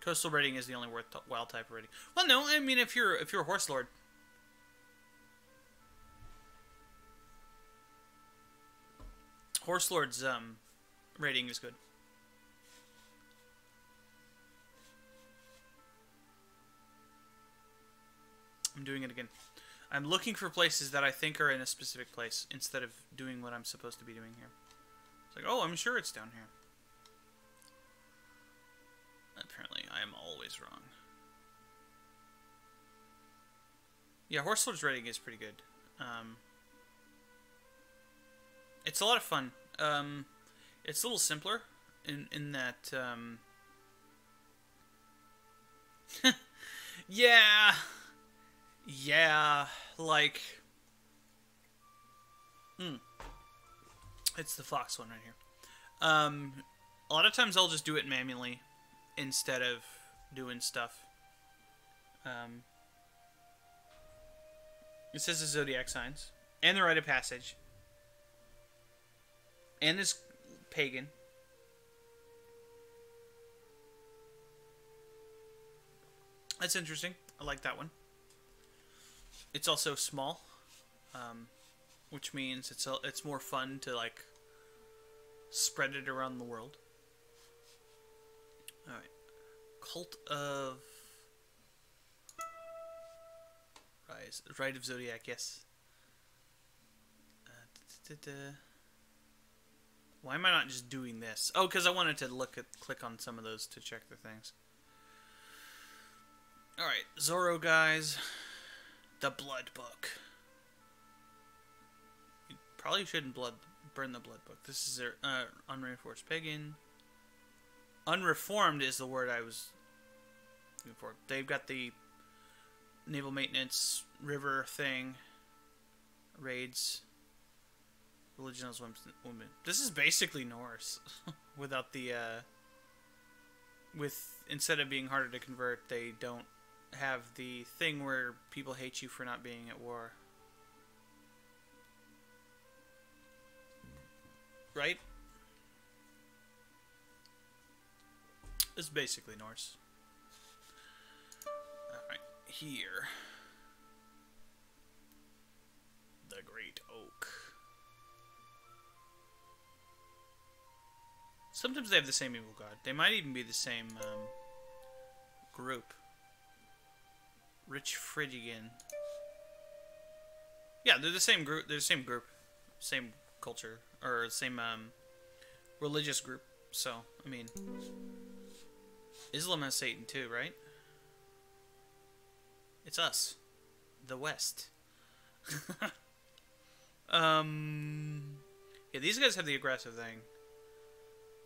Coastal rating is the only wild type rating. Well, no, I mean if you're a horse lord. Horse Lord's rating is good. I'm doing it again. I'm looking for places that I think are in a specific place instead of doing what I'm supposed to be doing here. It's like, oh, I'm sure it's down here. Apparently, I am always wrong. Yeah, Horse Lord's rating is pretty good. It's a lot of fun. It's a little simpler in that, yeah, like, it's the fox one right here. A lot of times I'll just do it manually instead of doing stuff. It says the zodiac signs and the rite of passage. And this pagan. That's interesting. I like that one. It's also small, which means it's more fun to like spread it around the world. All right, Cult of Rite of Zodiac. Yes. Why am I not just doing this? Oh, because I wanted to click on some of those to check the things. Alright, Zorro, guys. The Blood Book. Probably shouldn't burn the blood book. This is their unreinforced pagan. Unreformed is the word I was looking for. They've got the naval maintenance river thing, raids, religion as women. This is basically Norse, without the instead of being harder to convert, they don't have the thing where people hate you for not being at war. Right? It's basically Norse. Alright, here. The Great Oak. Sometimes they have the same evil god. They might even be the same group. Rich Phrygian. Yeah, they're the same group. They're the same group. Same culture. Or same religious group. So, I mean... Islam has Satan too, right? It's us. The West. Yeah, these guys have the aggressive thing.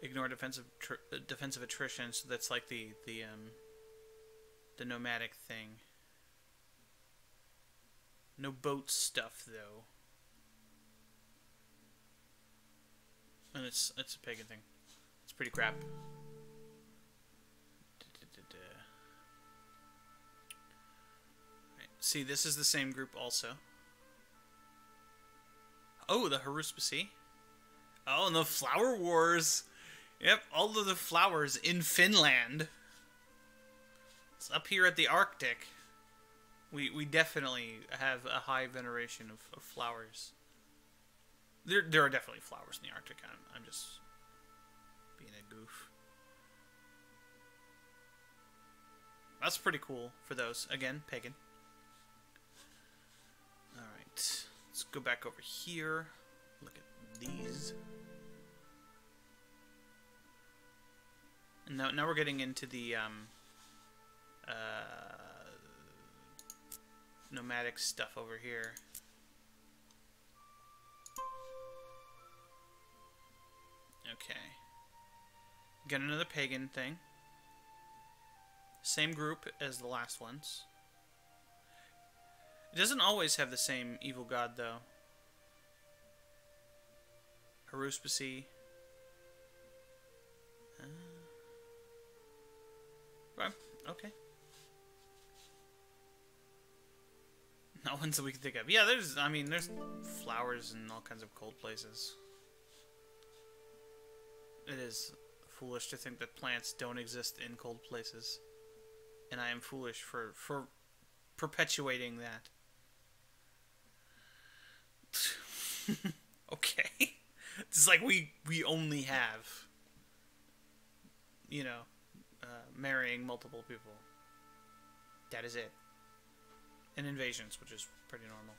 Ignore defensive attrition, so that's like the nomadic thing. No boat stuff though. And it's a pagan thing. It's pretty crap. Right. See, this is the same group also. Oh, the Haruspisi. Oh, and the Flower Wars. Yep, all of the flowers in Finland. It's up here at the Arctic. We definitely have a high veneration of flowers. There are definitely flowers in the Arctic. I'm just being a goof. That's pretty cool for those. Again, pagan. Alright. Let's go back over here. Look at these. And now we're getting into the nomadic stuff over here. Okay. Got another pagan thing. Same group as the last ones. It doesn't always have the same evil god, though. Haruspisi. Okay. Not ones that we can think of. Yeah, there's flowers in all kinds of cold places. It is foolish to think that plants don't exist in cold places. And I am foolish for perpetuating that. Okay. It's like we only have, marrying multiple people. That is it. And invasions, which is pretty normal.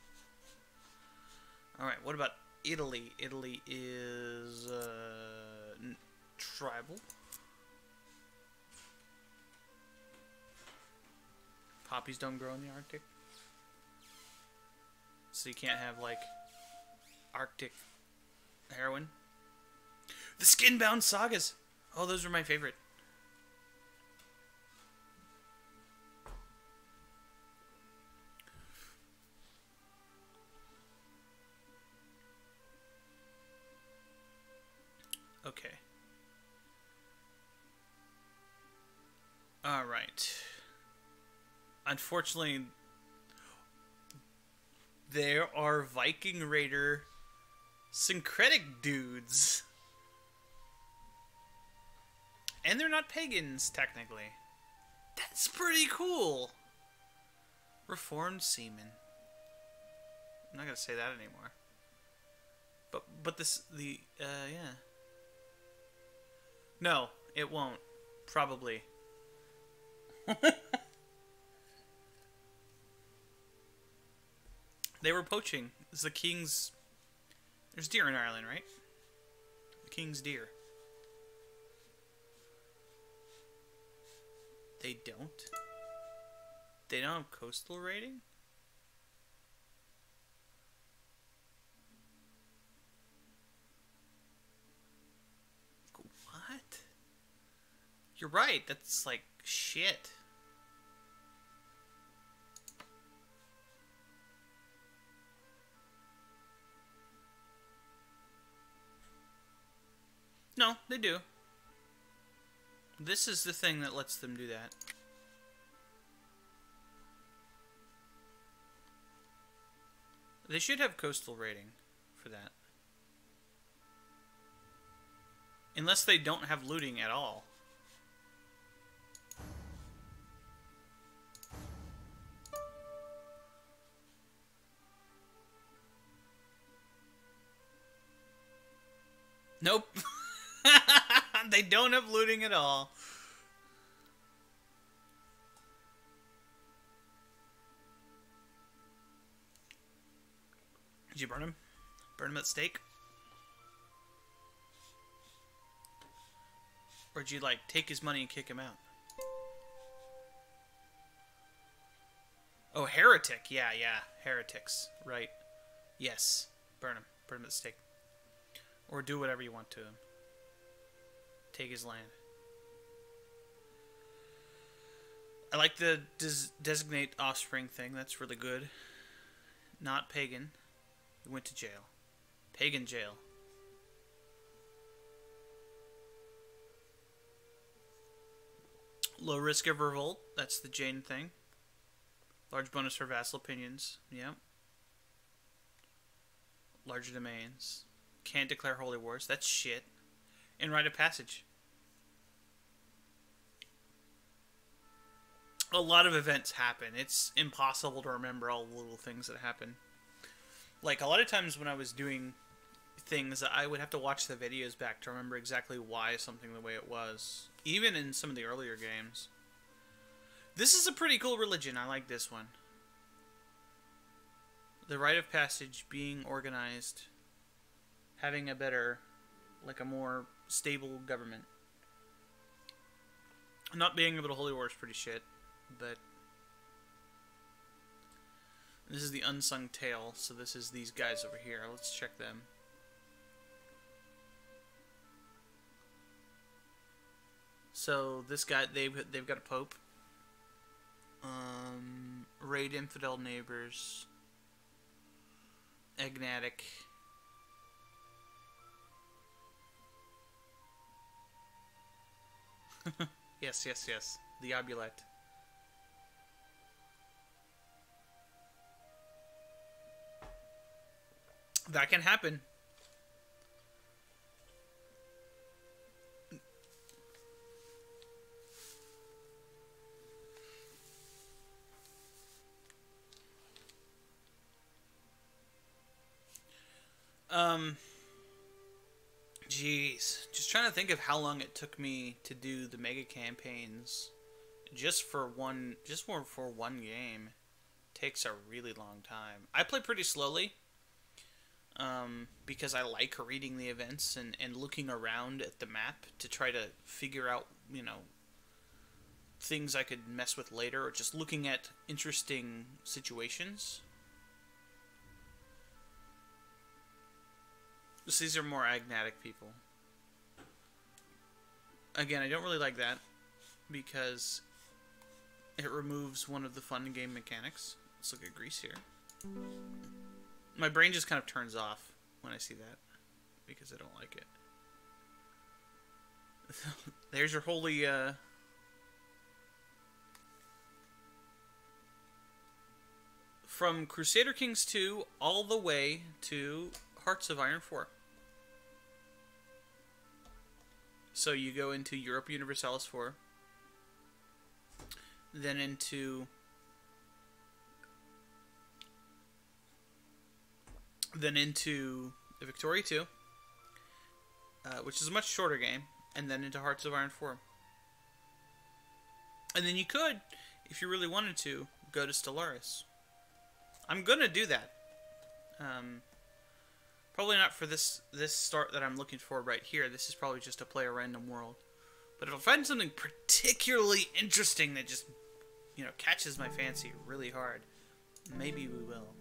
Alright, what about Italy? Italy is tribal. Poppies don't grow in the Arctic. So you can't have, like, Arctic heroin. The Skin-Bound Sagas! Oh, those were my favorite. Okay. Alright. Unfortunately, there are Viking Raider syncretic dudes. And they're not pagans, technically. That's pretty cool. Reformed seamen. I'm not gonna say that anymore. But yeah. No, it won't. Probably. They were poaching. It's the king's... There's deer in Ireland, right? The king's deer. They don't? They don't have coastal raiding? You're right. That's like shit. No, they do. This is the thing that lets them do that. They should have coastal rating for that. Unless they don't have looting at all. Nope. They don't have looting at all. Did you burn him? Burn him at stake? Or did you, like, take his money and kick him out? Oh, heretic. Yeah, yeah. Heretics. Right. Yes. Burn him. Burn him at stake. Or do whatever you want to him. Take his land. I like the designate offspring thing. That's really good. Not pagan. He went to jail. Pagan jail. Low risk of revolt. That's the Jane thing. Large bonus for vassal opinions. Yep. Larger domains. Can't declare holy wars. That's shit. And rite of passage. A lot of events happen. It's impossible to remember all the little things that happen. Like, a lot of times when I was doing things, I would have to watch the videos back to remember exactly why something the way it was. Even in some of the earlier games. This is a pretty cool religion. I like this one. The rite of passage, being organized, having a better, like a more stable government. Not being able to holy war is pretty shit, but this is the unsung tale, so this is these guys over here. Let's check them. So this guy, they've got a pope. Raid infidel neighbors. Agnatic. Yes, yes, yes. The obulette. That can happen. Jeez. Just trying to think of how long it took me to do the mega campaigns just for one game. Takes a really long time. I play pretty slowly. Because I like reading the events and looking around at the map to try to figure out, you know, things I could mess with later, or just looking at interesting situations. So these are more agnatic people. Again, I don't really like that because it removes one of the fun game mechanics. Let's look at Greece here. My brain just kind of turns off when I see that because I don't like it. There's your holy from Crusader Kings 2 all the way to Hearts of Iron 4. So you go into Europa Universalis 4, then into the Victoria 2, which is a much shorter game, and then into Hearts of Iron 4. And then you could, if you really wanted to, go to Stellaris. I'm gonna do that. Probably not for this start that I'm looking for right here. This is probably just to play a random world. But if I find something particularly interesting that just, you know, catches my fancy really hard, maybe we will.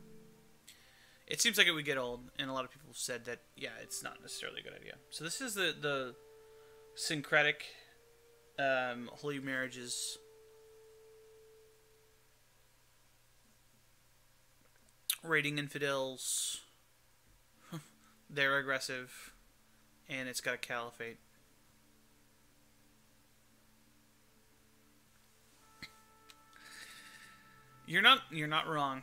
It seems like it would get old, and a lot of people have said that, yeah, it's not necessarily a good idea. So this is the syncretic Holy marriages. Raiding infidels. They're aggressive. And it's got a caliphate. You're not wrong.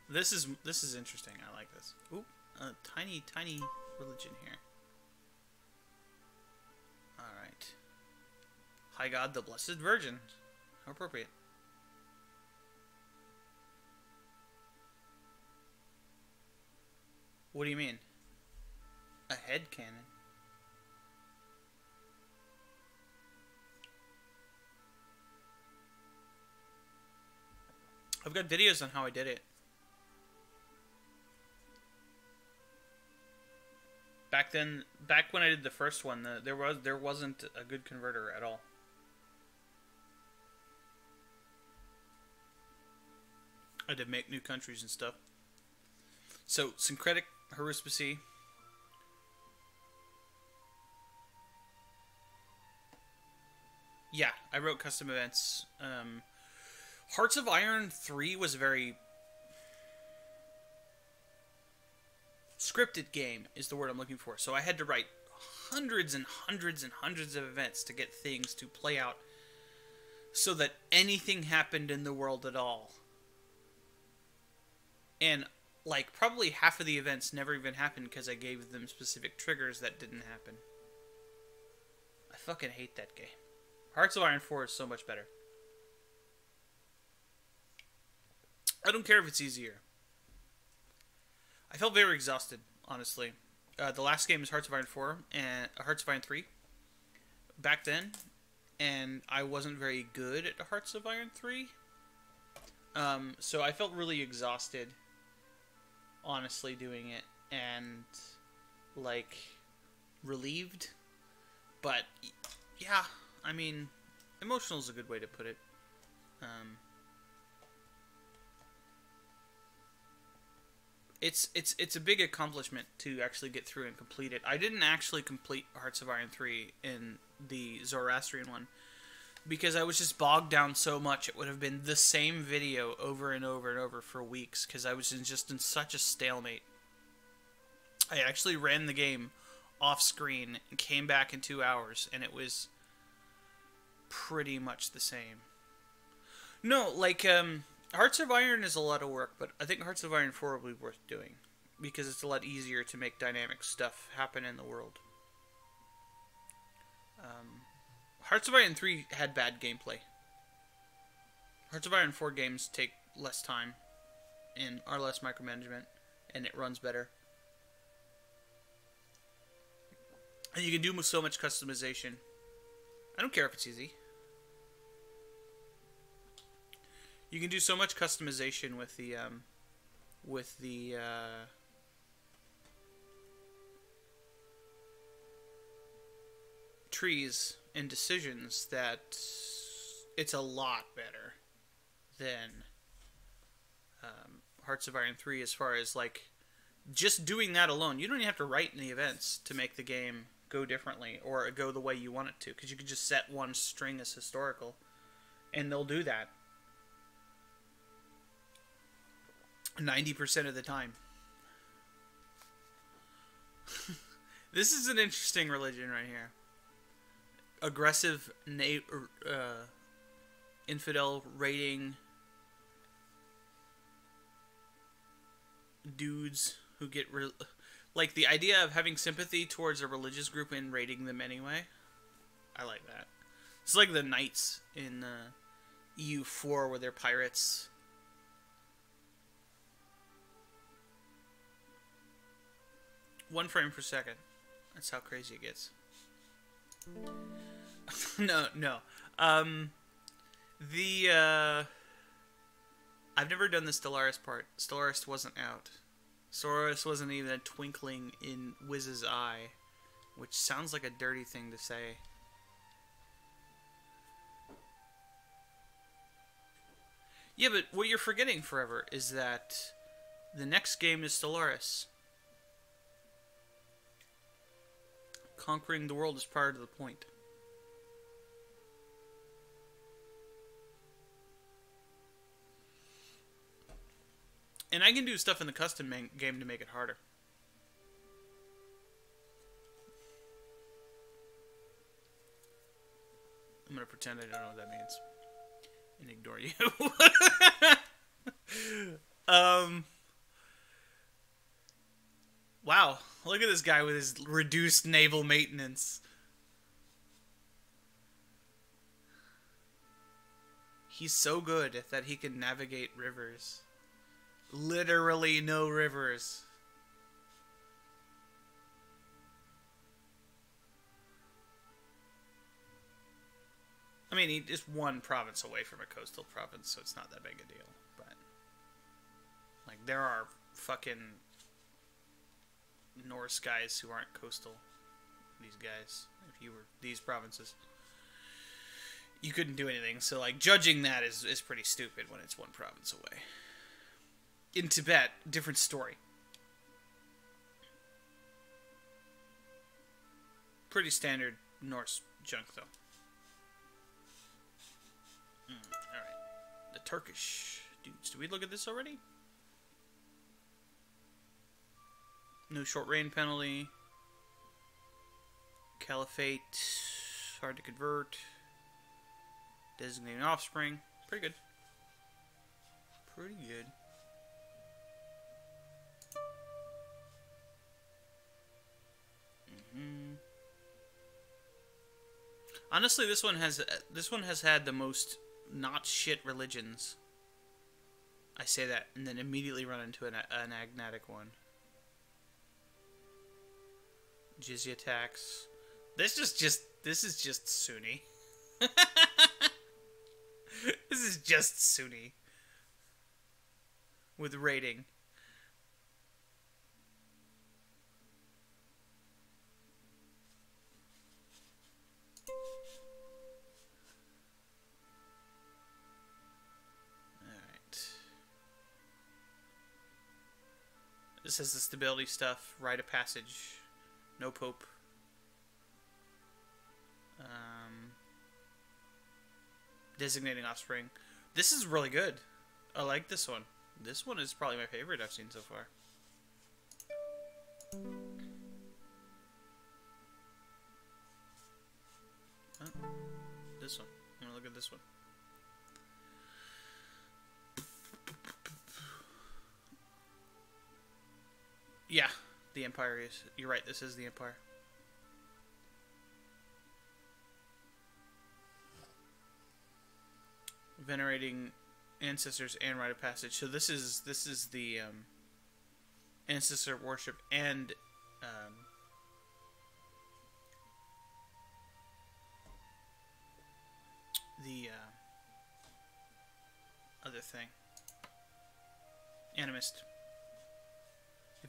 This is interesting. I like this. Ooh, a tiny religion here. All right. High God, the Blessed Virgin. How appropriate. What do you mean? A head cannon. I've got videos on how I did it. Back when I did the first one, there wasn't a good converter at all. I had to make new countries and stuff. So, syncretic haruspicy. Yeah, I wrote custom events. Hearts of Iron 3 was a very scripted game, is the word I'm looking for. So I had to write hundreds and hundreds and hundreds of events to get things to play out so that anything happened in the world at all. And, like, probably half of the events never even happened because I gave them specific triggers that didn't happen. I fucking hate that game. Hearts of Iron 4 is so much better. I don't care if it's easier. I felt very exhausted, honestly. The last game is Hearts of Iron 4 and Hearts of Iron 3 back then, and I wasn't very good at Hearts of Iron 3. So I felt really exhausted, honestly, doing it, and, like, relieved. But, yeah, I mean, emotional is a good way to put it. It's a big accomplishment to actually get through and complete it. I didn't actually complete Hearts of Iron 3 in the Zoroastrian one because I was just bogged down so much. It would have been the same video over and over and over for weeks because I was just in such a stalemate. I actually ran the game off screen and came back in 2 hours, and it was pretty much the same. No, like, Hearts of Iron is a lot of work, but I think Hearts of Iron 4 will be worth doing because it's a lot easier to make dynamic stuff happen in the world. Hearts of Iron 3 had bad gameplay. Hearts of Iron 4 games take less time and are less micromanagement, and it runs better. And you can do so much customization. I don't care if it's easy. You can do so much customization with the trees and decisions that it's a lot better than Hearts of Iron 3 as far as, like, just doing that alone. You don't even have to write any events to make the game go differently or go the way you want it to, because you can just set one string as historical and they'll do that 90% of the time. This is an interesting religion right here. Aggressive infidel raiding dudes who get like the idea of having sympathy towards a religious group and raiding them anyway. I like that. It's like the knights in EU4 where they're pirates. One frame per second. That's how crazy it gets. No. I've never done the Stellaris part. Stellaris wasn't out. Stellaris wasn't even a twinkling in Wiz's eye, which sounds like a dirty thing to say. Yeah, but what you're forgetting forever is that the next game is Stellaris. Conquering the world is part of the point. And I can do stuff in the custom game to make it harder. I'm gonna pretend I don't know what that means. And ignore you. Wow. Look at this guy with his reduced naval maintenance. He's so good that he can navigate rivers. Literally no rivers. I mean, he is one province away from a coastal province, so it's not that big a deal. But, like, there are fucking Norse guys who aren't coastal. These guys, if you were these provinces, you couldn't do anything. So, like, judging that is pretty stupid when it's one province away. In Tibet, different story. Pretty standard Norse junk, though. Alright. The Turkish dudes. Did we look at this already? No short rain penalty. Caliphate. Hard to convert. Designating offspring. Pretty good. Pretty good. Honestly, this one has had the most not shit religions. I say that and then immediately run into an agnatic one. Jizya tax. This is just Sunni. This is just Sunni with rating. This has the stability stuff, rite of passage, no pope. Designating offspring. This is really good. I like this one. This one is probably my favorite I've seen so far. Oh, this one. I'm gonna look at this one. Yeah, the Empire is. You're right, this is the Empire. Venerating ancestors and rite of passage. So this is the ancestor worship and the other thing. Animist.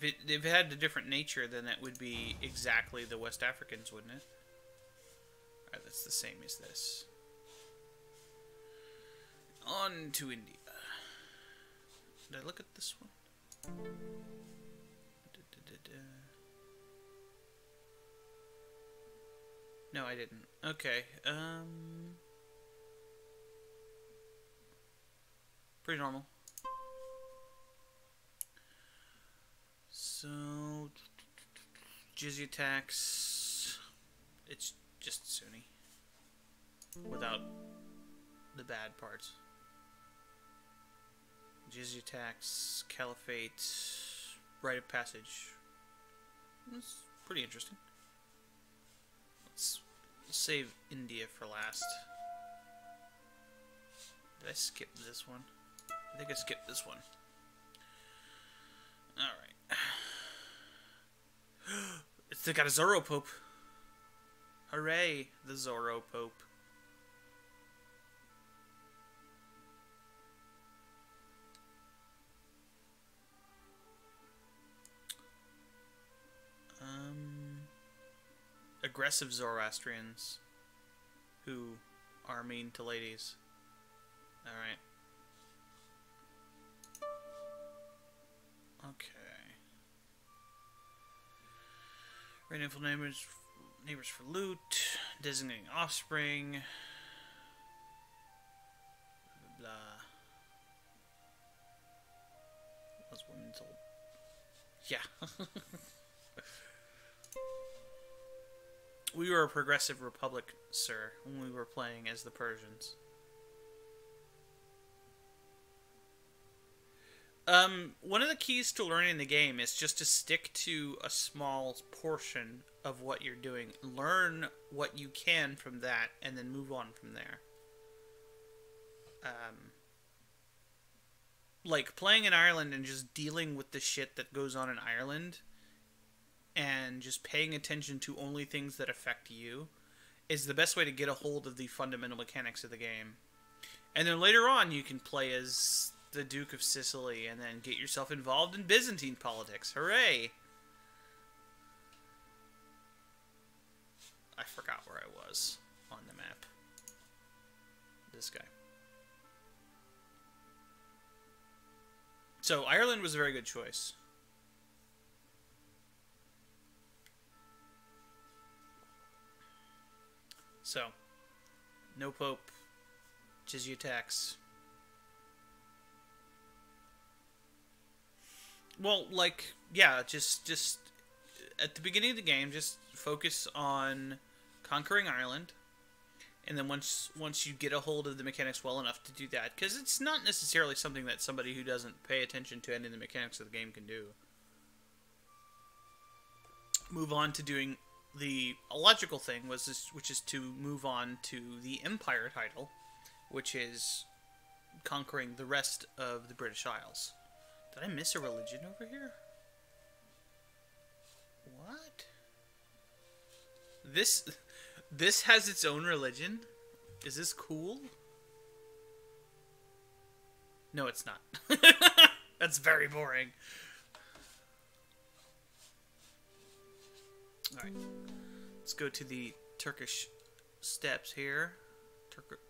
If it had a different nature, then that would be exactly the West Africans, wouldn't it? Alright, that's the same as this. On to India. Did I look at this one? No, I didn't. Okay, pretty normal. So, jizya tax, it's just Sunni, without the bad parts. Jizya tax, caliphate, rite of passage. That's pretty interesting. Let's save India for last. Did I skip this one? I think I skipped this one. Alright. They got a Zorro Pope. Hooray, the Zorro Pope. Aggressive Zoroastrians who are mean to ladies. Alright. Okay. Rainful neighbors for loot. Designating offspring. Blah, blah, blah. Yeah. We were a progressive republic, sir, when we were playing as the Persians. One of the keys to learning the game is just to stick to a small portion of what you're doing. Learn what you can from that, and then move on from there. Like, playing in Ireland and just dealing with the shit that goes on in Ireland, and just paying attention to only things that affect you, is the best way to get a hold of the fundamental mechanics of the game. And then later on, you can play as the Duke of Sicily, and then get yourself involved in Byzantine politics. Hooray! I forgot where I was on the map. This guy. So, Ireland was a very good choice. So, no Pope, jizya tax. Well, like, yeah, just at the beginning of the game, just focus on conquering Ireland, and then once you get a hold of the mechanics well enough to do that, because it's not necessarily something that somebody who doesn't pay attention to any of the mechanics of the game can do. Move on to doing the logical thing, which is to move on to the Empire title, which is conquering the rest of the British Isles. Did I miss a religion over here? What? This has its own religion? Is this cool? No, it's not. That's very boring. Alright. Let's go to the Turkish steppes here.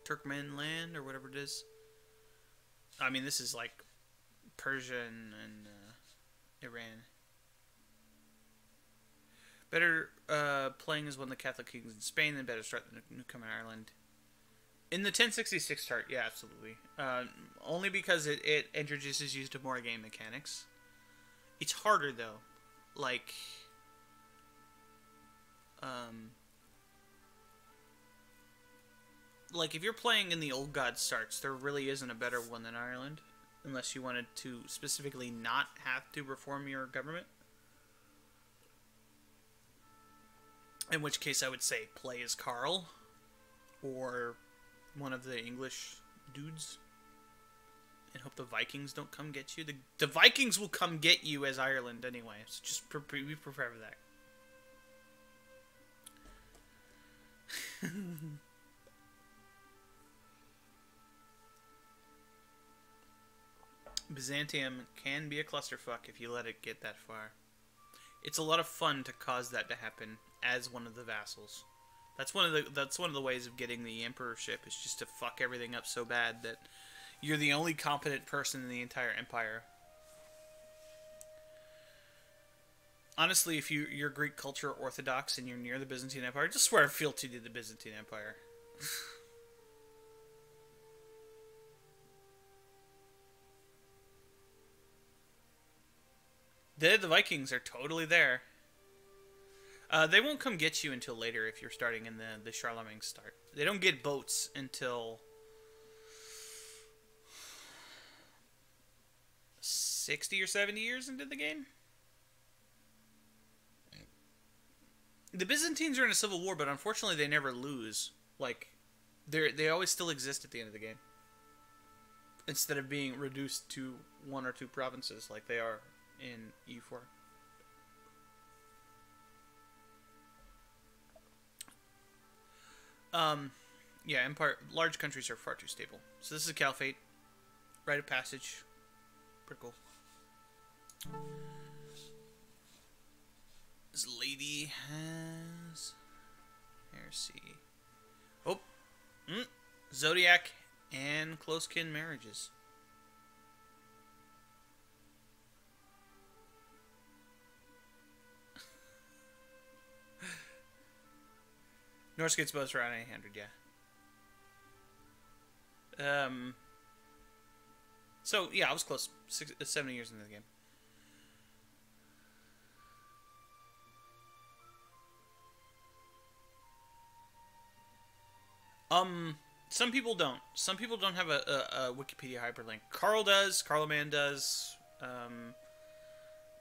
Turkmen land, or whatever it is. I mean, this is like Persia and Iran. Better playing as one of the Catholic kings in Spain than better start than newcomer in Ireland. In the 1066 start, yeah, absolutely. Only because it introduces you to more game mechanics. It's harder, though. Like, if you're playing in the Old God starts, there really isn't a better one than Ireland. Unless you wanted to specifically not have to reform your government. In which case I would say play as Carl. Or one of the English dudes. And hope the Vikings don't come get you. The Vikings will come get you as Ireland anyway. So just we prepare for that. Byzantium can be a clusterfuck if you let it get that far. It's a lot of fun to cause that to happen as one of the vassals. That's one of the ways of getting the emperorship, is just to fuck everything up so bad that you're the only competent person in the entire empire. Honestly, if you're Greek culture Orthodox and you're near the Byzantine Empire, just swear fealty to the Byzantine Empire. The Vikings are totally there. They won't come get you until later if you're starting in the Charlemagne start. They don't get boats until 60 or 70 years into the game. The Byzantines are in a civil war, but unfortunately they never lose. Like, they always still exist at the end of the game. Instead of being reduced to 1 or 2 provinces like they are in E4. Yeah, empire, large countries are far too stable. So this is a caliphate, rite of passage, pretty cool. This lady has heresy. Oh, zodiac and close kin marriages. Norse gets both around 800, yeah. So, yeah, I was close. 70 years into the game. Some people don't. Some people don't have a Wikipedia hyperlink. Carl does. Carloman does.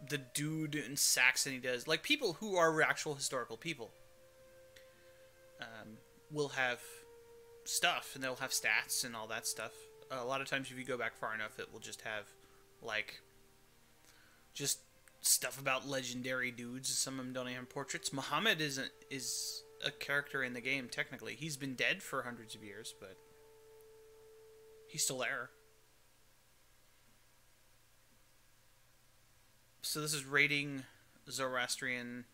The dude in Saxony does. Like, people who are actual historical people will have stuff, and they'll have stats and all that stuff. A lot of times, if you go back far enough, it will just have, like, just stuff about legendary dudes. Some of them don't even have portraits. Muhammad is a character in the game, technically. He's been dead for hundreds of years, but he's still there. So this is raiding Zoroastrian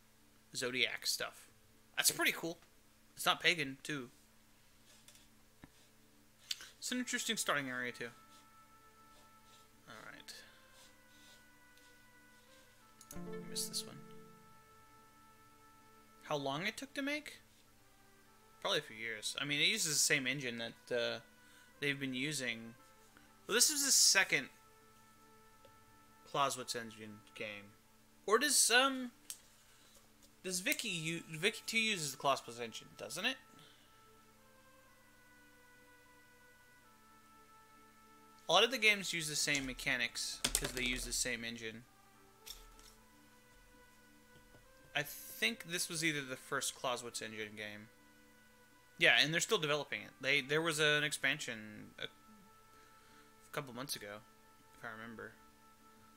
Zodiac stuff. That's pretty cool. It's not pagan, too. It's an interesting starting area, too. Alright. I missed this one. How long it took to make? Probably a few years. I mean, it uses the same engine that they've been using. Well, this is the second Clausewitz engine game. Or does Vicky 2 uses the Clausewitz engine, doesn't it? A lot of the games use the same mechanics because they use the same engine. I think this was either the first Clausewitz engine game. Yeah, and they're still developing it. There was an expansion a couple months ago, if I remember.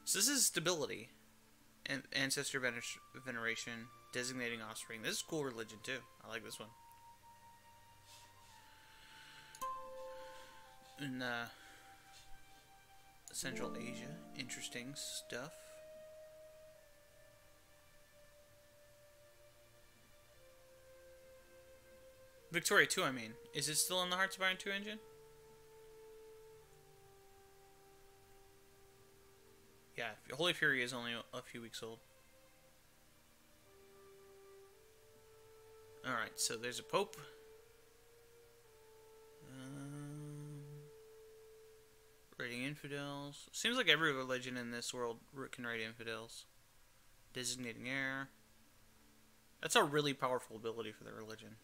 So this is stability, and ancestor veneration, designating offspring. This is cool religion too. I like this one. In Central Asia, interesting stuff. Victoria 2, I mean. Is it still in the Hearts of Iron 2 engine? Yeah, Holy Fury is only a few weeks old. Alright, so there's a Pope. Raiding infidels. Seems like every religion in this world can raid infidels. Designating heir. That's a really powerful ability for the religion.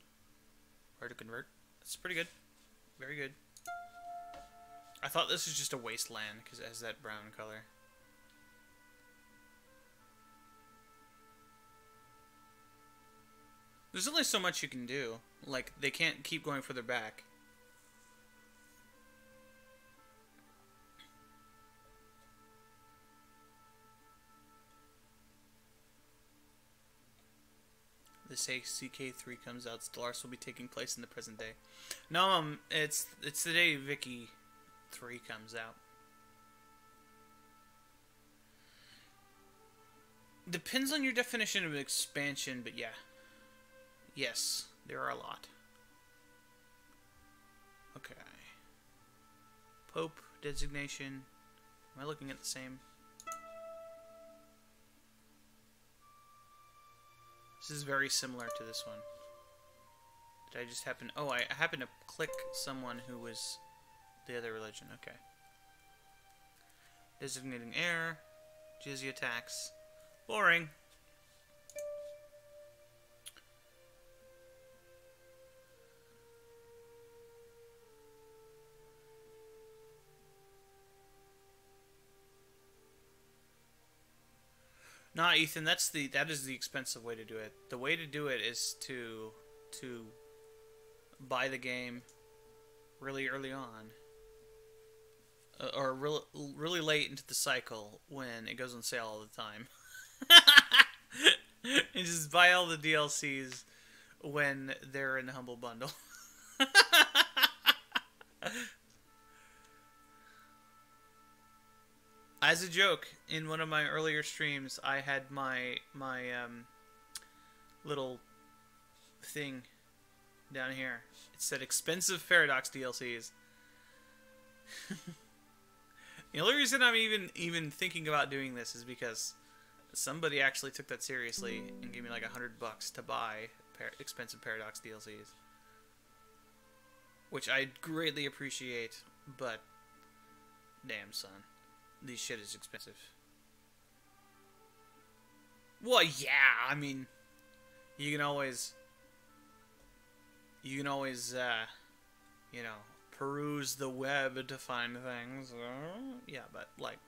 Where to convert. That's pretty good. Very good. I thought this was just a wasteland because it has that brown color. There's only so much you can do. Like, they can't keep going further back. This CK3 comes out, Stellaris will be taking place in the present day. No, it's the day Vicky 3 comes out. Depends on your definition of expansion, but yeah. Yes, there are a lot. Okay. Pope designation. Am I looking at the same? This is very similar to this one. Did I just happen... Oh, I happened to click someone who was the other religion. Okay. Designating heir. Jizya tax. Boring. Nah, Ethan, that is the expensive way to do it. The way to do it is to buy the game really early on, or really late into the cycle when it goes on sale all the time, and just buy all the DLCs when they're in the Humble Bundle. As a joke, in one of my earlier streams, I had my little thing down here. It said expensive Paradox DLCs. The only reason I'm even thinking about doing this is because somebody actually took that seriously and gave me like $100 to buy expensive Paradox DLCs, which I greatly appreciate. But damn, son. This shit is expensive. Well, yeah, I mean, you can always you know, peruse the web to find things. Yeah, but like,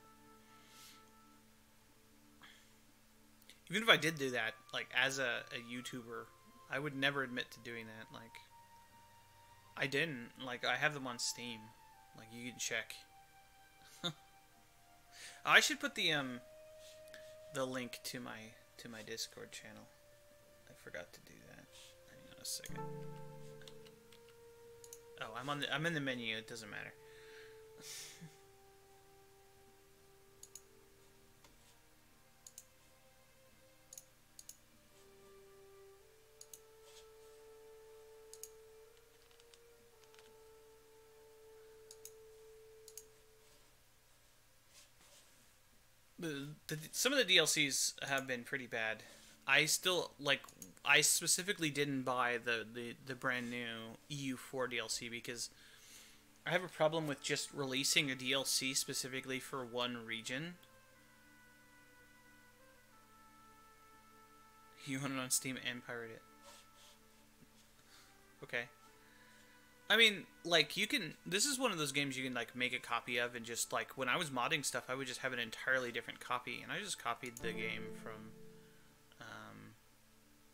even if I did do that, like as a YouTuber, I would never admit to doing that. Like, I didn't. Like, I have them on Steam. Like, you can check. I should put the link to my Discord channel. I forgot to do that. Hang on a second. Oh, I'm in the menu. It doesn't matter. Some of the DLCs have been pretty bad. I still like. I specifically didn't buy the brand new EU4 DLC because I have a problem with just releasing a DLC specifically for one region. You own it on Steam and pirate it. Okay. I mean, like, you can... This is one of those games you can, like, make a copy of and just, like... When I was modding stuff, I would just have an entirely different copy. And I just copied the game from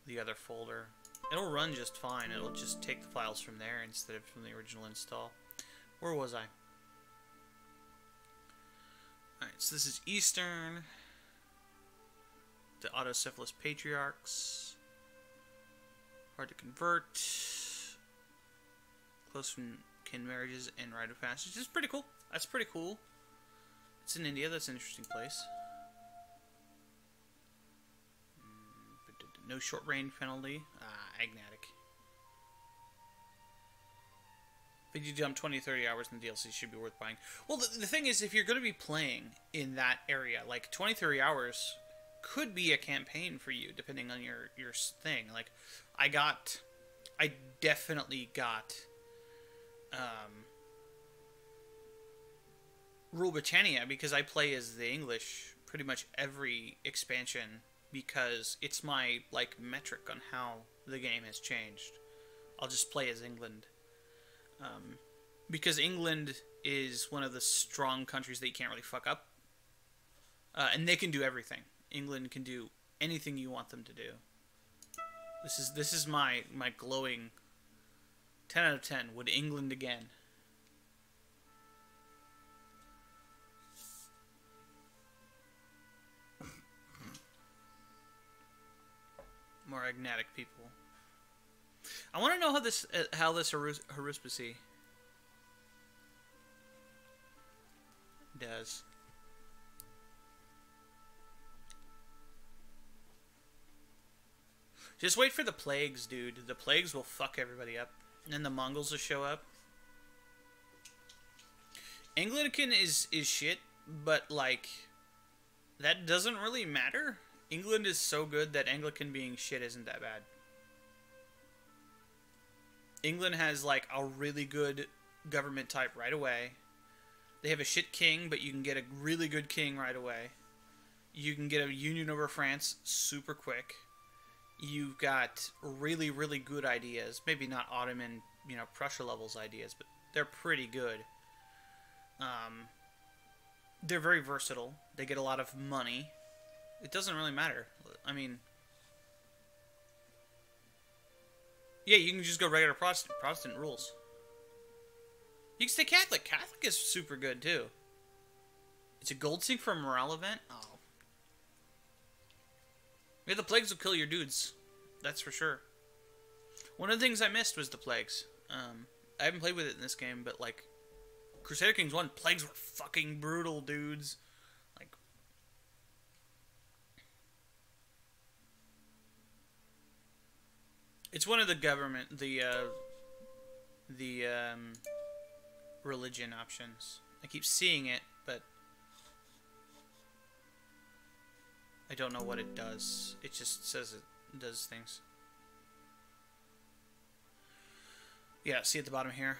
the other folder. It'll run just fine. It'll just take the files from there instead of from the original install. Where was I? Alright, so this is Eastern. The Autocephalous Patriarchs. Hard to convert. Close from kin marriages and rite of passage. It's pretty cool. That's pretty cool. It's in India. That's an interesting place. No short range penalty. Agnatic. If you jump 20-30 hours in the DLC, should be worth buying. Well, the thing is, if you're going to be playing in that area, like 20-30 hours could be a campaign for you, depending on your thing. Like, I definitely got Rule Britannia because I play as the English pretty much every expansion because it's my, like, metric on how the game has changed. I'll just play as England. Because England is one of the strong countries that you can't really fuck up. And they can do everything. England can do anything you want them to do. This is my glowing 10 out of 10. Would England again? More agnatic people. I want to know how this haruspicy does. Just wait for the plagues, dude. The plagues will fuck everybody up. And then the Mongols will show up. Anglican is shit, but, like, that doesn't really matter. England is so good that Anglican being shit isn't that bad. England has, like, a really good government type right away. They have a shit king, but you can get a really good king right away. You can get a union over France super quick. You've got really, really good ideas. Maybe not Ottoman, Prussia levels ideas, but they're pretty good. They're very versatile. They get a lot of money. It doesn't really matter. I mean, yeah, you can just go regular Protestant. Protestant rules. You can stay Catholic. Catholic is super good, too. It's a gold sink for a morale event? Oh. Yeah, the plagues will kill your dudes. That's for sure. One of the things I missed was the plagues. I haven't played with it in this game, but, like, Crusader Kings 1, plagues were fucking brutal, dudes. Like, it's one of the government, the religion options. I keep seeing it, but I don't know what it does. It just says it does things. Yeah, see at the bottom here.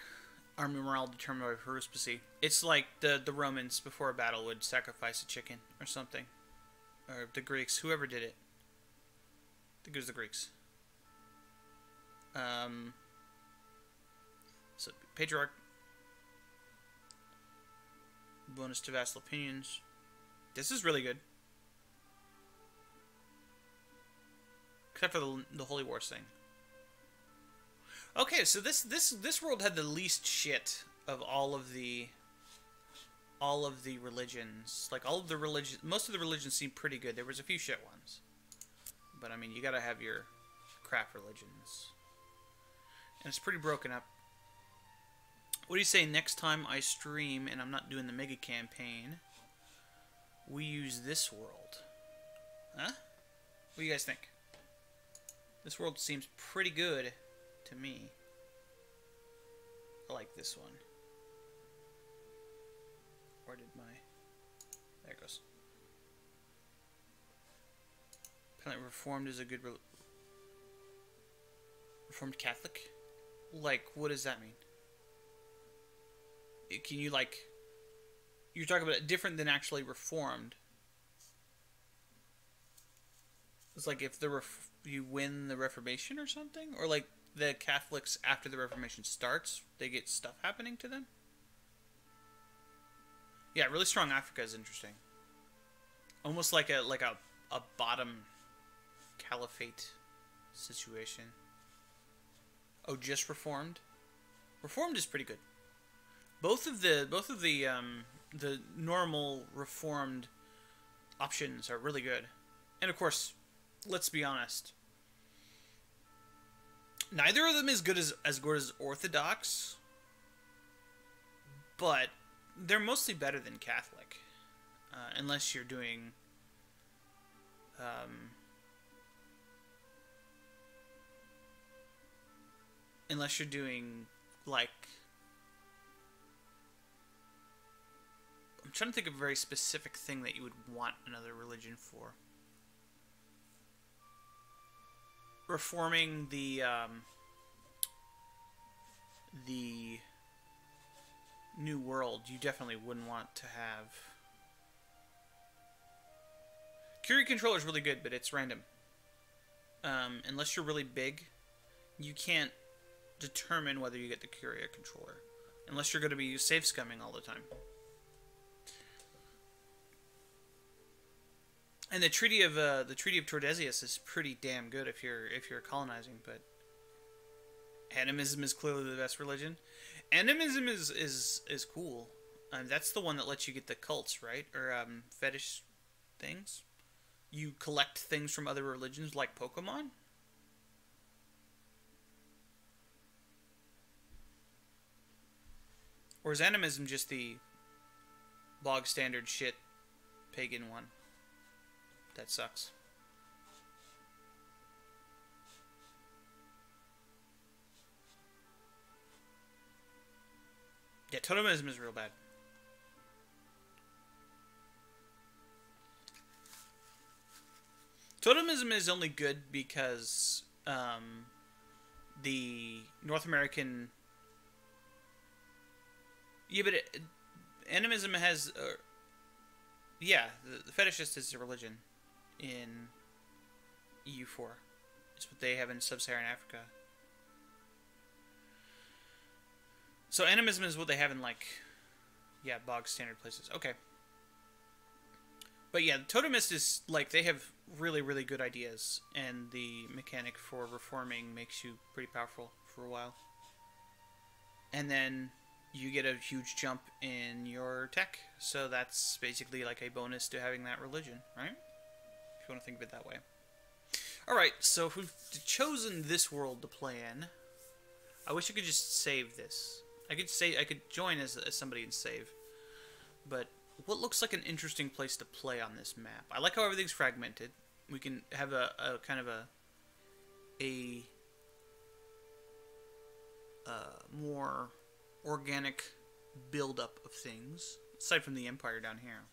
Army morale determined by haruspicy. It's like the Romans before a battle would sacrifice a chicken or something. Or the Greeks, whoever did it. I think it was the Greeks. So So patriarch. Bonus to vassal opinions. This is really good. Except for the Holy Wars thing. Okay, so this world had the least shit of all of the religions. Like all of the religions, most of the religions seemed pretty good. There was a few shit ones. But I mean, you gotta have your crap religions. And it's pretty broken up. What do you say next time I stream and I'm not doing the mega campaign, we use this world? Huh? What do you guys think? This world seems pretty good to me. I like this one. Where did my... There it goes. Apparently Reformed is a good... Reformed Catholic? Like, what does that mean? Can you, like... You're talking about it different than actually Reformed. It's like if you win the Reformation or something? Or like the Catholics after the Reformation starts, they get stuff happening to them? Yeah, really strong Africa is interesting. Almost like a bottom caliphate situation. Oh, just Reformed? Reformed is pretty good. Both of the normal Reformed options are really good. And of course, let's be honest. Neither of them is good as good as Orthodox. But they're mostly better than Catholic. Unless you're doing... unless you're doing, like... I'm trying to think of a very specific thing that you would want another religion for. Reforming the New World, you definitely wouldn't want to have... Curia Controller is really good, but it's random. Unless you're really big, you can't determine whether you get the Curia Controller. Unless you're going to be safe scumming all the time. And the Treaty of Tordesillas is pretty damn good if you're colonizing, but animism is clearly the best religion. Animism is cool. That's the one that lets you get the cults, right? Or fetish things. You collect things from other religions like Pokemon. Or is animism just the bog standard shit pagan one? That sucks. Yeah, totemism is real bad. Totemism is only good because the North American... Yeah, but animism has... yeah, the fetishist is a religion in EU4. It's what they have in sub-Saharan Africa. So animism is what they have in, like, yeah, bog standard places. Okay. But yeah, the totemist is, like, they have really, really good ideas, and the mechanic for reforming makes you pretty powerful for a while. And then you get a huge jump in your tech, so that's basically like a bonus to having that religion, right? If you want to think of it that way. Alright, so if we've chosen this world to play in, I wish I could just save this. I could join as somebody and save. But what looks like an interesting place to play on this map? I like how everything's fragmented. We can have a kind of a more organic build-up of things, aside from the Empire down here.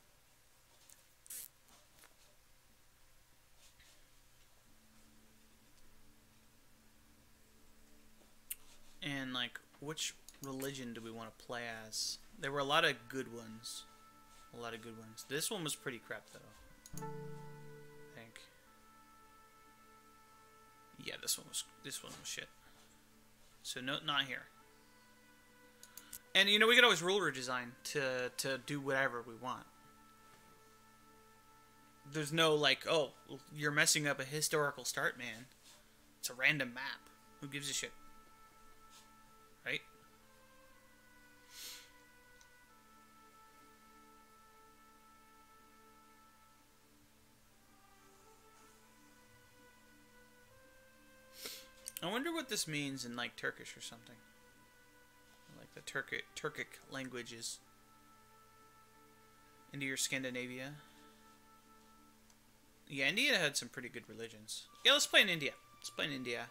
And, like, which religion do we want to play as? There were a lot of good ones. A lot of good ones. This one was pretty crap, though. I think. Yeah, this one was shit. So no, not here. And, you know, we could always rule redesign to do whatever we want. There's no, like, oh, you're messing up a historical start, man. It's a random map. Who gives a shit? Right? I wonder what this means in, like, Turkish or something. Like the Turkic languages. India or Scandinavia. Yeah, India had some pretty good religions. Yeah, let's play in India. Let's play in India.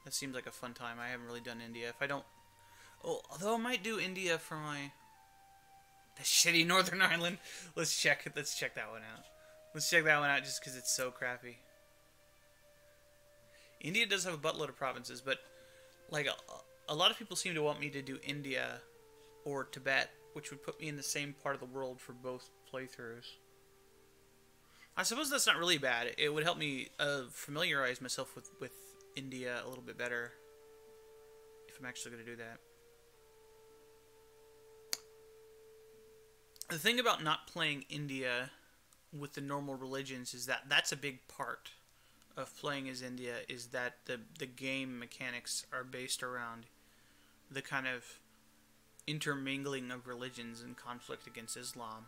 That seems like a fun time. I haven't really done India. If I don't... Oh, although I might do India for my... The shitty Northern Ireland. Let's check that one out. Let's check that one out just because it's so crappy. India does have a buttload of provinces, but like a lot of people seem to want me to do India or Tibet, which would put me in the same part of the world for both playthroughs. I suppose that's not really bad. It would help me familiarize myself with India a little bit better if I'm actually going to do that. The thing about not playing India with the normal religions is that that's a big part of playing as India, is that the game mechanics are based around the kind of intermingling of religions and conflict against Islam.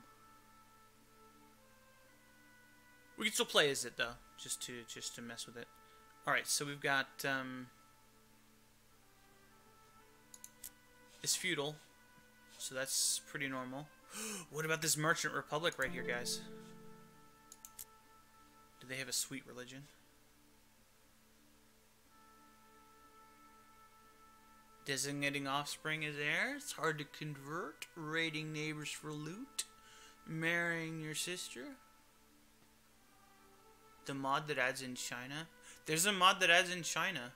We can still play as it though, just to mess with it. All right, so we've got it's feudal, so that's pretty normal. What about this Merchant Republic right here, guys? Do they have a sweet religion? Designating offspring is there. It's hard to convert. Raiding neighbors for loot. Marrying your sister. The mod that adds in China. There's a mod that adds in China.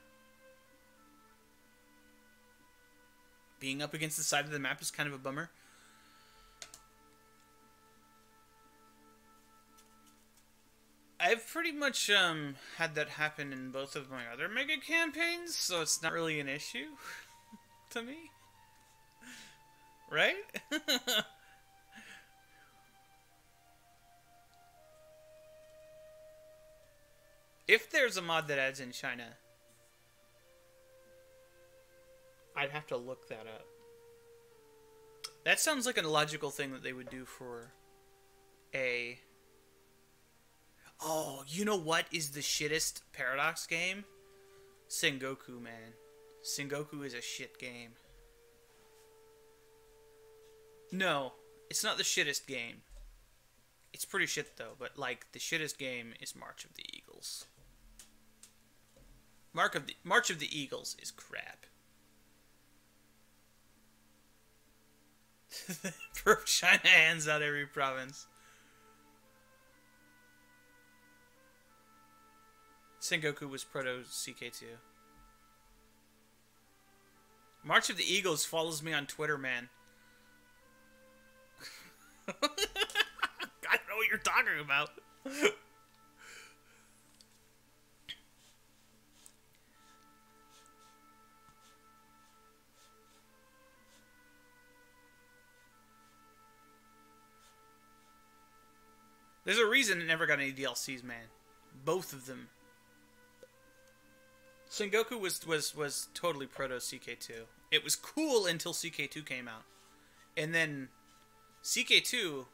Being up against the side of the map is kind of a bummer. I've pretty much had that happen in both of my other mega campaigns, so it's not really an issue to me. Right? If there's a mod that adds in China, I'd have to look that up. That sounds like a logical thing that they would do for a... Oh, you know what is the shittest Paradox game? Sengoku, man. Sengoku is a shit game. No, it's not the shittest game. It's pretty shit though, but like the shittest game is March of the Eagles. March of the Eagles is crap. China hands out every province. Sengoku was proto CK2. March of the Eagles follows me on Twitter, man. I don't know what you're talking about. There's a reason it never got any DLCs, man. Both of them. Sengoku was totally proto CK2. It was cool until CK2 came out. And then CK2,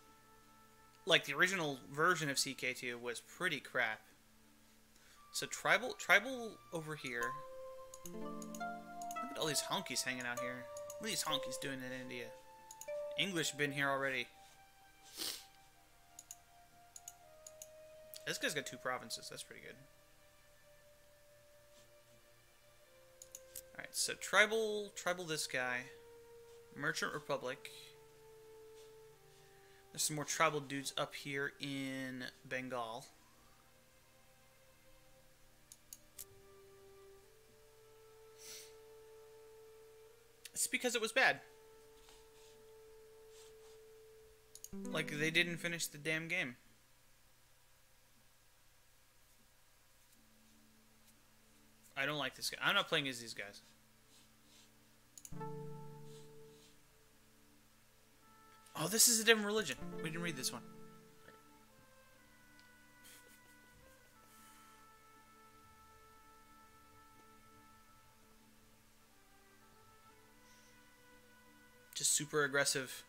like the original version of CK2, was pretty crap. So tribal over here. Look at all these honkies hanging out here. What are these honkies doing in India? English been here already. This guy's got 2 provinces. That's pretty good. Alright, so tribal this guy. Merchant Republic. There's some more tribal dudes up here in Bengal. It's because it was bad. Like, they didn't finish the damn game. I don't like this guy. I'm not playing as these guys. Oh, this is a different religion. We didn't read this one. Just super aggressive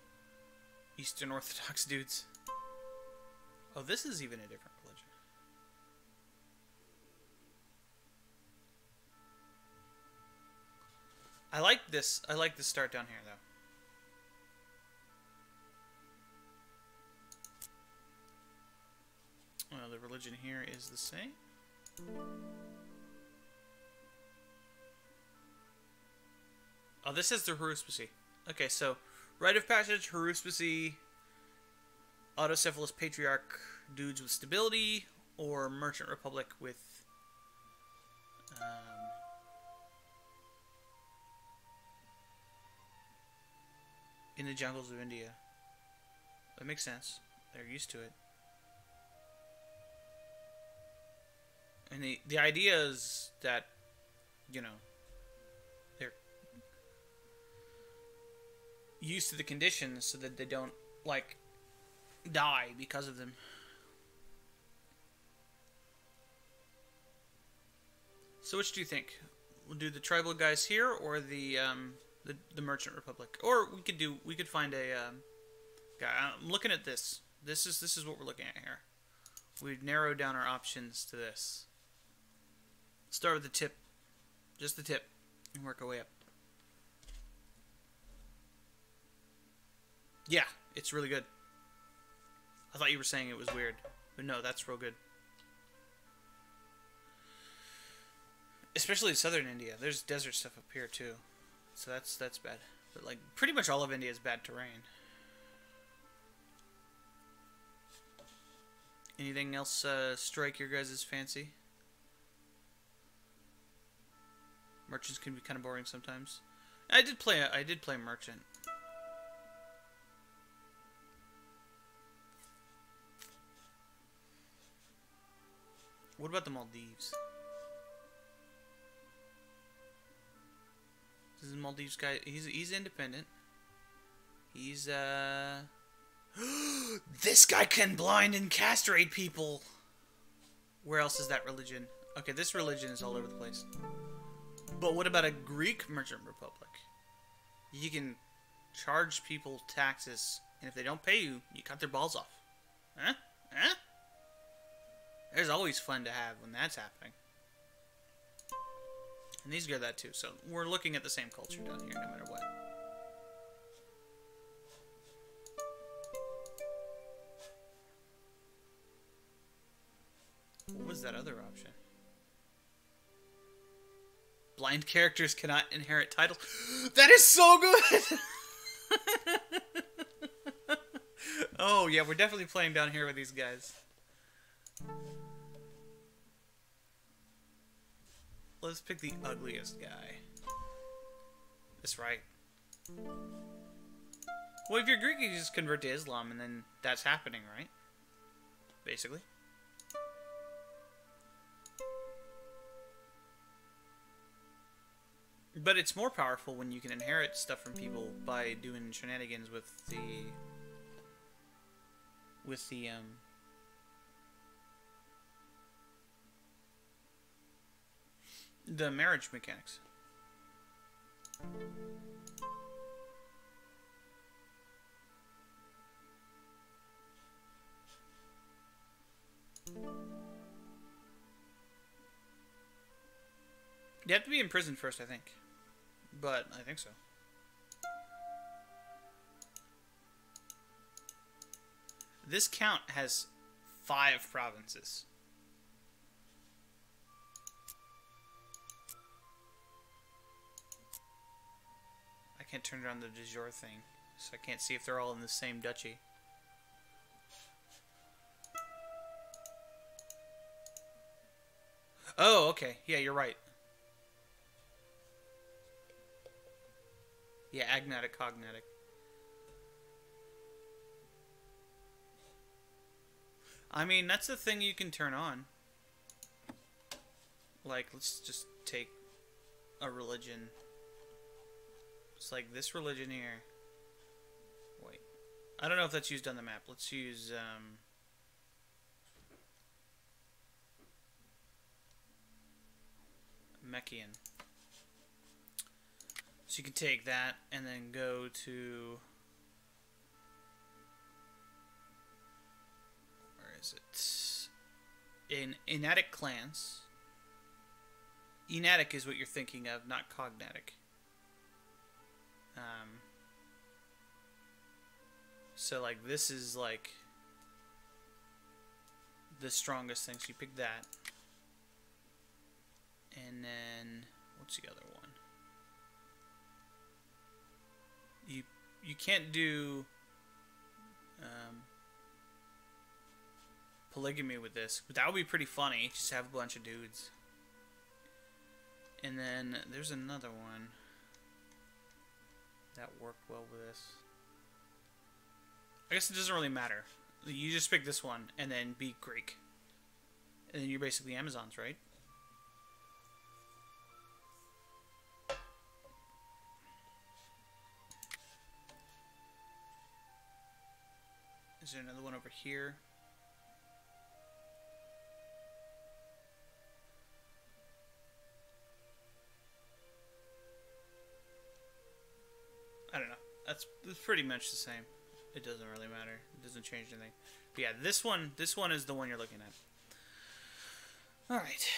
Eastern Orthodox dudes. Oh, this is even a different religion. I like this. I like the start down here, though. Well, the religion here is the same. Oh, this is the haruspicy. Okay, so rite of passage, haruspicy, autocephalous patriarch, dudes with stability, or merchant republic with in the jungles of India. That makes sense. They're used to it. And the idea is that, you know, they're used to the conditions so that they don't, like, die because of them. So which do you think? We'll do the tribal guys here, or the merchant republic, or we could find a guy. I'm looking at this. This is what we're looking at here. We've narrowed down our options to this. Start with the tip, just the tip, and work our way up. Yeah, it's really good. I thought you were saying it was weird, but no, that's real good. Especially southern India. There's desert stuff up here too, so that's bad. But like pretty much all of India is bad terrain. Anything else strike your guys' fancy? Merchants can be kind of boring sometimes. I did play merchant. What about the Maldives? This is the Maldives guy. He's independent. He's this guy can blind and castrate people. Where else is that religion? Okay, this religion is all over the place. But what about a Greek merchant republic? You can charge people taxes, and if they don't pay you, you cut their balls off. Huh? Huh? There's always fun to have when that's happening. And these get that too, so we're looking at the same culture down here no matter what. What was that other option? Blind characters cannot inherit titles. That is so good! Oh, yeah, we're definitely playing down here with these guys. Let's pick the ugliest guy. That's right. Well, if you're Greek, you just convert to Islam, and then that's happening, right? Basically. But it's more powerful when you can inherit stuff from people by doing shenanigans with the marriage mechanics. You have to be in prison first, I think. But I think so. This count has 5 provinces. I can't turn around the de jure thing, so I can't see if they're all in the same duchy. Oh, okay. Yeah, you're right. Yeah, agnatic, cognatic. I mean, that's the thing you can turn on. Like, let's just take a religion. It's like this religion here. Wait. I don't know if that's used on the map. Let's use Mechian. So you can take that and then go to, where is it? In Enatic clans. Enatic is what you're thinking of, not Cognatic. So like this is like the strongest thing. So you pick that, and then what's the other one? You can't do polygamy with this, but that would be pretty funny. Just have a bunch of dudes. And then there's another one that worked well with this. I guess it doesn't really matter. You just pick this one and then be Greek. And then you're basically Amazons, right? Is there another one over here? I don't know. That's pretty much the same. It doesn't really matter. It doesn't change anything. But yeah, this one is the one you're looking at. All right.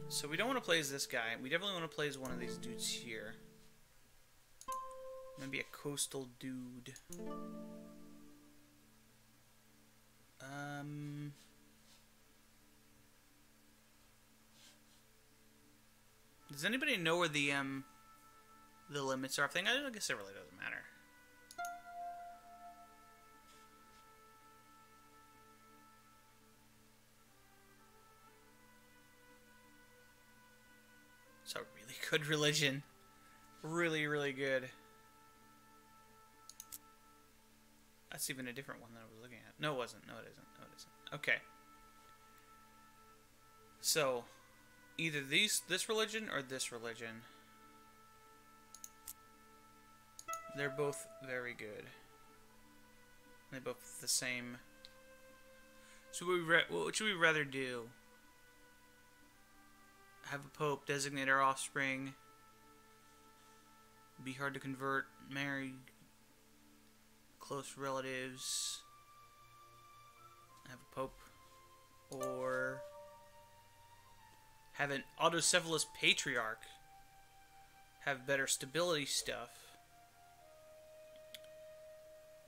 So we don't want to play as this guy. We definitely want to play as one of these dudes here. Maybe a coastal dude. Does anybody know where the limits are? I guess it really doesn't matter. It's a really good religion. Really, really good. That's even a different one that I was looking at. No, it wasn't. No, it isn't. No, it isn't. Okay. So, either this religion or this religion. They're both very good. They're both the same. So what should we rather do? Have a pope, designate our offspring, be hard to convert, marry close relatives, have a pope, or have an autocephalous patriarch, have better stability stuff,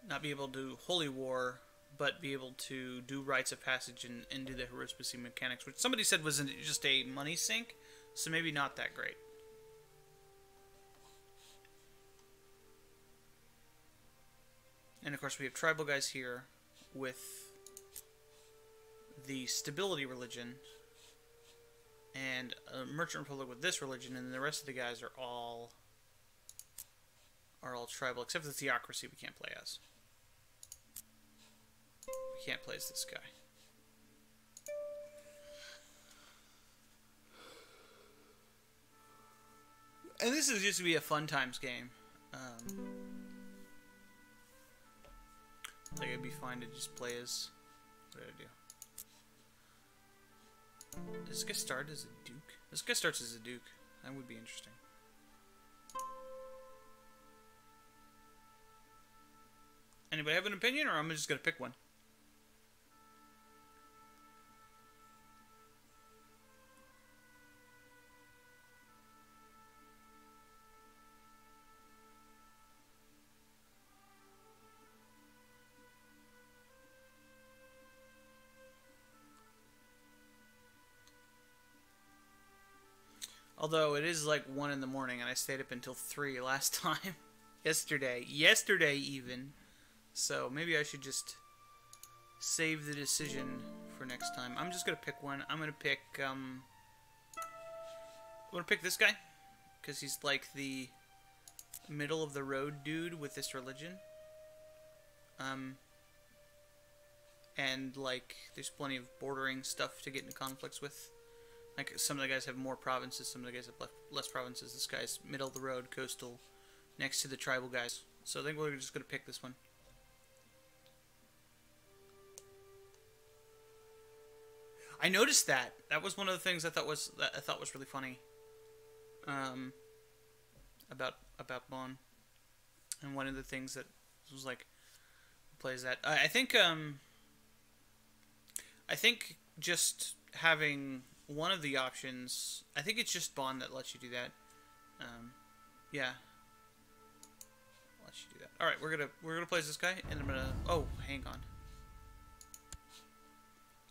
not be able to do holy war, but be able to do rites of passage and do the haruspicy mechanics, which somebody said was just a money sink, so maybe not that great. And of course we have tribal guys here with the stability religion, and a merchant republic with this religion, and then the rest of the guys are all tribal, except for the theocracy we can't play as. We can't play as this guy. And this is just to be a fun times game. Like it'd be fine to just play as. What did I do? Does this guy start as a duke? This guy starts as a duke. That would be interesting. Anybody have an opinion, or I'm just gonna pick one? Although it is like 1 in the morning and I stayed up until 3 last time. Yesterday even. So maybe I should just save the decision for next time. I'm just gonna pick one. I'm gonna pick this guy, because he's like the middle of the road dude with this religion. And like there's plenty of bordering stuff to get into conflicts with. Like, some of the guys have more provinces, some of the guys have less provinces. This guy's middle of the road, coastal, next to the tribal guys. So I think we're just going to pick this one. I noticed that. That was one of the things I thought was really funny. About Bon. And one of the things that was like, plays that. I think just having one of the options, I think it's just Bond that lets you do that. Yeah. Lets you do that. Alright, we're gonna place this guy, and I'm gonna, oh, hang on.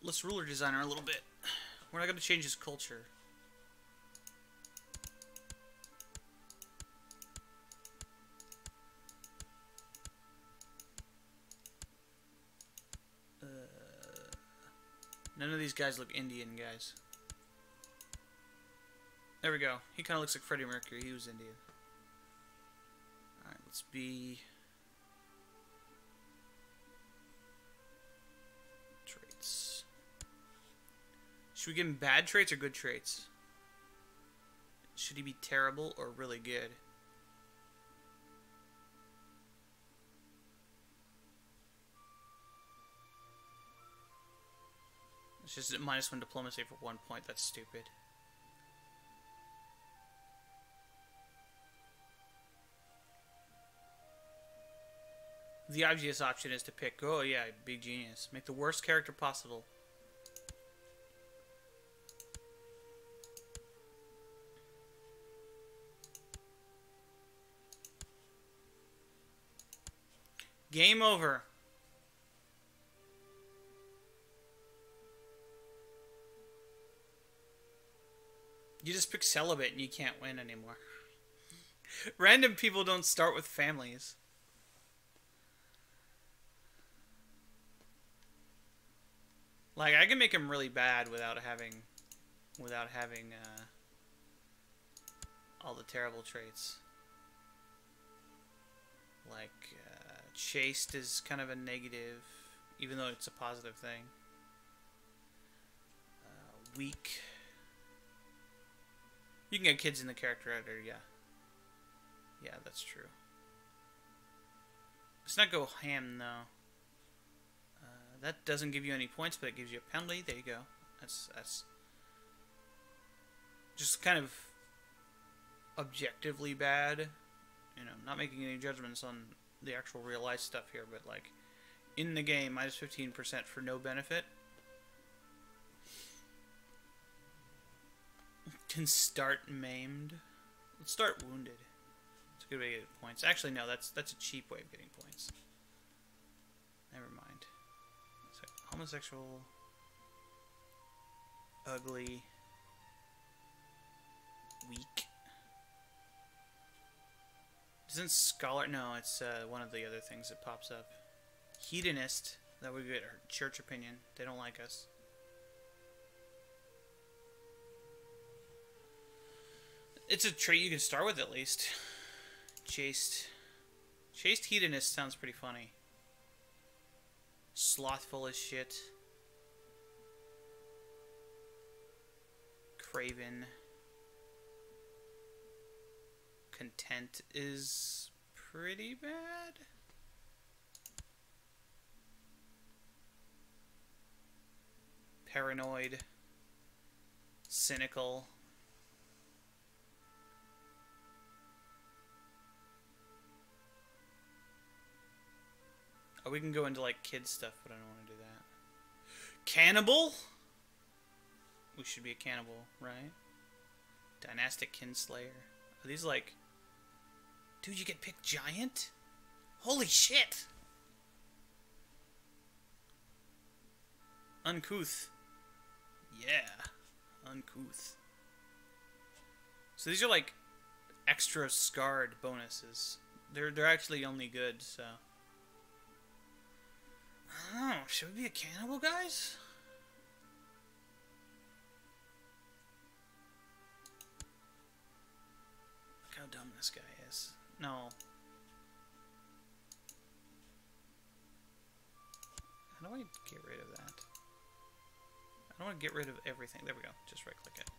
Let's ruler designer a little bit. We're not gonna change his culture. None of these guys look Indian, guys. There we go. He kind of looks like Freddie Mercury. He was Indian. Alright, let's be... traits. Should we give him bad traits or good traits? Should he be terrible or really good? It's just -1 diplomacy for 1 point. That's stupid. The obvious option is to pick, oh yeah, big genius. Make the worst character possible. Game over. You just pick celibate and you can't win anymore. Random people don't start with families. Like, I can make him really bad without having all the terrible traits. Like, chaste is kind of a negative, even though it's a positive thing. Weak. You can get kids in the character editor, yeah. Yeah, that's true. Let's not go ham, though. That doesn't give you any points, but it gives you a penalty. There you go. That's just kind of objectively bad. You know, not making any judgments on the actual real life stuff here, but like in the game, -15% for no benefit. Can start maimed. Let's start wounded. It's a good way to get points. Actually, no, that's a cheap way of getting points. Never mind. Homosexual, ugly, weak. Isn't scholar? No, it's one of the other things that pops up. Hedonist. That would get our church opinion. They don't like us. It's a trait you can start with at least. Chaste. Chaste hedonist sounds pretty funny. Slothful as shit. Craven. Content is pretty bad. Paranoid. Cynical. Oh, we can go into, like, kids stuff, but I don't want to do that. Cannibal? We should be a cannibal, right? Dynastic Kinslayer. Are these, like... Dude, you get picked giant? Holy shit! Uncouth. Yeah. Uncouth. So these are, like, extra scarred bonuses. They're actually only good, so... I don't know, should we be a cannibal, guys? Look how dumb this guy is. No. How do I get rid of that? I want to get rid of everything. There we go. Just right click it.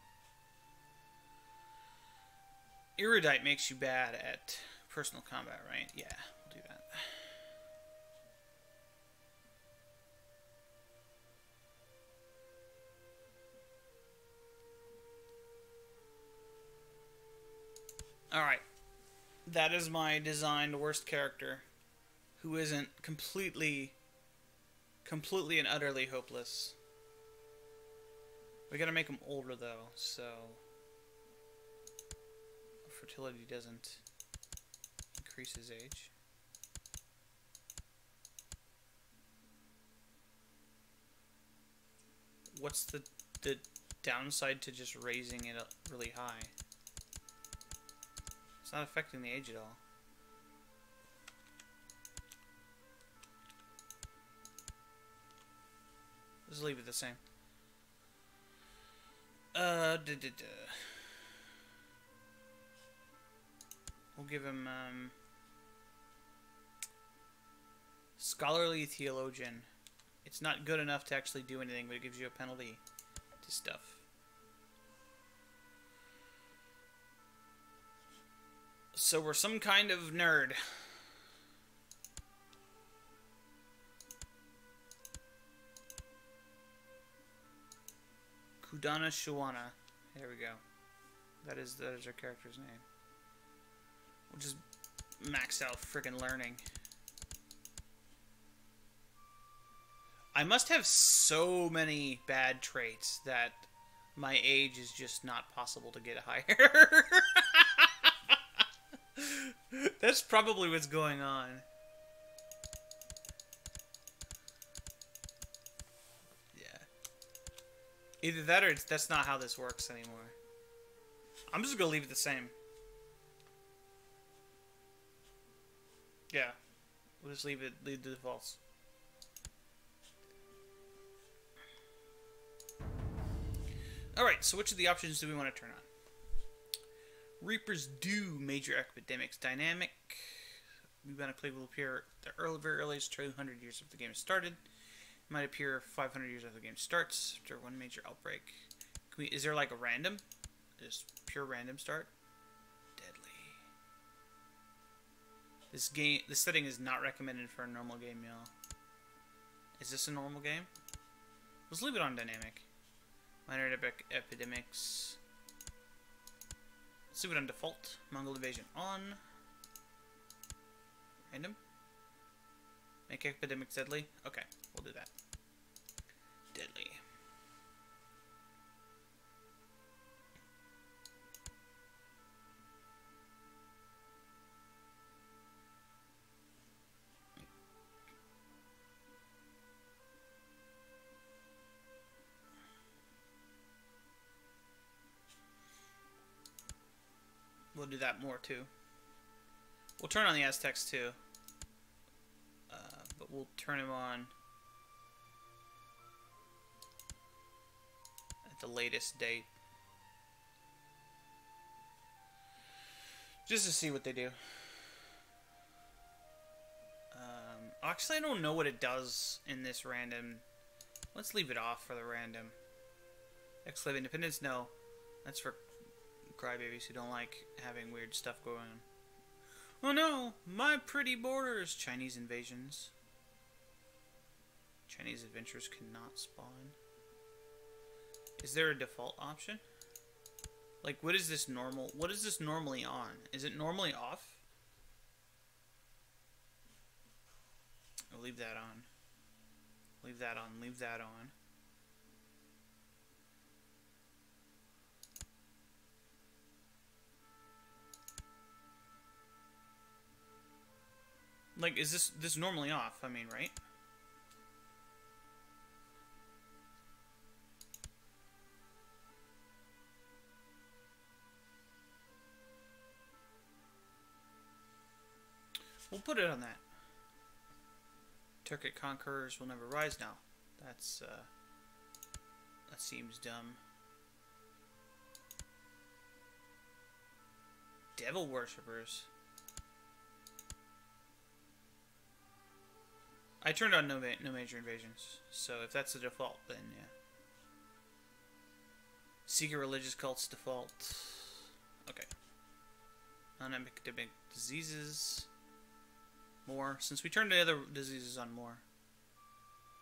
Erudite makes you bad at personal combat, right? Yeah, we'll do that. Alright. That is my designed worst character, who isn't completely and utterly hopeless. We gotta make him older, though, so fertility doesn't increase his age. What's the downside to just raising it up really high? It's not affecting the age at all. Just leave it the same. We'll give him, Scholarly Theologian. It's not good enough to actually do anything, but it gives you a penalty to stuff. So we're some kind of nerd. Kudana Shawana. There we go. That is our character's name. We'll just max out friggin' learning. I must have so many bad traits that my age is just not possible to get higher. That's probably what's going on. Yeah. Either that or that's not how this works anymore. I'm just gonna leave it the same. Yeah. We'll just leave the defaults. Alright, so which of the options do we want to turn on? Reapers do major epidemics dynamic. Bubonic plague will appear the very earliest 200 years after the game started. It might appear 500 years after the game starts, after one major outbreak. Is there like a random? Just pure random start? Deadly. This setting is not recommended for a normal game, y'all. Is this a normal game? Let's leave it on dynamic. Minor epidemics. Let's leave it on default. Mongol invasion on. Random. Make epidemics deadly. Okay, we'll do that. Deadly. We'll do that more too. We'll turn on the Aztecs too. But we'll turn him on at the latest date. Just to see what they do. Actually, I don't know what it does in this random. Let's leave it off for the random. Exclave Independence? No. That's for crybabies who don't like having weird stuff going on. Oh no! My pretty borders! Chinese invasions. Chinese adventurers cannot spawn. Is there a default option? Like, what is this normal? What is this normally on? Is it normally off? I'll leave that on. Leave that on. Leave that on. Like, is this normally off? I mean, right? We'll put it on that. Turkic conquerors will never rise now. That's, that seems dumb. Devil worshippers. I turned on no major invasions, so if that's the default, then yeah. Secret religious cults default. Okay. Non-epidemic diseases. More. Since we turned the other diseases on more.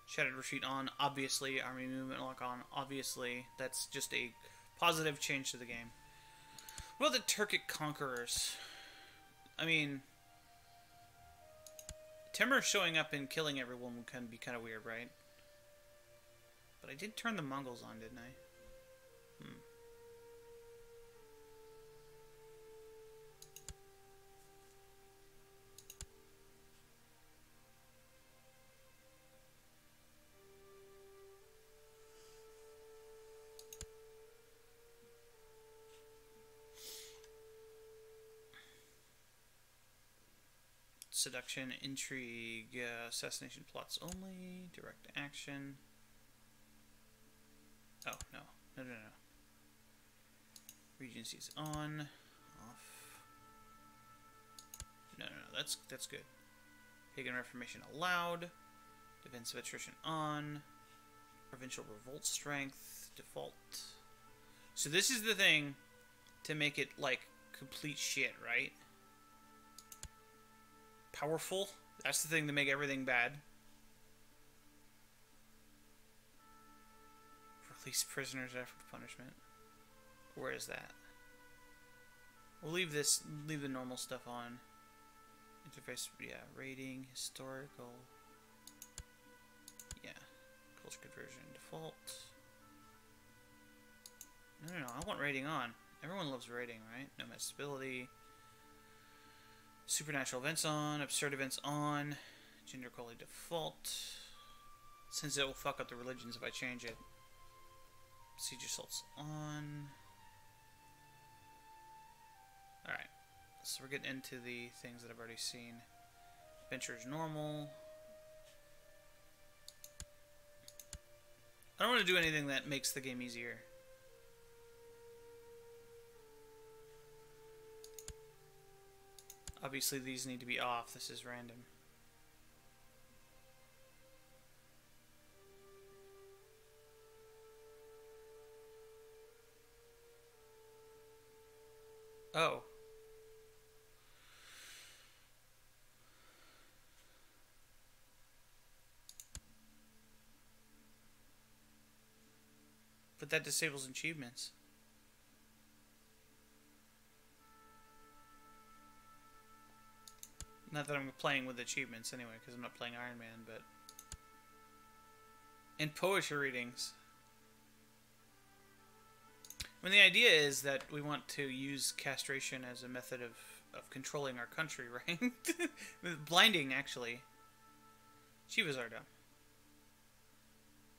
Shattered retreat on. Obviously. Army movement lock on. Obviously. That's just a positive change to the game. What about the Turkic conquerors? I mean, Timur showing up and killing everyone can be kind of weird, right? But I did turn the Mongols on, didn't I? Seduction, intrigue, assassination plots only, direct action. Oh, no. No. Regency's on, off. No. That's good. Pagan Reformation allowed. Defensive attrition on. Provincial revolt strength, default. So this is the thing to make it, like, complete shit, right? Powerful. That's the thing to make everything bad. Release prisoners after punishment. Where is that? We'll leave the normal stuff on. Interface, yeah, rating, historical. Yeah. Culture conversion, default. No, I want rating on. Everyone loves rating, right? No stability. Supernatural events on, absurd events on, gender equality default, since it will fuck up the religions if I change it. Siege assaults on. Alright, so we're getting into the things that I've already seen. Adventure is normal. I don't want to do anything that makes the game easier. Obviously, these need to be off. This is random. Oh. But that disables achievements. Not that I'm playing with achievements anyway, because I'm not playing Iron Man, but... And poetry readings. I mean, the idea is that we want to use castration as a method of controlling our country, right? Blinding, actually. Chivas are dumb.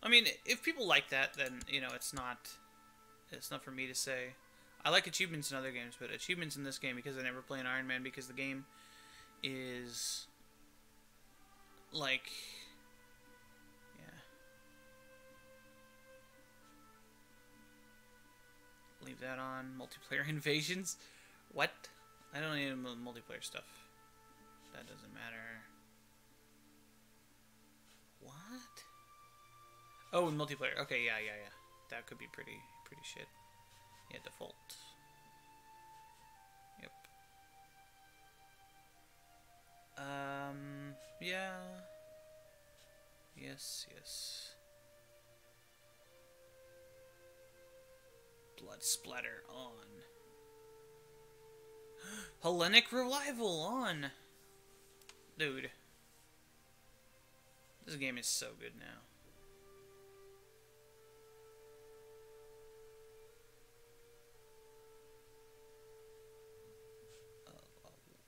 I mean, if people like that, then, you know, it's not for me to say. I like achievements in other games, but achievements in this game, because I never play an Iron Man, because the game is like, yeah. Leave that on. Multiplayer invasions. What? I don't need multiplayer stuff. That doesn't matter. What? Oh, multiplayer. Okay, yeah. That could be pretty shit. Yeah, default. Yep. Yeah. Yes. Blood splatter on. Hellenic revival on. Dude. This game is so good now.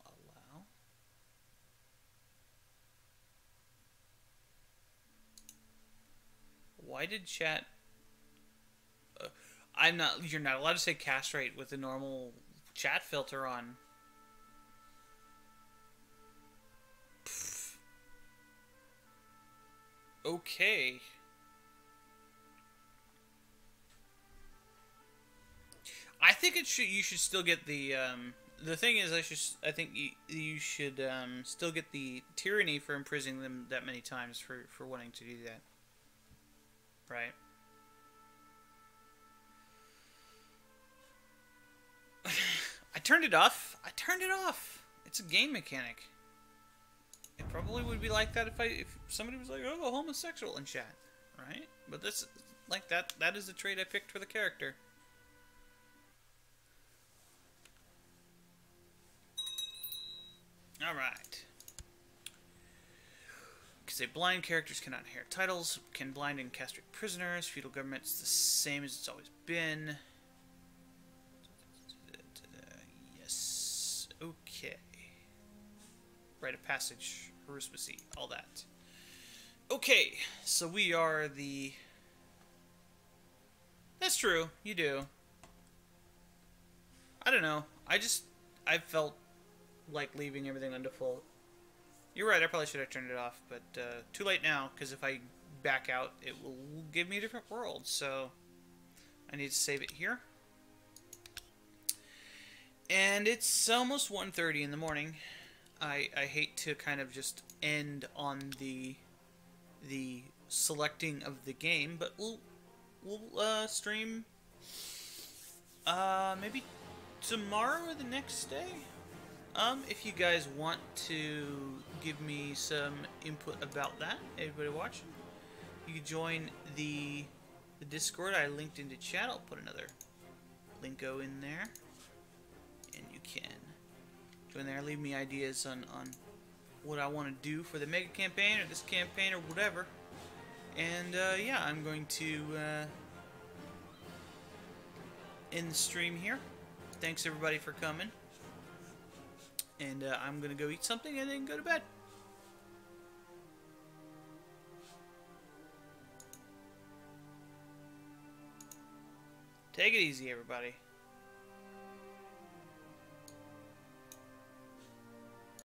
Allow. Why did chat... You're not allowed to say castrate with the normal chat filter on. Pfft. Okay. I think you should still get the thing is I think you should still get the tyranny for imprisoning them that many times for wanting to do that. Right? turned it off. I turned it off. It's a game mechanic. It probably would be like that if somebody was like, oh, homosexual in chat, right? But this, like that is the trait I picked for the character. Alright. Say blind characters cannot inherit titles, can blind and castrate prisoners, feudal government's the same as it's always been. Yes. Okay. Rite of passage, haruspicy, all that. Okay, so we are the... That's true, you do. I don't know. I felt like leaving everything on default. You're right, I probably should have turned it off, but too late now, because if I back out, it will give me a different world, so I need to save it here. And it's almost 1:30 in the morning. I hate to kind of just end on the selecting of the game, but we'll stream maybe tomorrow or the next day. If you guys want to give me some input about that, everybody watching, you can join the Discord. I linked into chat. I'll put another linko in there, and you can join there. Leave me ideas on what I want to do for the mega campaign or this campaign or whatever. And yeah, I'm going to end the stream here. Thanks everybody for coming. And I'm going to go eat something and then go to bed. Take it easy, everybody.